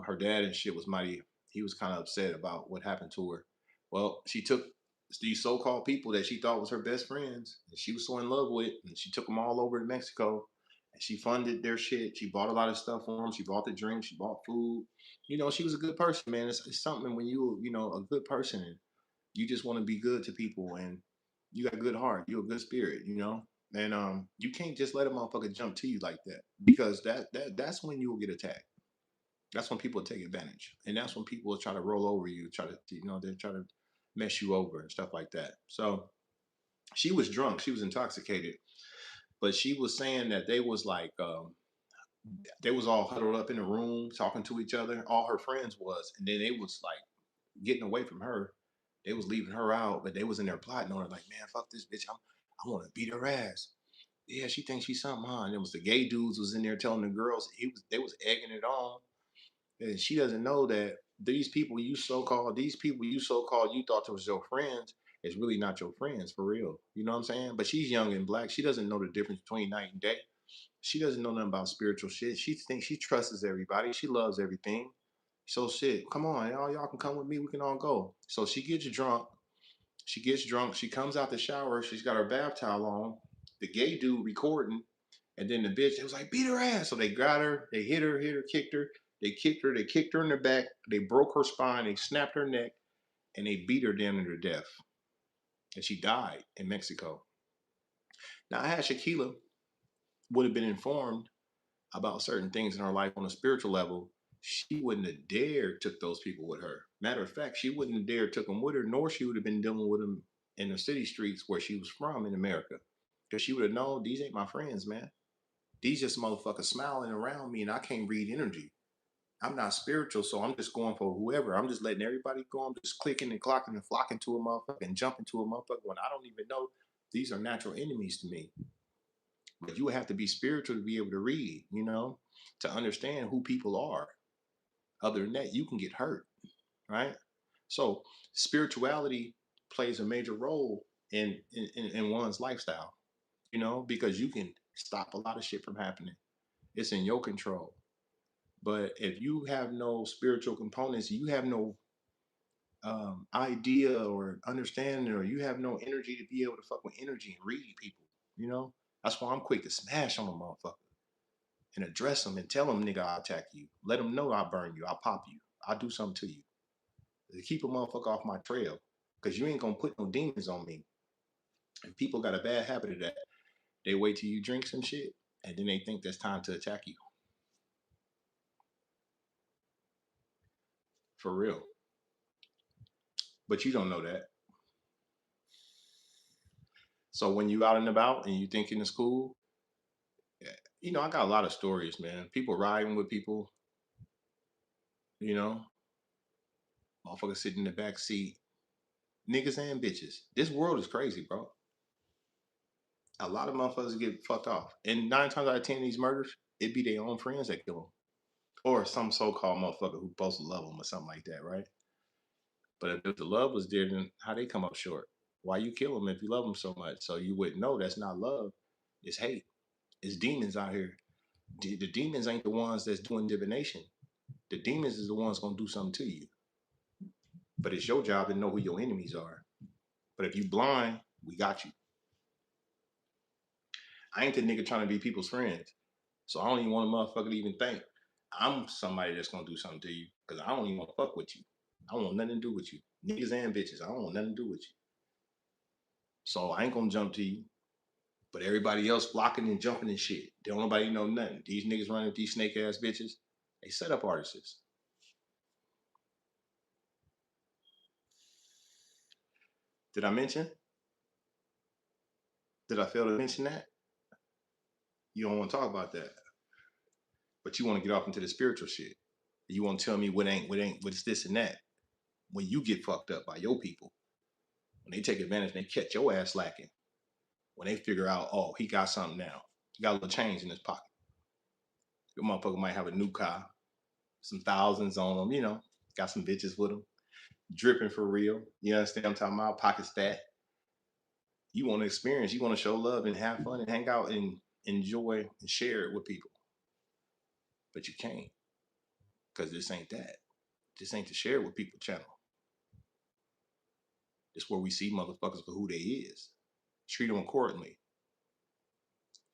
her dad and shit was mighty. He was kind of upset about what happened to her. Well, she took these so-called people that she thought was her best friends, and she was so in love with, and she took them all over to Mexico, and she funded their shit. She bought a lot of stuff for them. She bought the drinks. She bought food. She was a good person, man. It's something when you a good person, and you just want to be good to people, and you got a good heart. You're a good spirit. And you can't just let a motherfucker jump to you like that because that's when you will get attacked. That's when people take advantage, and that's when people try to roll over you, try to they try to mess you over and stuff like that. So she was drunk, she was intoxicated, but she was saying that they was like they was all huddled up in a room talking to each other. All her friends was, and then they was like getting away from her. They was leaving her out, but they was in there plotting on her like, man, fuck this bitch. I want to beat her ass. Yeah, she thinks she's something, huh? And it was the gay dudes was in there telling the girls they was egging it on. And she doesn't know that these people you so called you thought was your friends is really not your friends for real. You know what I'm saying? But she's young and black. She doesn't know the difference between night and day. She doesn't know nothing about spiritual shit. She thinks she trusts everybody. She loves everything. So shit, come on, y'all can come with me. We can all go. So she gets drunk. She gets drunk. She comes out the shower. She's got her bath towel on. The gay dude recording, and then the bitch, it was like, beat her ass. So they got her, they hit her, kicked her. They kicked her in the back. They broke her spine. They snapped her neck, and they beat her down to death. And she died in Mexico. Now, I had Shaquilla would have been informed about certain things in her life on a spiritual level, she wouldn't have dared took those people with her. Matter of fact, she wouldn't have dared took them with her, nor she would have been dealing with them in the city streets where she was from in America. Because she would have known these ain't my friends, man. These just motherfuckers smiling around me and I can't read energy. I'm not spiritual, so I'm just going for whoever. I'm just letting everybody go. I'm just clicking and clocking and flocking to a motherfucker and jumping to a motherfucker when I don't even know these are natural enemies to me. But you would have to be spiritual to be able to read, to understand who people are. Other than that, you can get hurt, right? So spirituality plays a major role in one's lifestyle, because you can stop a lot of shit from happening. It's in your control. But if you have no spiritual components, you have no idea or understanding, or you have no energy to be able to fuck with energy and read people. You know, that's why I'm quick to smash on a motherfucker and address them and tell them, nigga, I'll attack you. Let them know I'll burn you. I'll pop you. I'll do something to you. To keep a motherfucker off my trail. Because you ain't gonna put no demons on me. And people got a bad habit of that. They wait till you drink some shit and then they think that's time to attack you. For real. But you don't know that. So when you out and about and you thinking it's cool, I got a lot of stories, man. People riding with people, you know, motherfuckers sitting in the back seat, niggas and bitches. This world is crazy, bro. A lot of motherfuckers get fucked off. And 9 times out of 10, these murders, it be their own friends that kill them. Or some so-called motherfucker who supposed to love them or something like that, right? But if the love was there, then how they come up short? Why you kill them if you love them so much? So you wouldn't know that's not love. It's hate. It's demons out here. The demons ain't the ones that's doing divination. The demons is the ones gonna do something to you. But it's your job to know who your enemies are. But if you blind, we got you. I ain't the nigga trying to be people's friends. So I don't even want a motherfucker to even think I'm somebody that's gonna do something to you. Cause I don't even want to fuck with you. I don't want nothing to do with you. Niggas and bitches. I don't want nothing to do with you. So I ain't gonna jump to you. But everybody else flocking and jumping and shit. Don't nobody know nothing. These niggas running with these snake ass bitches. They set up artists. Did I mention? Did I fail to mention that? You don't want to talk about that. But you want to get off into the spiritual shit. You want to tell me what's this and that. When you get fucked up by your people, when they take advantage and they catch your ass lacking, when they figure out, oh, he got something now. He got a little change in his pocket. Your motherfucker might have a new car, some thousands on him, got some bitches with him, dripping for real. You understand what I'm talking about? Pockets fat. You want to experience, you want to show love and have fun and hang out and enjoy and share it with people. But you can't, because this ain't that. This ain't the share with people channel. It's where we see motherfuckers for who they is. Treat them accordingly.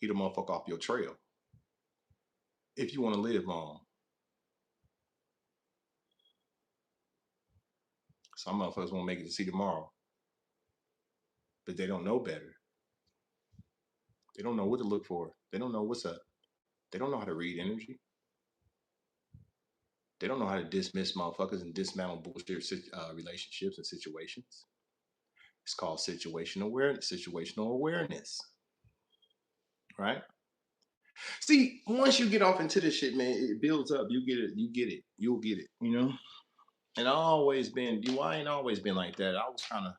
Get a motherfucker off your trail. If you want to live long. Some motherfuckers won't make it to see tomorrow. But they don't know better. They don't know what to look for. They don't know what's up. They don't know how to read energy. They don't know how to dismiss motherfuckers and dismantle bullshit relationships and situations. It's called situational awareness, right? See, once you get off into this shit, man, it builds up. You get it. You get it. You'll get it. And I ain't always been like that. I was kind of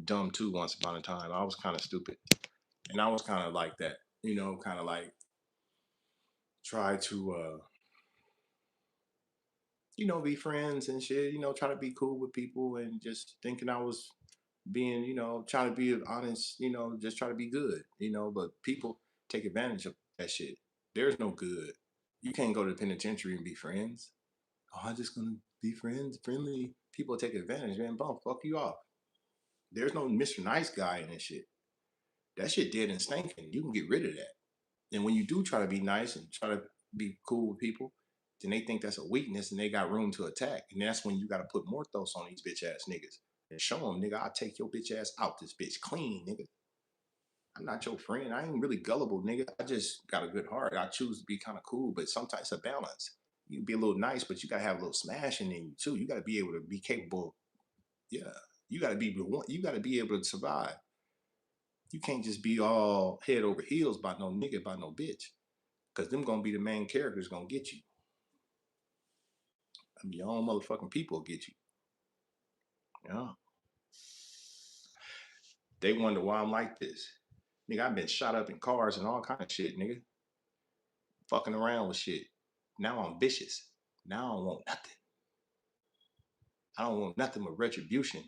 dumb too once upon a time. I was kind of stupid, and I was kind of like that. Kind of like try to, be friends and shit. Try to be cool with people and just thinking I was being, trying to be honest. Just try to be good. But people take advantage of that shit. There's no good. You can't go to the penitentiary and be friends. Oh, I'm just gonna be friendly. People take advantage, man. Bum, fuck you off. There's no Mr. Nice Guy in this shit. That shit dead and stinking. You can get rid of that. And when you do try to be nice and try to be cool with people, then they think that's a weakness and they got room to attack. And that's when you got to put more thoughts on these bitch ass niggas and show them, nigga, I'll take your bitch ass out this bitch clean, nigga. I'm not your friend. I ain't really gullible, nigga. I just got a good heart. I choose to be kind of cool, but sometimes it's a balance. You can be a little nice, but you gotta have a little smashing in you too. You gotta be able to be capable. Yeah, you gotta be able to survive. You can't just be all head over heels by no nigga, by no bitch, because them gonna be the main characters gonna get you. I mean, your own motherfucking people will get you. Yeah, they wonder why I'm like this. Nigga, I've been shot up in cars and all kind of shit, nigga. Fucking around with shit. Now I'm vicious. Now I don't want nothing. I don't want nothing but retribution.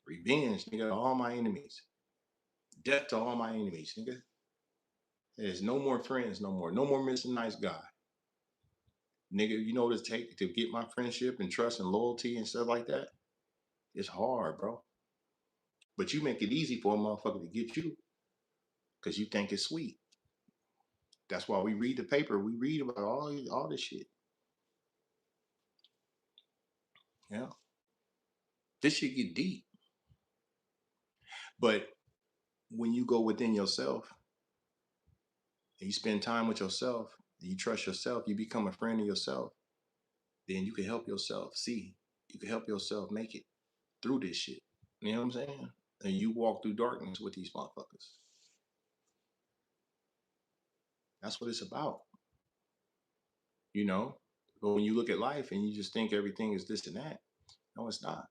Revenge, nigga, all my enemies. Death to all my enemies, nigga. There's no more friends no more. No more Mr. Nice Guy. Nigga, you know what it take to get my friendship and trust and loyalty and stuff like that? It's hard, bro. But you make it easy for a motherfucker to get you because you think it's sweet. That's why we read the paper. We read about all this shit. Yeah. This shit get deep. But when you go within yourself and you spend time with yourself and you trust yourself, you become a friend of yourself, then you can help yourself see. You can help yourself make it through this shit. You know what I'm saying? And you walk through darkness with these motherfuckers. That's what it's about, you know? But when you look at life and you just think everything is this and that, no, it's not.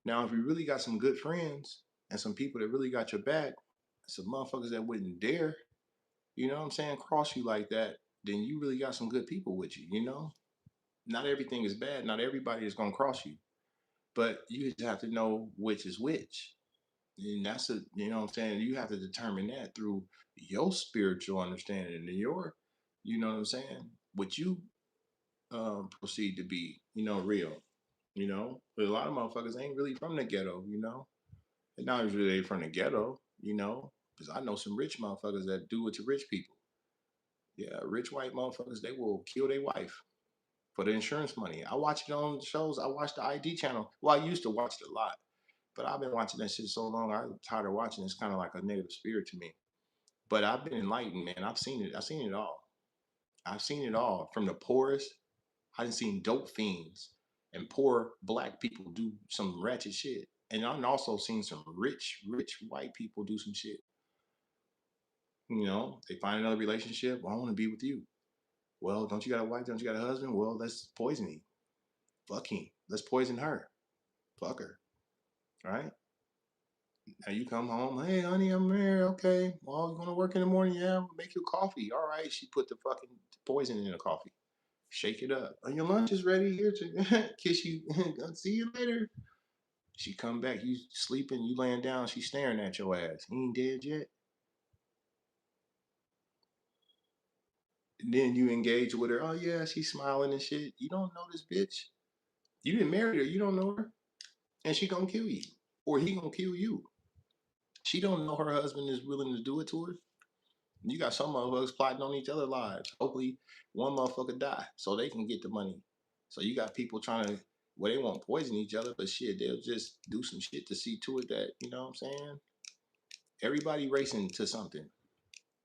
Now, if you really got some good friends and some people that really got your back, some motherfuckers that wouldn't dare, you know what I'm saying, cross you like that, then you really got some good people with you, you know? Not everything is bad. Not everybody is gonna cross you. But you just have to know which is which. And that's a, you know what I'm saying? You have to determine that through your spiritual understanding and your, you know what I'm saying? What you proceed to be, you know, real, you know? But a lot of motherfuckers ain't really from the ghetto, you know? They're not really from the ghetto, you know? Because I know some rich motherfuckers that do it to rich people. Yeah, rich white motherfuckers, they will kill their wife for the insurance money. I watch it on shows. I watch the ID channel. Well, I used to watch it a lot, but I've been watching that shit so long. I'm tired of watching. It's kind of like a negative spirit to me. But I've been enlightened, man. I've seen it. I've seen it all. I've seen it all. From the poorest, I've seen dope fiends and poor black people do some ratchet shit. And I've also seen some rich white people do some shit. You know, they find another relationship. Well, I want to be with you. Well, don't you got a wife? Don't you got a husband? Well, let's poison him. Fuck him. Let's poison her. Fuck her. Right? Now you come home, hey honey, I'm here. Okay. Well, you gonna work in the morning? Yeah, we'll make you coffee. All right. She put the fucking poison in the coffee. Shake it up. Oh, your lunch is ready here to kiss you. See you later. She come back, you sleeping, you laying down, she staring at your ass. He ain't dead yet. And then you engage with her. Oh yeah, she's smiling and shit. You don't know this bitch. You didn't marry her. You don't know her, and she gonna kill you, or he gonna kill you. She don't know her husband is willing to do it to her. You got some motherfuckers plotting on each other's lives. Hopefully, one motherfucker die so they can get the money. So you got people trying to, well, they won't poison each other, but shit, they'll just do some shit to see to it that, you know what I'm saying? Everybody racing to something,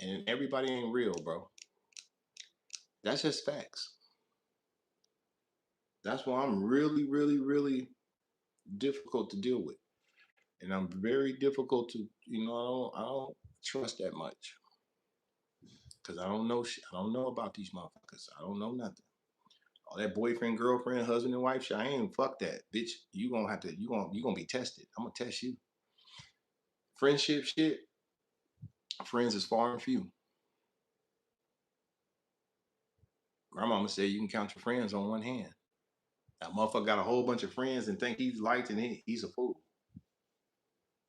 and everybody ain't real, bro. That's just facts. That's why I'm really difficult to deal with, and I'm very difficult to, you know, I don't trust that much because I don't know shit. I don't know about these motherfuckers. I don't know nothing. All that boyfriend, girlfriend, husband and wife shit, I ain't fuck that, bitch. You gonna have to, you gonna be tested. I'm gonna test you. Friendship shit, friends is far and few. Grandmama said you can count your friends on one hand. That motherfucker got a whole bunch of friends and think he's liked and he's a fool.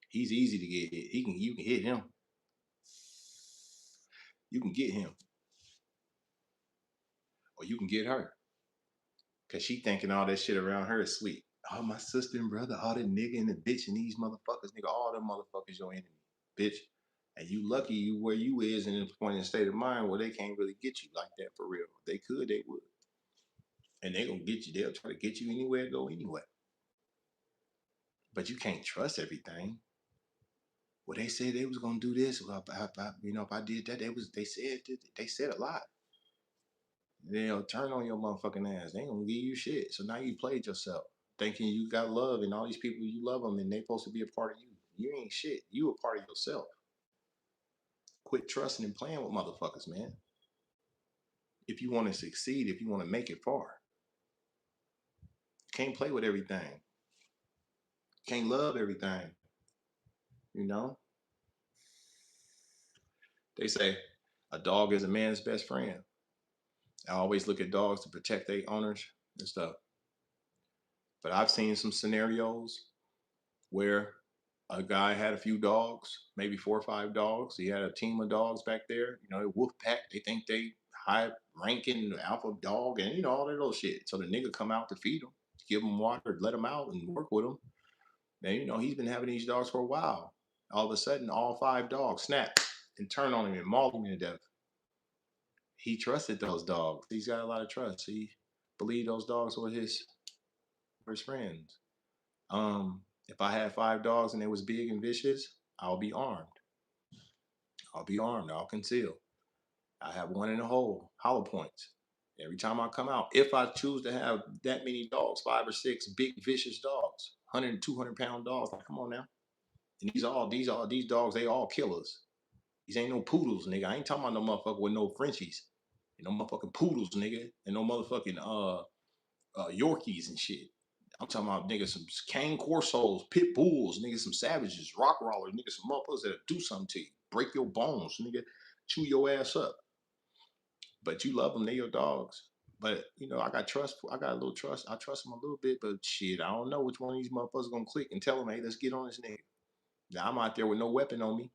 He's easy to get hit. You can hit him. You can get him, or you can get her, cause she thinking all that shit around her is sweet. Oh, my sister and brother, all the nigga and the bitch and these motherfuckers, nigga, all them motherfuckers your enemy, bitch. And you lucky you where you is in a point in state of mind where they can't really get you like that for real. If they could, they would. And they gonna get you. They'll try to get you anywhere, go anywhere. But you can't trust everything. Well, they said they was gonna do this. Well, you know, if I did that, they said a lot. They'll turn on your motherfucking ass. They ain't gonna give you shit. So now you played yourself, thinking you got love, and all these people you love them, and they supposed to be a part of you. You ain't shit. You a part of yourself. Quit trusting and playing with motherfuckers, man. If you want to succeed, if you want to make it far, can't play with everything. Can't love everything. You know, they say a dog is a man's best friend. I always look at dogs to protect their owners and stuff. But I've seen some scenarios where a guy had a few dogs, maybe 4 or 5 dogs. He had a team of dogs back there. You know, a wolf pack. They think they high ranking alpha dog, and all that little shit. So the nigga come out to feed them, give them water, let them out, and work with them. And he's been having these dogs for a while. All of a sudden, all 5 dogs snap and turn on him and maul him to death. He trusted those dogs. He's got a lot of trust. He believed those dogs were his friends. If I had 5 dogs and they was big and vicious, I'll be armed. I'll be armed. I'll conceal. I have one in the hole, hollow points. Every time I come out, if I choose to have that many dogs, 5 or 6 big vicious dogs, 100 and 200 pound dogs, like come on now. And these dogs, they all killers. These ain't no poodles, nigga. I ain't talking about no motherfucker with no Frenchies. No motherfucking poodles, nigga. And no motherfucking Yorkies and shit. I'm talking about niggas, some cane corsos, pit bulls, niggas, some savages, rock rollers, niggas, some motherfuckers that'll do something to you, break your bones, nigga, chew your ass up. But you love them, they your dogs. But I got trust. I got a little trust. I trust them a little bit, but shit, I don't know which one of these motherfuckers gonna click and tell them, hey, let's get on this nigga. Now I'm out there with no weapon on me.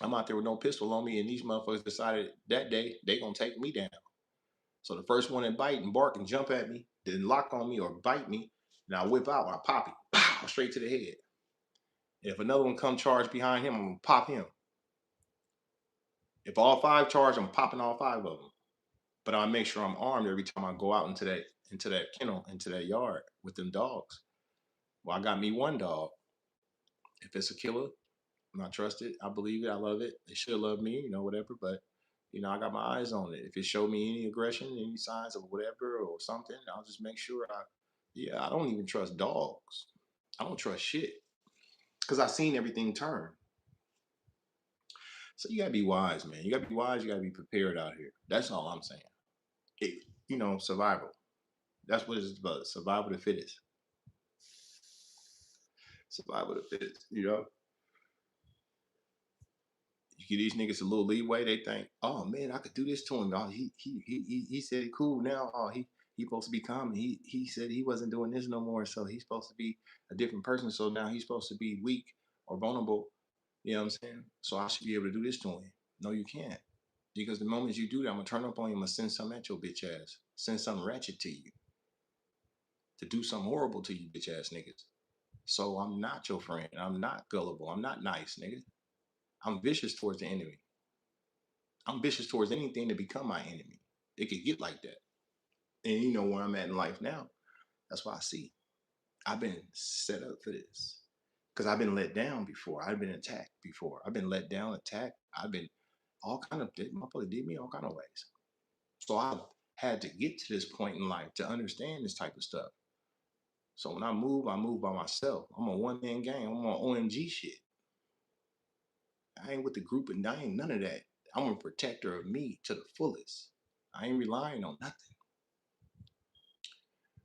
I'm out there with no pistol on me, and these motherfuckers decided that day they gonna take me down. So the first one that bite and bark and jump at me, then lock on me or bite me, and I whip out, I pop him, pow, straight to the head. And if another one come charge behind him, I'm gonna pop him. If all 5 charge, I'm popping all 5 of them. But I make sure I'm armed every time I go out into that kennel, into that yard with them dogs. Well, I got me one dog. If it's a killer, I trust it. I believe it. I love it. It should love me, whatever. But I got my eyes on it. If it show me any aggression, any signs of whatever or something, I'll just make sure I don't even trust dogs. I don't trust shit because I've seen everything turn. So you gotta be wise, man. You gotta be wise. You gotta be prepared out here. That's all I'm saying. Survival. That's what it's about. Survival of the fittest. Survival of the fittest. You give these niggas a little leeway, they think, oh man, I could do this to him. Oh, he said he cool now. Oh, he supposed to be calm. He said he wasn't doing this no more, so he's supposed to be a different person. So now he's supposed to be weak or vulnerable. You know what I'm saying? So I should be able to do this to him. No, you can't. Because the moment you do that, I'm gonna turn up on you, I'm gonna send something at your bitch ass. Send something ratchet to you. To do something horrible to you, bitch ass niggas. So I'm not your friend. I'm not gullible. I'm not nice, nigga. I'm vicious towards the enemy. I'm vicious towards anything to become my enemy. It could get like that. And you know where I'm at in life now. That's why I see. I've been set up for this. Because I've been let down before. I've been attacked before. I've been let down, attacked. I've been all kind of motherfucker did me all kind of ways. So I've had to get to this point in life to understand this type of stuff. So when I move by myself. I'm a one-man gang. I'm on OMG shit. I ain't with the group and I ain't none of that. I'm a protector of me to the fullest. I ain't relying on nothing.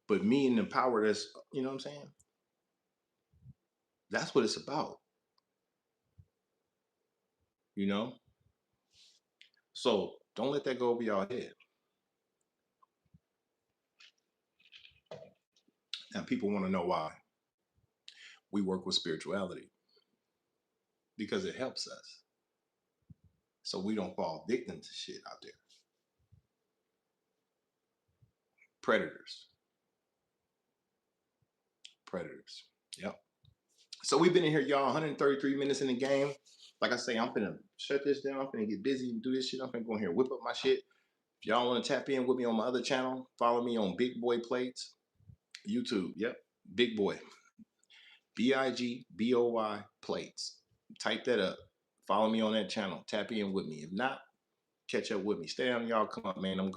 But me and the power that's, you know what I'm saying? That's what it's about. So don't let that go over your head. Now people want to know why we work with spirituality. Because it helps us. So we don't fall victim to shit out there. Predators. Yep. So we've been in here, y'all, 133 minutes in the game. Like I say, I'm finna shut this down. I'm finna get busy and do this shit. I'm finna go in here and whip up my shit. If y'all want to tap in with me on my other channel, follow me on Big Boy Plates, YouTube. Yep, Big Boy. BIGBOY Plates. Type that up. Follow me on that channel. Tap in with me. If not, catch up with me. Stay on, y'all. Come up, man. I'm